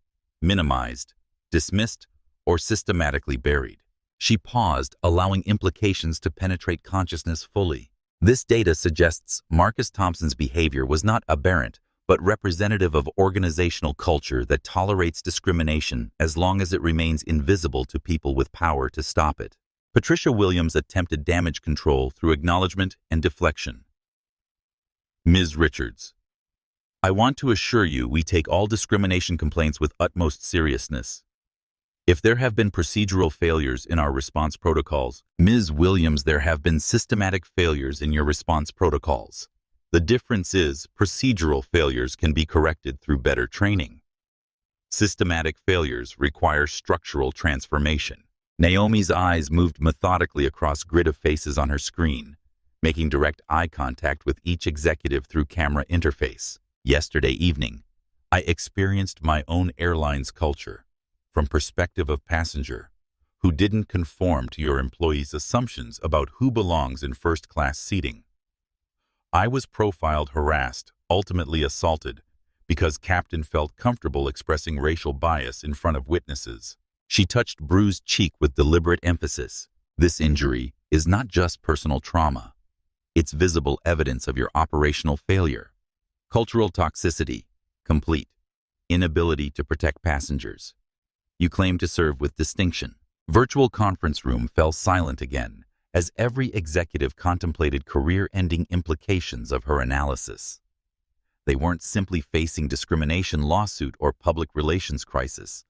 minimized, dismissed, or systematically buried. She paused, allowing implications to penetrate consciousness fully. This data suggests Marcus Thompson's behavior was not aberrant, but representative of organizational culture that tolerates discrimination as long as it remains invisible to people with power to stop it. Patricia Williams attempted damage control through acknowledgement and deflection. Ms. Richards, I want to assure you we take all discrimination complaints with utmost seriousness. If there have been procedural failures in our response protocols, Ms. Williams, there have been systematic failures in your response protocols. The difference is procedural failures can be corrected through better training. Systematic failures require structural transformation. Naomi's eyes moved methodically across grid of faces on her screen, making direct eye contact with each executive through camera interface. Yesterday evening, I experienced my own airline's culture from perspective of passenger who didn't conform to your employees' assumptions about who belongs in first-class seating. I was profiled, harassed, ultimately assaulted, because Captain felt comfortable expressing racial bias in front of witnesses. She touched bruised cheek with deliberate emphasis. This injury is not just personal trauma. It's visible evidence of your operational failure. Cultural toxicity, complete. Inability to protect passengers. You claim to serve with distinction. Virtual conference room fell silent again as every executive contemplated career-ending implications of her analysis. They weren't simply facing discrimination lawsuit or public relations crisis.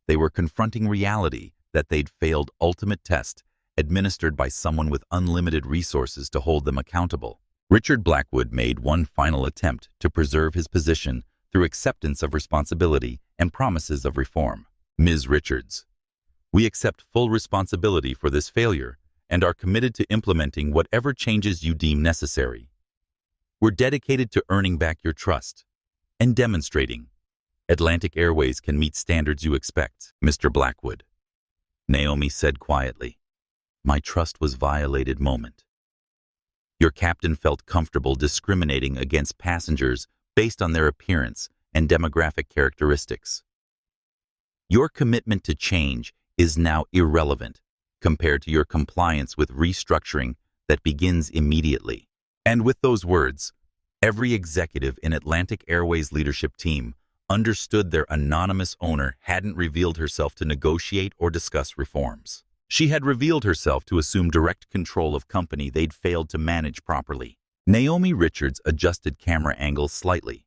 They were confronting reality that they'd failed ultimate test administered by someone with unlimited resources to hold them accountable. Richard Blackwood made one final attempt to preserve his position through acceptance of responsibility and promises of reform. Ms. Richards, we accept full responsibility for this failure and are committed to implementing whatever changes you deem necessary. We're dedicated to earning back your trust and demonstrating Atlantic Airways can meet standards you expect. Mr. Blackwood, Naomi said quietly, my trust was violated moment. Your captain felt comfortable discriminating against passengers based on their appearance and demographic characteristics. Your commitment to change is now irrelevant compared to your compliance with restructuring that begins immediately. And with those words, every executive in Atlantic Airways leadership team understood their anonymous owner hadn't revealed herself to negotiate or discuss reforms. She had revealed herself to assume direct control of company they'd failed to manage properly. Naomi Richards adjusted camera angles slightly,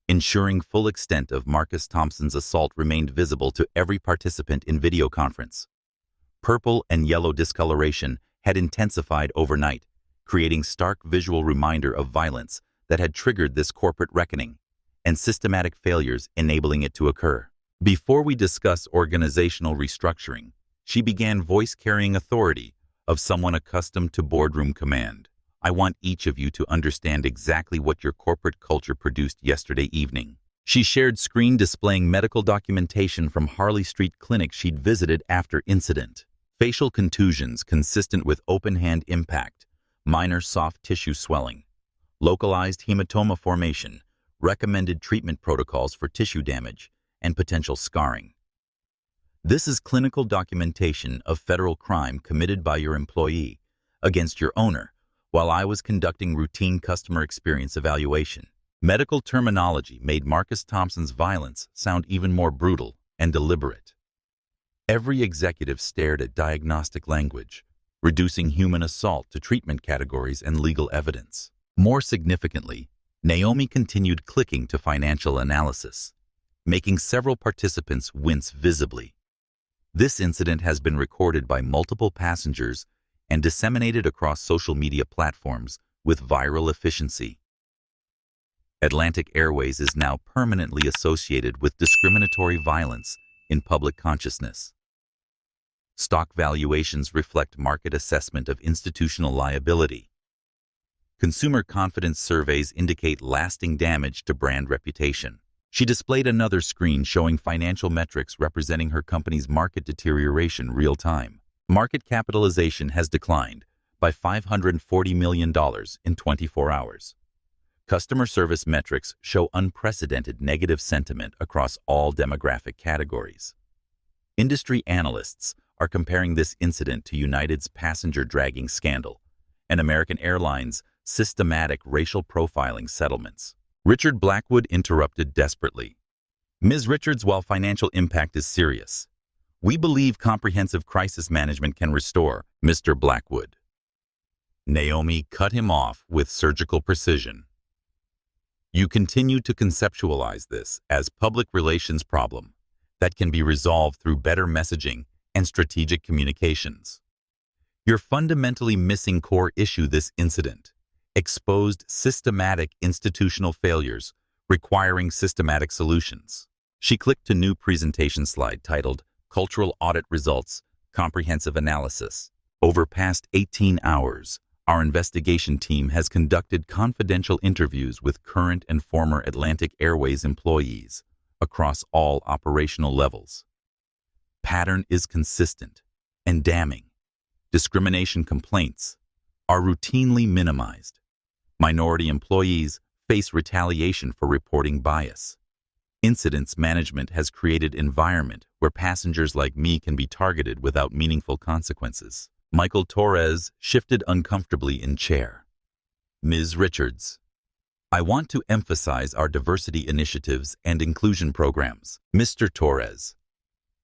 ensuring full extent of Marcus Thompson's assault remained visible to every participant in video conference. Purple and yellow discoloration had intensified overnight, creating stark visual reminder of violence that had triggered this corporate reckoning, and systematic failures enabling it to occur. Before we discuss organizational restructuring, she began voice-carrying authority of someone accustomed to boardroom command. I want each of you to understand exactly what your corporate culture produced yesterday evening. She shared screen displaying medical documentation from Harley Street Clinic she'd visited after incident. Facial contusions consistent with open-hand impact, minor soft tissue swelling, localized hematoma formation, recommended treatment protocols for tissue damage and potential scarring. This is clinical documentation of federal crime committed by your employee against your owner while I was conducting routine customer experience evaluation. Medical terminology made Marcus Thompson's violence sound even more brutal and deliberate. Every executive stared at diagnostic language, reducing human assault to treatment categories and legal evidence. More significantly, Naomi continued clicking to financial analysis, making several participants wince visibly. This incident has been recorded by multiple passengers and disseminated across social media platforms with viral efficiency. Atlantic Airways is now permanently associated with discriminatory violence in public consciousness. Stock valuations reflect market assessment of institutional liability. Consumer confidence surveys indicate lasting damage to brand reputation. She displayed another screen showing financial metrics representing her company's market deterioration real-time. Market capitalization has declined by $540 million in 24 hours. Customer service metrics show unprecedented negative sentiment across all demographic categories. Industry analysts are comparing this incident to United's passenger dragging scandal and American Airlines' systematic racial profiling settlements. Richard Blackwood interrupted desperately. Ms. Richards, while financial impact is serious, we believe comprehensive crisis management can restore Mr. Blackwood. Naomi cut him off with surgical precision. You continue to conceptualize this as public relations problem that can be resolved through better messaging and strategic communications. You're fundamentally missing core issue. This incident exposed systematic institutional failures requiring systematic solutions. She clicked to new presentation slide titled Cultural Audit Results, Comprehensive Analysis. Over past 18 hours, our investigation team has conducted confidential interviews with current and former Atlantic Airways employees across all operational levels. Pattern is consistent and damning. Discrimination complaints are routinely minimized. Minority employees face retaliation for reporting bias. Incidents management has created an environment where passengers like me can be targeted without meaningful consequences. Michael Torres shifted uncomfortably in chair. Ms. Richards, I want to emphasize our diversity initiatives and inclusion programs. Mr. Torres,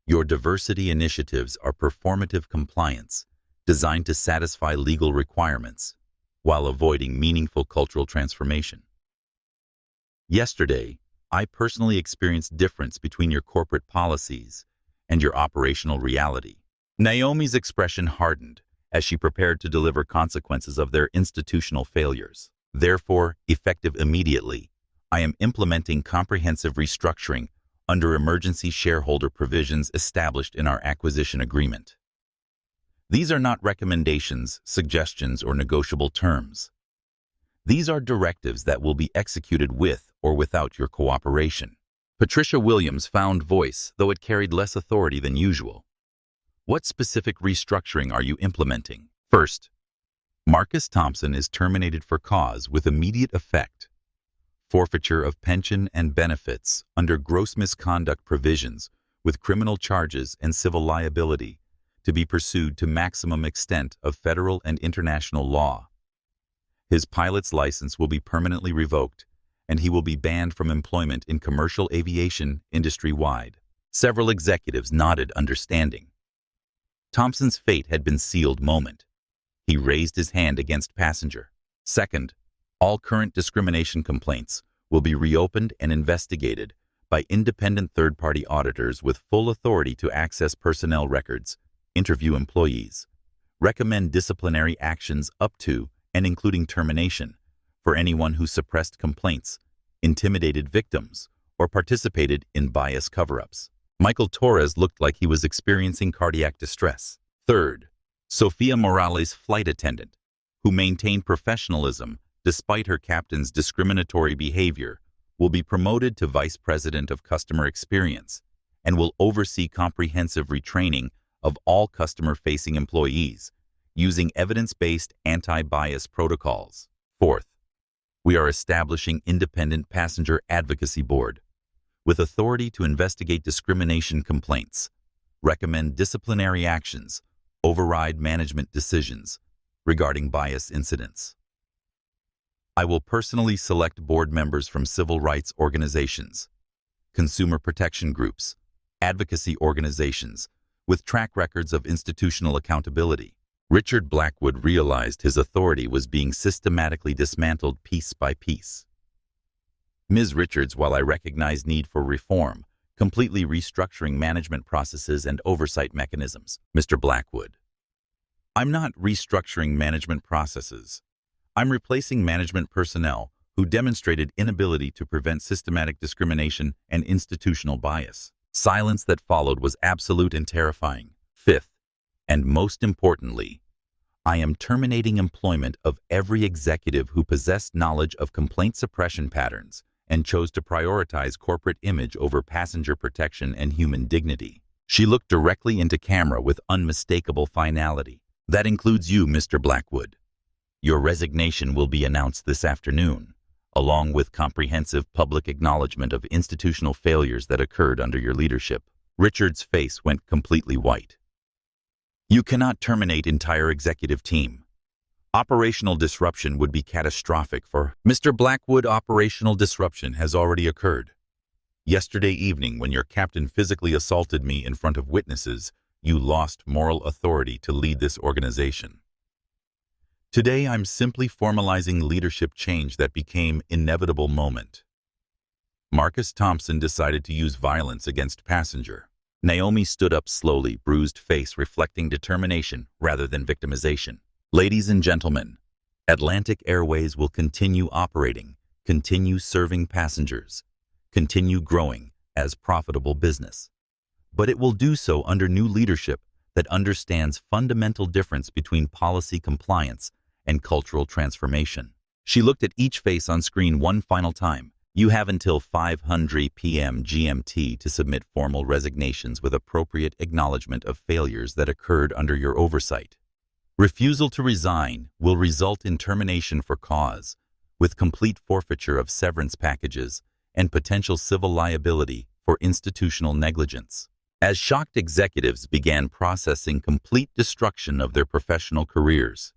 your diversity initiatives are performative compliance designed to satisfy legal requirements while avoiding meaningful cultural transformation. Yesterday, I personally experienced difference between your corporate policies and your operational reality. Naomi's expression hardened as she prepared to deliver consequences of their institutional failures. Therefore, effective immediately, I am implementing comprehensive restructuring under emergency shareholder provisions established in our acquisition agreement. These are not recommendations, suggestions, or negotiable terms. These are directives that will be executed with or without your cooperation. Patricia Williams found voice, though it carried less authority than usual. What specific restructuring are you implementing? First, Marcus Thompson is terminated for cause with immediate effect. Forfeiture of pension and benefits under gross misconduct provisions with criminal charges and civil liability to be pursued to maximum extent of federal and international law. His pilot's license will be permanently revoked, and he will be banned from employment in commercial aviation industry-wide. Several executives nodded understanding. Thompson's fate had been sealed moment. He raised his hand against passenger. Second, all current discrimination complaints will be reopened and investigated by independent third-party auditors with full authority to access personnel records, interview employees, recommend disciplinary actions up to and including termination for anyone who suppressed complaints, intimidated victims, or participated in bias cover-ups. Michael Torres looked like he was experiencing cardiac distress. Third, Sophia Morales, flight attendant, who maintained professionalism despite her captain's discriminatory behavior, will be promoted to Vice President of Customer Experience and will oversee comprehensive retraining of all customer-facing employees using evidence-based anti-bias protocols. Fourth, We are establishing independent passenger advocacy board with authority to investigate discrimination complaints, recommend disciplinary actions, override management decisions regarding bias incidents. I will personally select board members from civil rights organizations, consumer protection groups, advocacy organizations with track records of institutional accountability. Richard Blackwood realized his authority was being systematically dismantled piece by piece. Ms. Richards, while I recognize need for reform, completely restructuring management processes and oversight mechanisms. Mr. Blackwood, I'm not restructuring management processes. I'm replacing management personnel who demonstrated inability to prevent systematic discrimination and institutional bias. Silence that followed was absolute and terrifying. Fifth, and most importantly, I am terminating employment of every executive who possessed knowledge of complaint suppression patterns and chose to prioritize corporate image over passenger protection and human dignity. She looked directly into camera with unmistakable finality. That includes you, Mr. Blackwood. Your resignation will be announced this afternoon, along with comprehensive public acknowledgement of institutional failures that occurred under your leadership. Richard's face went completely white. You cannot terminate entire executive team. Operational disruption would be catastrophic for Mr. Blackwood. Operational disruption has already occurred. Yesterday evening, when your captain physically assaulted me in front of witnesses, you lost moral authority to lead this organization. Today, I'm simply formalizing leadership change that became inevitable moment. Marcus Thompson decided to use violence against passenger. Naomi stood up slowly, bruised face reflecting determination rather than victimization. Ladies and gentlemen, Atlantic Airways will continue operating, continue serving passengers, continue growing as profitable business. But it will do so under new leadership that understands fundamental difference between policy compliance and cultural transformation. She looked at each face on screen one final time. You have until 5:00 p.m. GMT to submit formal resignations with appropriate acknowledgement of failures that occurred under your oversight. Refusal to resign will result in termination for cause, with complete forfeiture of severance packages and potential civil liability for institutional negligence. As shocked executives began processing complete destruction of their professional careers,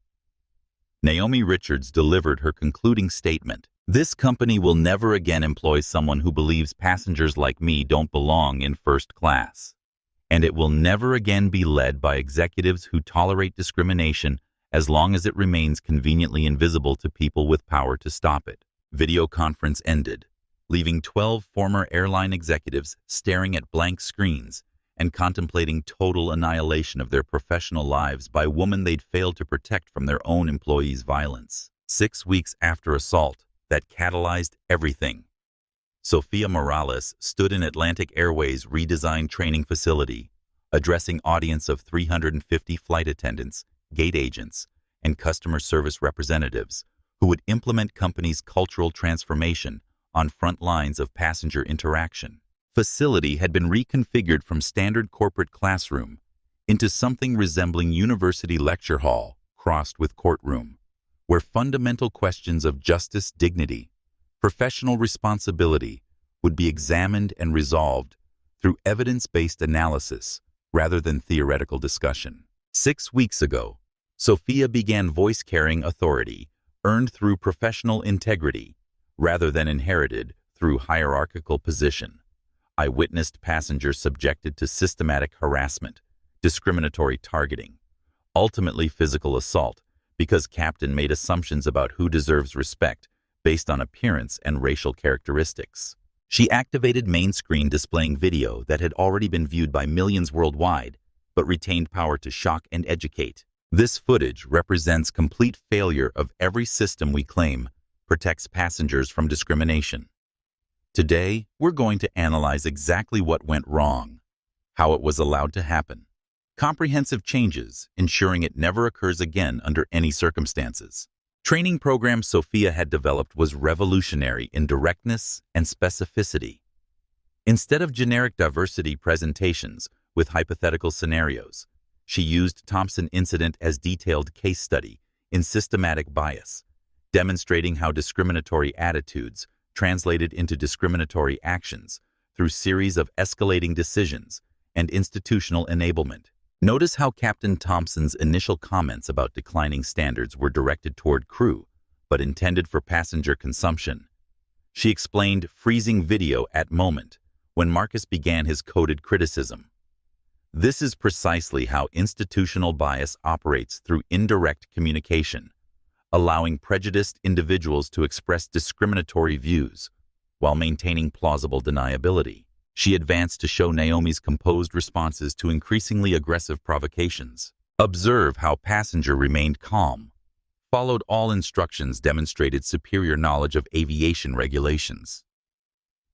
Naomi Richards delivered her concluding statement. This company will never again employ someone who believes passengers like me don't belong in first class. And it will never again be led by executives who tolerate discrimination as long as it remains conveniently invisible to people with power to stop it. Video conference ended, leaving 12 former airline executives staring at blank screens and contemplating total annihilation of their professional lives by women they'd failed to protect from their own employees' violence. 6 weeks after assault that catalyzed everything, Sophia Morales stood in Atlantic Airways' redesigned training facility, addressing audience of 350 flight attendants, gate agents, and customer service representatives who would implement company's cultural transformation on front lines of passenger interaction. Facility had been reconfigured from standard corporate classroom into something resembling university lecture hall crossed with courtroom, where fundamental questions of justice, dignity, professional responsibility would be examined and resolved through evidence-based analysis rather than theoretical discussion. 6 weeks ago, Sophia began voice-carrying authority earned through professional integrity rather than inherited through hierarchical position. I witnessed passengers subjected to systematic harassment, discriminatory targeting, ultimately physical assault, because captain made assumptions about who deserves respect based on appearance and racial characteristics. She activated main screen displaying video that had already been viewed by millions worldwide, but retained power to shock and educate. This footage represents complete failure of every system we claim protects passengers from discrimination. Today, we're going to analyze exactly what went wrong, how it was allowed to happen, comprehensive changes, ensuring it never occurs again under any circumstances. Training program Sophia had developed was revolutionary in directness and specificity. Instead of generic diversity presentations with hypothetical scenarios, she used Thompson incident as detailed case study in systematic bias, demonstrating how discriminatory attitudes translated into discriminatory actions through series of escalating decisions and institutional enablement. Notice how Captain Thompson's initial comments about declining standards were directed toward crew, but intended for passenger consumption. She explained freezing video at moment when Marcus began his coded criticism. This is precisely how institutional bias operates through indirect communication, allowing prejudiced individuals to express discriminatory views while maintaining plausible deniability. She advanced to show Naomi's composed responses to increasingly aggressive provocations. Observe how passenger remained calm, followed all instructions, demonstrated superior knowledge of aviation regulations.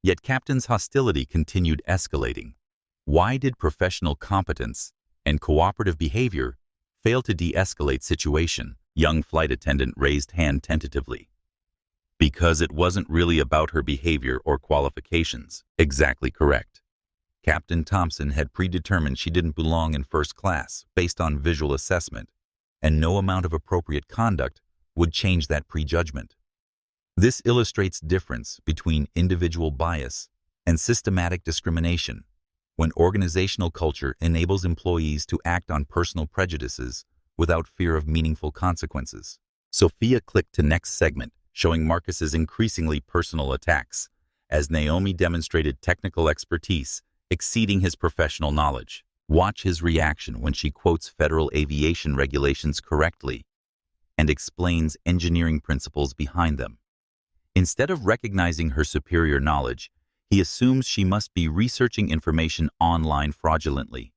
Yet captain's hostility continued escalating. Why did professional competence and cooperative behavior fail to de-escalate situation? Young flight attendant raised hand tentatively. Because it wasn't really about her behavior or qualifications. Exactly correct. Captain Thompson had predetermined she didn't belong in first class based on visual assessment, and no amount of appropriate conduct would change that prejudgment. This illustrates difference between individual bias and systematic discrimination, when organizational culture enables employees to act on personal prejudices without fear of meaningful consequences. Sophia clicked to next segment, showing Marcus's increasingly personal attacks, as Naomi demonstrated technical expertise exceeding his professional knowledge. Watch his reaction when she quotes federal aviation regulations correctly and explains engineering principles behind them. Instead of recognizing her superior knowledge, he assumes she must be researching information online fraudulently.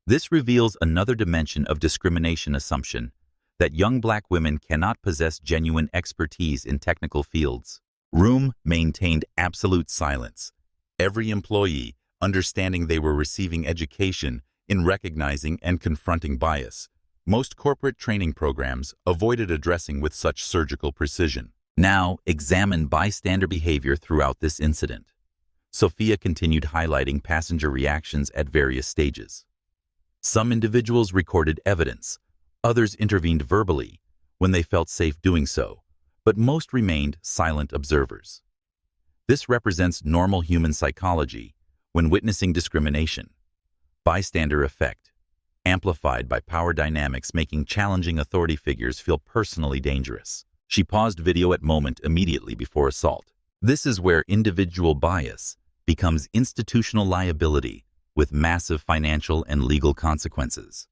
This reveals another dimension of discrimination assumption, that young black women cannot possess genuine expertise in technical fields. Room maintained absolute silence. Every employee, understanding they were receiving education in recognizing and confronting bias. Most corporate training programs avoided addressing with such surgical precision. Now, examine bystander behavior throughout this incident. Sophia continued highlighting passenger reactions at various stages. Some individuals recorded evidence, others intervened verbally when they felt safe doing so, but most remained silent observers. This represents normal human psychology when witnessing discrimination. Bystander effect, amplified by power dynamics making challenging authority figures feel personally dangerous. She paused video at moment immediately before assault. This is where individual bias becomes institutional liability with massive financial and legal consequences.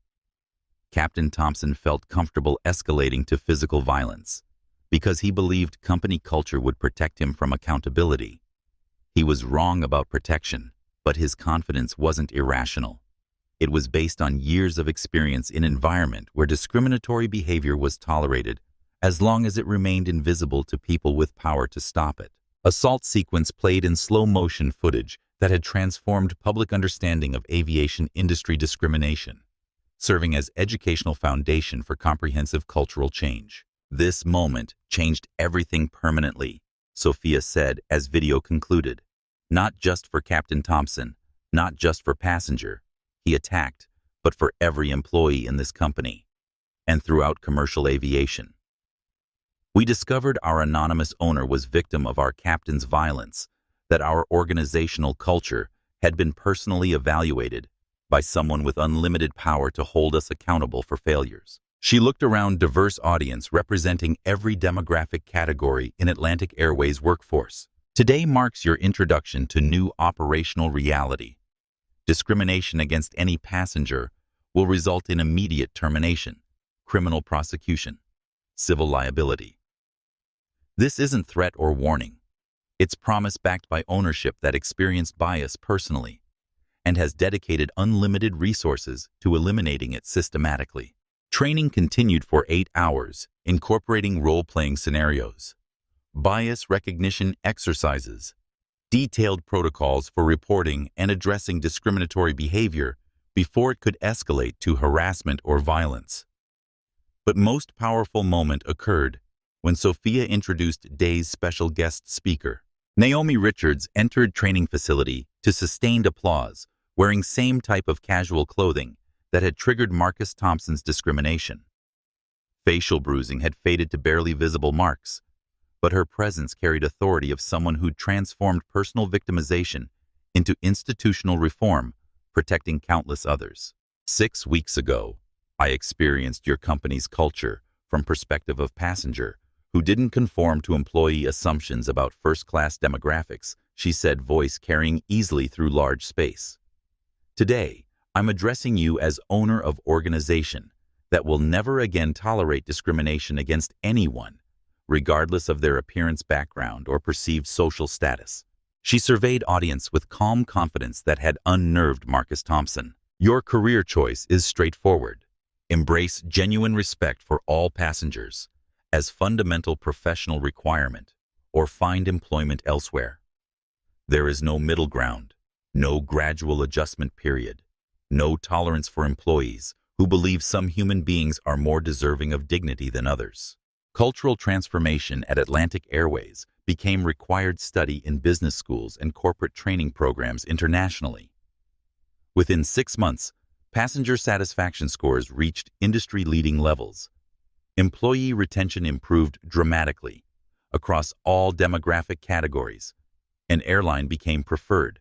Captain Thompson felt comfortable escalating to physical violence because he believed company culture would protect him from accountability. He was wrong about protection, but his confidence wasn't irrational. It was based on years of experience in an environment where discriminatory behavior was tolerated as long as it remained invisible to people with power to stop it. Assault sequence played in slow motion footage that had transformed public understanding of aviation industry discrimination, serving as educational foundation for comprehensive cultural change. This moment changed everything permanently, Sophia said as video concluded. Not just for Captain Thompson, not just for passenger he attacked, but for every employee in this company and throughout commercial aviation. We discovered our anonymous owner was victim of our captain's violence, that our organizational culture had been personally evaluated by someone with unlimited power to hold us accountable for failures. She looked around diverse audience representing every demographic category in Atlantic Airways workforce. Today marks your introduction to new operational reality. Discrimination against any passenger will result in immediate termination, criminal prosecution, civil liability. This isn't threat or warning. It's promise backed by ownership that experienced bias personally and has dedicated unlimited resources to eliminating it systematically. Training continued for 8 hours, incorporating role-playing scenarios, bias recognition exercises, detailed protocols for reporting and addressing discriminatory behavior before it could escalate to harassment or violence. But most powerful moment occurred when Sophia introduced Day's special guest speaker. Naomi Richards entered training facility to sustained applause, wearing same type of casual clothing that had triggered Marcus Thompson's discrimination. Facial bruising had faded to barely visible marks, but her presence carried authority of someone who'd transformed personal victimization into institutional reform, protecting countless others. 6 weeks ago, I experienced your company's culture from perspective of passenger who didn't conform to employee assumptions about first-class demographics, she said, voice carrying easily through large space. Today, I'm addressing you as owner of organization that will never again tolerate discrimination against anyone, regardless of their appearance, background, or perceived social status. She surveyed audience with calm confidence that had unnerved Marcus Thompson. Your career choice is straightforward. Embrace genuine respect for all passengers as fundamental professional requirement, or find employment elsewhere. There is no middle ground, no gradual adjustment period, no tolerance for employees who believe some human beings are more deserving of dignity than others. Cultural transformation at Atlantic Airways became required study in business schools and corporate training programs internationally. Within 6 months, passenger satisfaction scores reached industry-leading levels. Employee retention improved dramatically across all demographic categories. An airline became preferred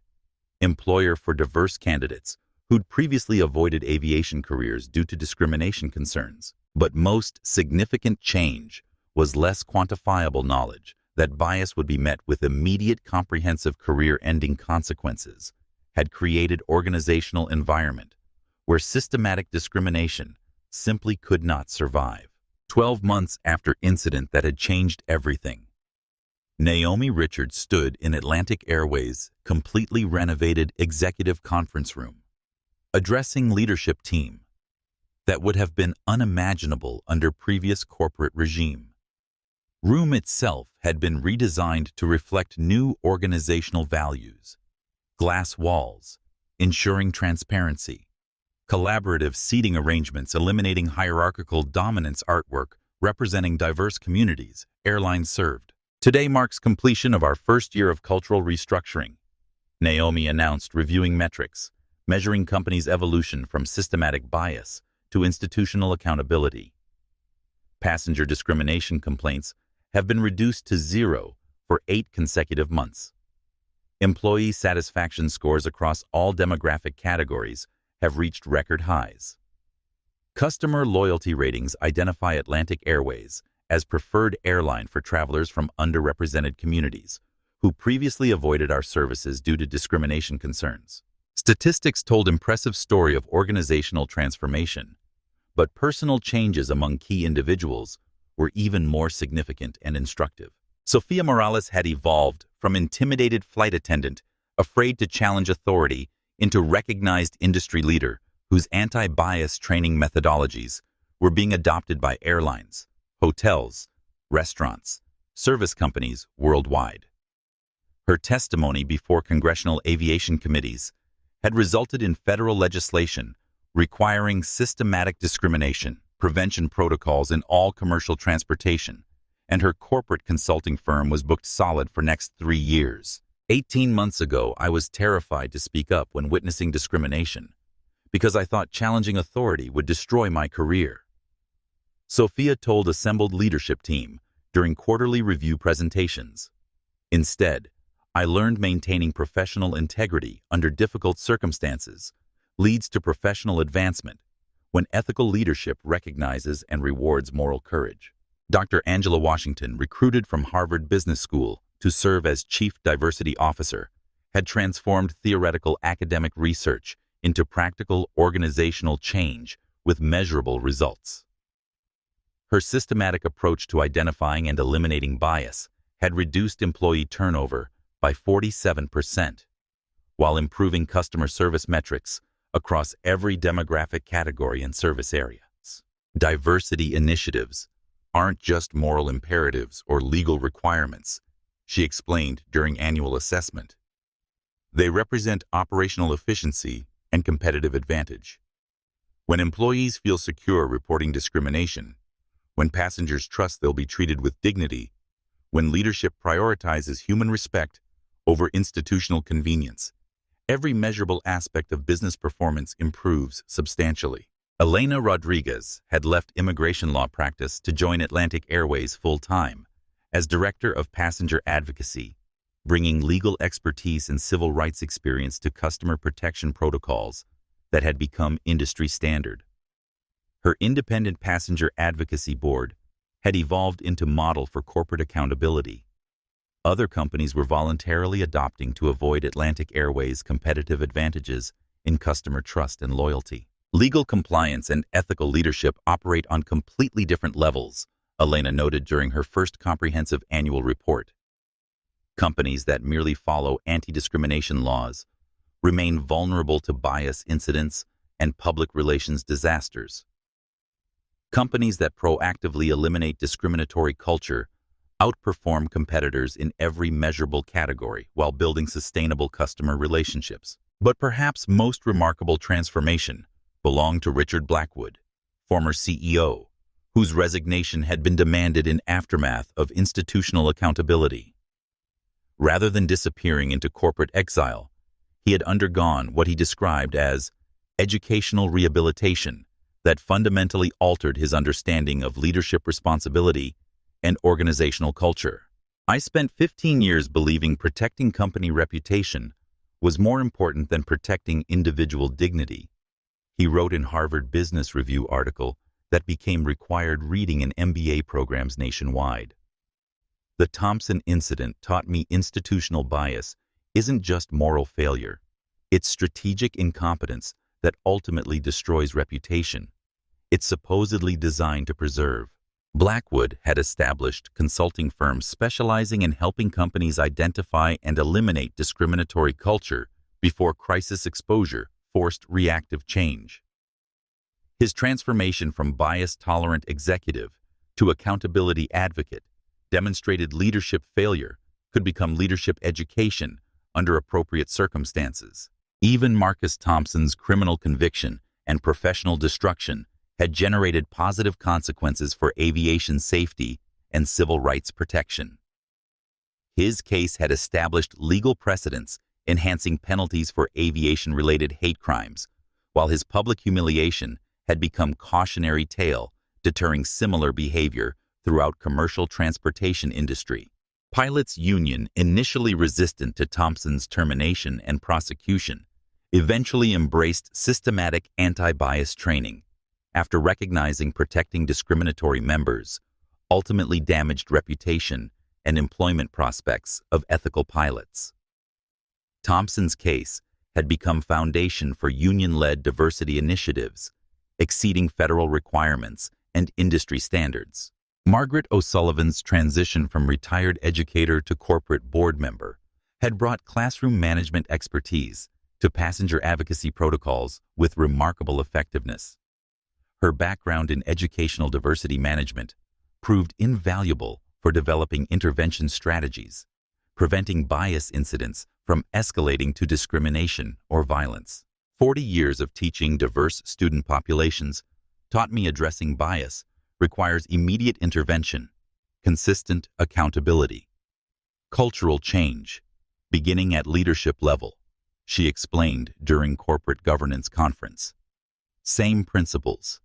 employer for diverse candidates who'd previously avoided aviation careers due to discrimination concerns. But most significant change was less quantifiable knowledge that bias would be met with immediate comprehensive career-ending consequences had created organizational environment where systematic discrimination simply could not survive. 12 months after incident that had changed everything, Naomi Richards stood in Atlantic Airways' completely renovated executive conference room, addressing leadership team that would have been unimaginable under previous corporate regime. Room itself had been redesigned to reflect new organizational values: glass walls, ensuring transparency, collaborative seating arrangements eliminating hierarchical dominance, artwork representing diverse communities. Airline served. Today marks completion of our first year of cultural restructuring, Naomi announced, reviewing metrics, measuring companies' evolution from systematic bias to institutional accountability. Passenger discrimination complaints have been reduced to 0 for 8 consecutive months. Employee satisfaction scores across all demographic categories have reached record highs. Customer loyalty ratings identify Atlantic Airways as preferred airline for travelers from underrepresented communities who previously avoided our services due to discrimination concerns. Statistics told impressive story of organizational transformation, but personal changes among key individuals were even more significant and instructive. Sophia Morales had evolved from intimidated flight attendant, afraid to challenge authority, into recognized industry leader whose anti-bias training methodologies were being adopted by airlines, hotels, restaurants, service companies worldwide. Her testimony before congressional aviation committees had resulted in federal legislation requiring systematic discrimination prevention protocols in all commercial transportation, and her corporate consulting firm was booked solid for next 3 years. 18 months ago, I was terrified to speak up when witnessing discrimination because I thought challenging authority would destroy my career. Sophia told assembled leadership team during quarterly review presentations. Instead, I learned maintaining professional integrity under difficult circumstances leads to professional advancement when ethical leadership recognizes and rewards moral courage. Dr. Angela Washington, recruited from Harvard Business School to serve as Chief Diversity Officer, had transformed theoretical academic research into practical organizational change with measurable results. Her systematic approach to identifying and eliminating bias had reduced employee turnover by 47%, while improving customer service metrics across every demographic category and service areas. Diversity initiatives aren't just moral imperatives or legal requirements, she explained during annual assessment. They represent operational efficiency and competitive advantage. When employees feel secure reporting discrimination, when passengers trust they'll be treated with dignity, when leadership prioritizes human respect over institutional convenience, every measurable aspect of business performance improves substantially. Elena Rodriguez had left immigration law practice to join Atlantic Airways full-time as Director of Passenger Advocacy, bringing legal expertise and civil rights experience to customer protection protocols that had become industry standard. Her independent passenger advocacy board had evolved into model for corporate accountability. Other companies were voluntarily adopting to avoid Atlantic Airways' competitive advantages in customer trust and loyalty. Legal compliance and ethical leadership operate on completely different levels, Elena noted during her first comprehensive annual report. Companies that merely follow anti-discrimination laws remain vulnerable to bias incidents and public relations disasters. Companies that proactively eliminate discriminatory culture outperform competitors in every measurable category while building sustainable customer relationships. But perhaps most remarkable transformation belonged to Richard Blackwood, former CEO, whose resignation had been demanded in aftermath of institutional accountability. Rather than disappearing into corporate exile, he had undergone what he described as educational rehabilitation that fundamentally altered his understanding of leadership responsibility and organizational culture. "I spent 15 years believing protecting company reputation was more important than protecting individual dignity," he wrote in Harvard Business Review article that became required reading in MBA programs nationwide. "The Thompson incident taught me institutional bias isn't just moral failure. It's strategic incompetence that ultimately destroys reputation. It's supposedly designed to preserve." Blackwood had established consulting firms specializing in helping companies identify and eliminate discriminatory culture before crisis exposure forced reactive change. His transformation from bias-tolerant executive to accountability advocate demonstrated leadership failure could become leadership education under appropriate circumstances. Even Marcus Thompson's criminal conviction and professional destruction had generated positive consequences for aviation safety and civil rights protection. His case had established legal precedents enhancing penalties for aviation-related hate crimes, while his public humiliation had become cautionary tale deterring similar behavior throughout commercial transportation industry. Pilots' union, initially resistant to Thompson's termination and prosecution, eventually embraced systematic anti-bias training after recognizing protecting discriminatory members ultimately damaged reputation and employment prospects of ethical pilots. Thompson's case had become foundation for union-led diversity initiatives, exceeding federal requirements and industry standards. Margaret O'Sullivan's transition from retired educator to corporate board member had brought classroom management expertise to passenger advocacy protocols with remarkable effectiveness. Her background in educational diversity management proved invaluable for developing intervention strategies, preventing bias incidents from escalating to discrimination or violence. 40 years of teaching diverse student populations taught me addressing bias requires immediate intervention, consistent accountability, cultural change, beginning at leadership level, she explained during corporate governance conference. Same principles.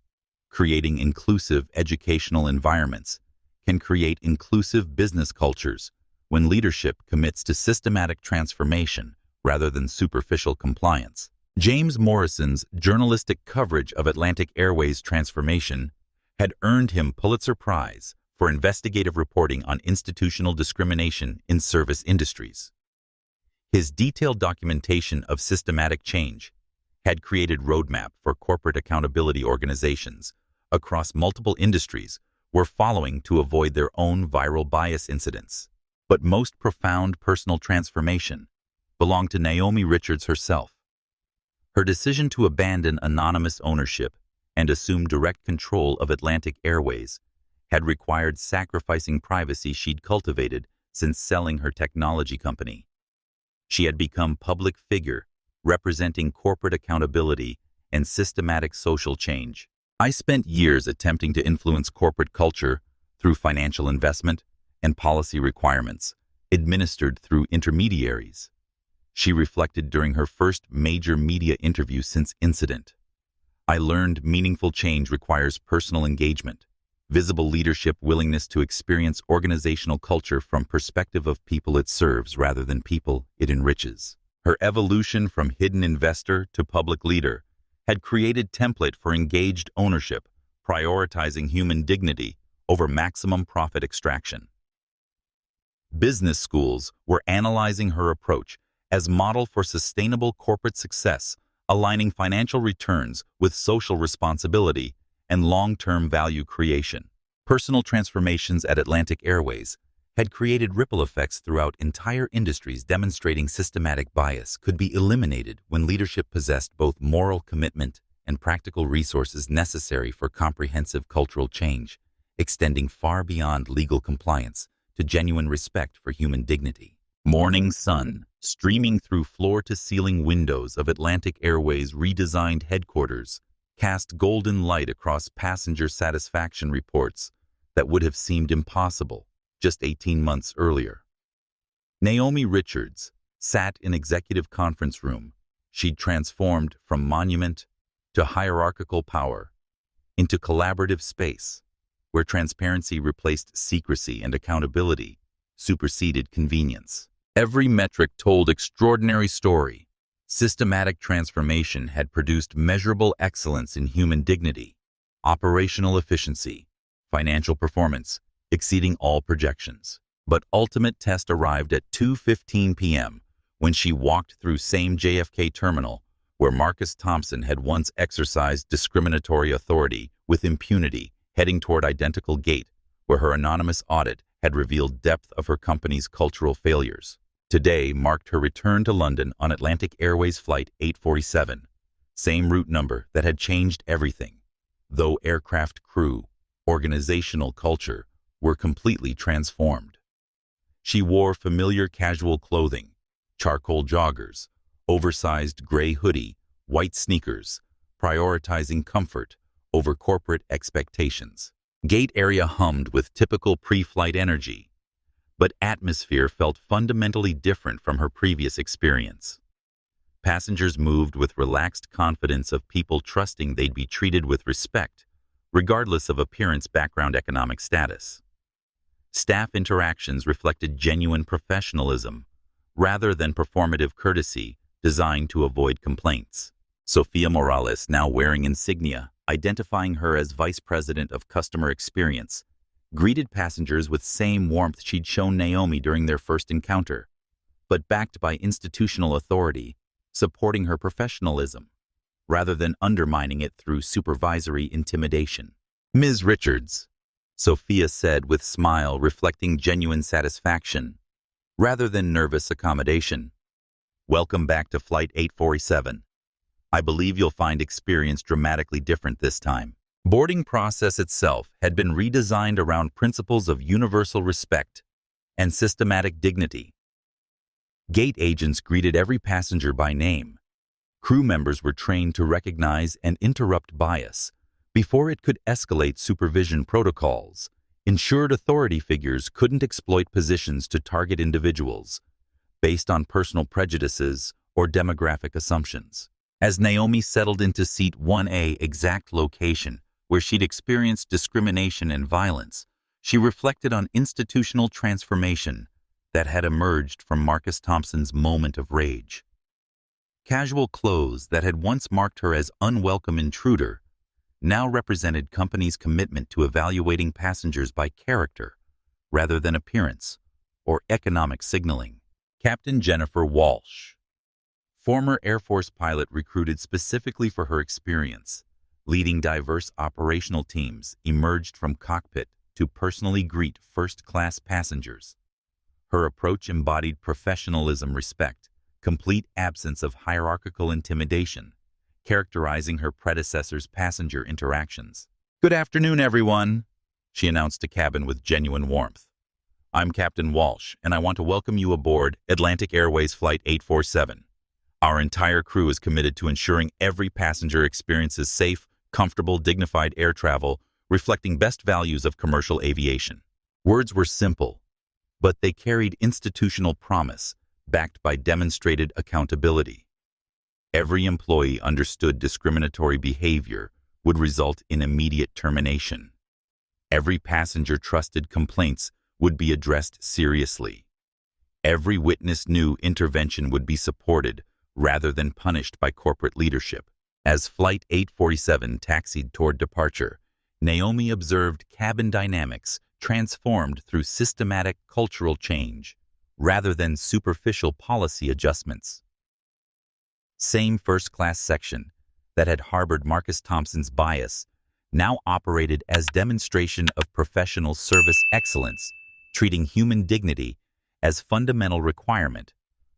Creating inclusive educational environments can create inclusive business cultures when leadership commits to systematic transformation rather than superficial compliance. James Morrison's journalistic coverage of Atlantic Airways' transformation had earned him Pulitzer Prize for investigative reporting on institutional discrimination in service industries. His detailed documentation of systematic change had created roadmap for corporate accountability organizations across multiple industries were following to avoid their own viral bias incidents. But most profound personal transformation belonged to Naomi Richards herself. Her decision to abandon anonymous ownership and assume direct control of Atlantic Airways had required sacrificing privacy she'd cultivated since selling her technology company. She had become public figure, representing corporate accountability and systematic social change. "I spent years attempting to influence corporate culture through financial investment and policy requirements, administered through intermediaries," she reflected during her first major media interview since incident. I learned meaningful change requires personal engagement, visible leadership, willingness to experience organizational culture from perspective of people it serves rather than people it enriches. Her evolution from hidden investor to public leader had created template for engaged ownership, prioritizing human dignity over maximum profit extraction. Business schools were analyzing her approach as model for sustainable corporate success, aligning financial returns with social responsibility and long-term value creation. Personal transformations at Atlantic Airways had created ripple effects throughout entire industries, demonstrating systematic bias could be eliminated when leadership possessed both moral commitment and practical resources necessary for comprehensive cultural change, extending far beyond legal compliance to genuine respect for human dignity. Morning sun, streaming through floor-to-ceiling windows of Atlantic Airways' redesigned headquarters, cast golden light across passenger satisfaction reports that would have seemed impossible just 18 months earlier. Naomi Richards sat in executive conference room. She'd transformed from monument to hierarchical power into collaborative space, where transparency replaced secrecy and accountability superseded convenience. Every metric told extraordinary story. Systematic transformation had produced measurable excellence in human dignity, operational efficiency, financial performance, exceeding all projections. But ultimate test arrived at 2:15 p.m. when she walked through same JFK terminal where Marcus Thompson had once exercised discriminatory authority with impunity, heading toward identical gate where her anonymous audit had revealed depth of her company's cultural failures. Today marked her return to London on Atlantic Airways Flight 847, same route number that had changed everything, though aircraft crew, organizational culture were completely transformed. She wore familiar casual clothing, charcoal joggers, oversized gray hoodie, white sneakers, prioritizing comfort over corporate expectations. Gate area hummed with typical pre-flight energy, but atmosphere felt fundamentally different from her previous experience. Passengers moved with relaxed confidence of people trusting they'd be treated with respect, regardless of appearance, background, economic status. Staff interactions reflected genuine professionalism, rather than performative courtesy designed to avoid complaints. Sophia Morales, now wearing insignia, identifying her as Vice President of Customer Experience, greeted passengers with same warmth she'd shown Naomi during their first encounter, but backed by institutional authority, supporting her professionalism, rather than undermining it through supervisory intimidation. "Ms. Richards," Sophia said with smile reflecting genuine satisfaction, rather than nervous accommodation. "Welcome back to Flight 847. I believe you'll find experience dramatically different this time." Boarding process itself had been redesigned around principles of universal respect and systematic dignity. Gate agents greeted every passenger by name. Crew members were trained to recognize and interrupt bias before it could escalate supervision protocols. Ensured authority figures couldn't exploit positions to target individuals based on personal prejudices or demographic assumptions. As Naomi settled into seat 1A, exact location where she'd experienced discrimination and violence, she reflected on institutional transformation that had emerged from Marcus Thompson's moment of rage. Casual clothes that had once marked her as unwelcome intruder now represented company's commitment to evaluating passengers by character rather than appearance or economic signaling. Captain Jennifer Walsh, former Air Force pilot recruited specifically for her experience, leading diverse operational teams, emerged from cockpit to personally greet first-class passengers. Her approach embodied professionalism, respect, complete absence of hierarchical intimidation, characterizing her predecessor's passenger interactions. "Good afternoon, everyone," she announced to cabin with genuine warmth. "I'm Captain Walsh, and I want to welcome you aboard Atlantic Airways Flight 847. Our entire crew is committed to ensuring every passenger experiences safe, comfortable, dignified air travel, reflecting best values of commercial aviation." Words were simple, but they carried institutional promise, backed by demonstrated accountability. Every employee understood discriminatory behavior would result in immediate termination. Every passenger trusted complaints would be addressed seriously. Every witness knew intervention would be supported rather than punished by corporate leadership. As Flight 847 taxied toward departure, Naomi observed cabin dynamics transformed through systematic cultural change rather than superficial policy adjustments. Same first-class section that had harbored Marcus Thompson's bias now operated as demonstration of professional service excellence, treating human dignity as fundamental requirement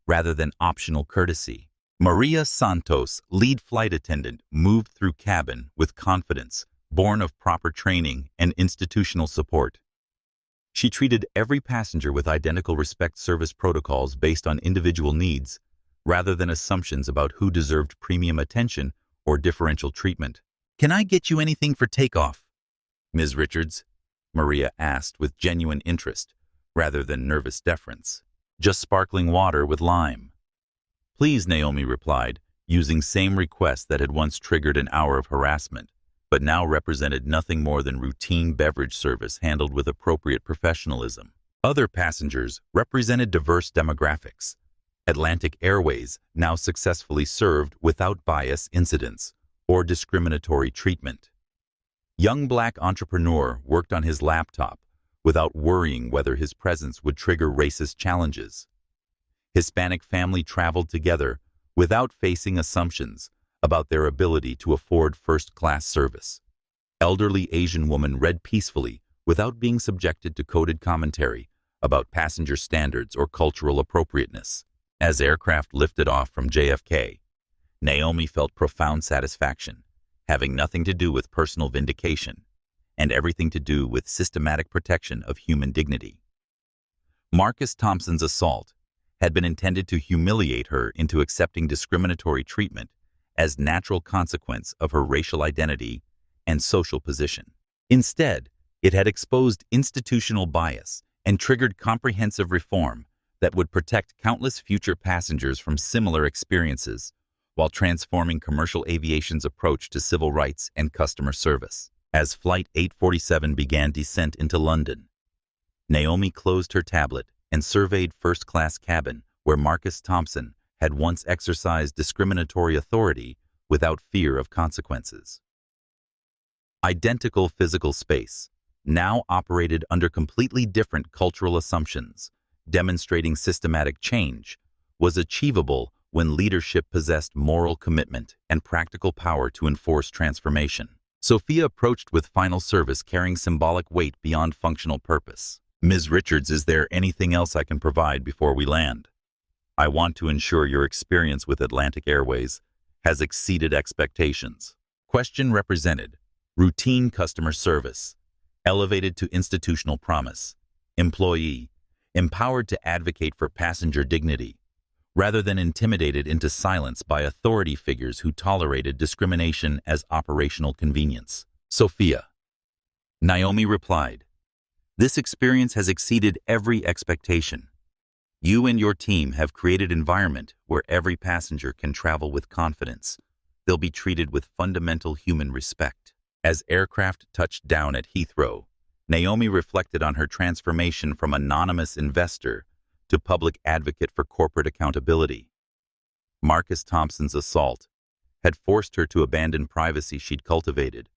rather than optional courtesy. Maria Santos, lead flight attendant, moved through cabin with confidence, born of proper training and institutional support. She treated every passenger with identical respect service protocols based on individual needs, rather than assumptions about who deserved premium attention or differential treatment. "Can I get you anything for takeoff, Ms. Richards?" Maria asked with genuine interest, rather than nervous deference. "Just sparkling water with lime." "Please," Naomi replied, using same request that had once triggered an hour of harassment, but now represented nothing more than routine beverage service handled with appropriate professionalism. Other passengers represented diverse demographics. Atlantic Airways now successfully served without bias incidents or discriminatory treatment. Young black entrepreneur worked on his laptop without worrying whether his presence would trigger racist challenges. Hispanic family traveled together without facing assumptions about their ability to afford first-class service. Elderly Asian woman read peacefully without being subjected to coded commentary about passenger standards or cultural appropriateness. As aircraft lifted off from JFK, Naomi felt profound satisfaction, having nothing to do with personal vindication and everything to do with systematic protection of human dignity. Marcus Thompson's assault had been intended to humiliate her into accepting discriminatory treatment as natural consequence of her racial identity and social position. Instead, it had exposed institutional bias and triggered comprehensive reform that would protect countless future passengers from similar experiences while transforming commercial aviation's approach to civil rights and customer service. As Flight 847 began descent into London, Naomi closed her tablet and surveyed first-class cabin where Marcus Thompson had once exercised discriminatory authority without fear of consequences. Identical physical space, now operated under completely different cultural assumptions, demonstrating systematic change, was achievable when leadership possessed moral commitment and practical power to enforce transformation. Sophia approached with final service carrying symbolic weight beyond functional purpose. "Ms. Richards, is there anything else I can provide before we land? I want to ensure your experience with Atlantic Airways has exceeded expectations." Question represented routine customer service, elevated to institutional promise, employee, empowered to advocate for passenger dignity, rather than intimidated into silence by authority figures who tolerated discrimination as operational convenience. Sophia. Naomi replied, "This experience has exceeded every expectation. You and your team have created an environment where every passenger can travel with confidence. They'll be treated with fundamental human respect." As aircraft touched down at Heathrow, Naomi reflected on her transformation from anonymous investor to public advocate for corporate accountability. Marcus Thompson's assault had forced her to abandon privacy she'd cultivated,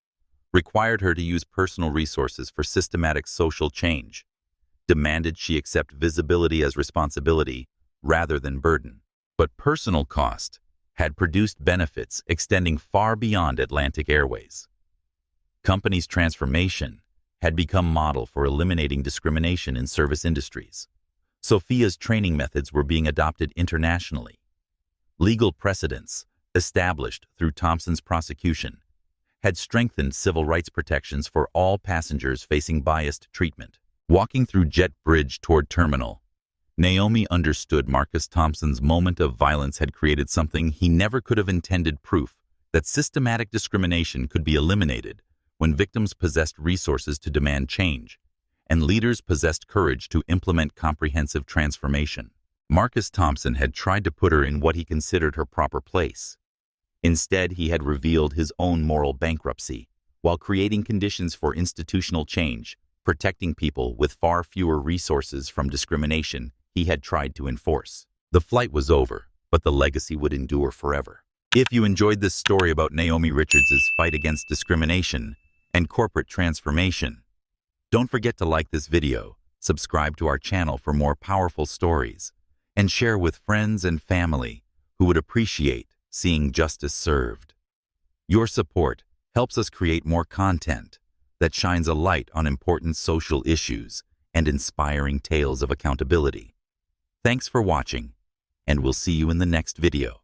required her to use personal resources for systematic social change, demanded she accept visibility as responsibility rather than burden. But personal cost had produced benefits extending far beyond Atlantic Airways. Company's transformation had become model for eliminating discrimination in service industries. Sophia's training methods were being adopted internationally. Legal precedents, established through Thompson's prosecution, had strengthened civil rights protections for all passengers facing biased treatment. Walking through Jet Bridge toward terminal, Naomi understood Marcus Thompson's moment of violence had created something he never could have intended: proof that systematic discrimination could be eliminated when victims possessed resources to demand change, and leaders possessed courage to implement comprehensive transformation. Marcus Thompson had tried to put her in what he considered her proper place, Instead, he had revealed his own moral bankruptcy, while creating conditions for institutional change, protecting people with far fewer resources from discrimination he had tried to enforce. The flight was over, but the legacy would endure forever. If you enjoyed this story about Naomi Richards' fight against discrimination and corporate transformation, don't forget to like this video, subscribe to our channel for more powerful stories, and share with friends and family who would appreciate seeing justice served. Your support helps us create more content that shines a light on important social issues and inspiring tales of accountability. Thanks for watching, and we'll see you in the next video.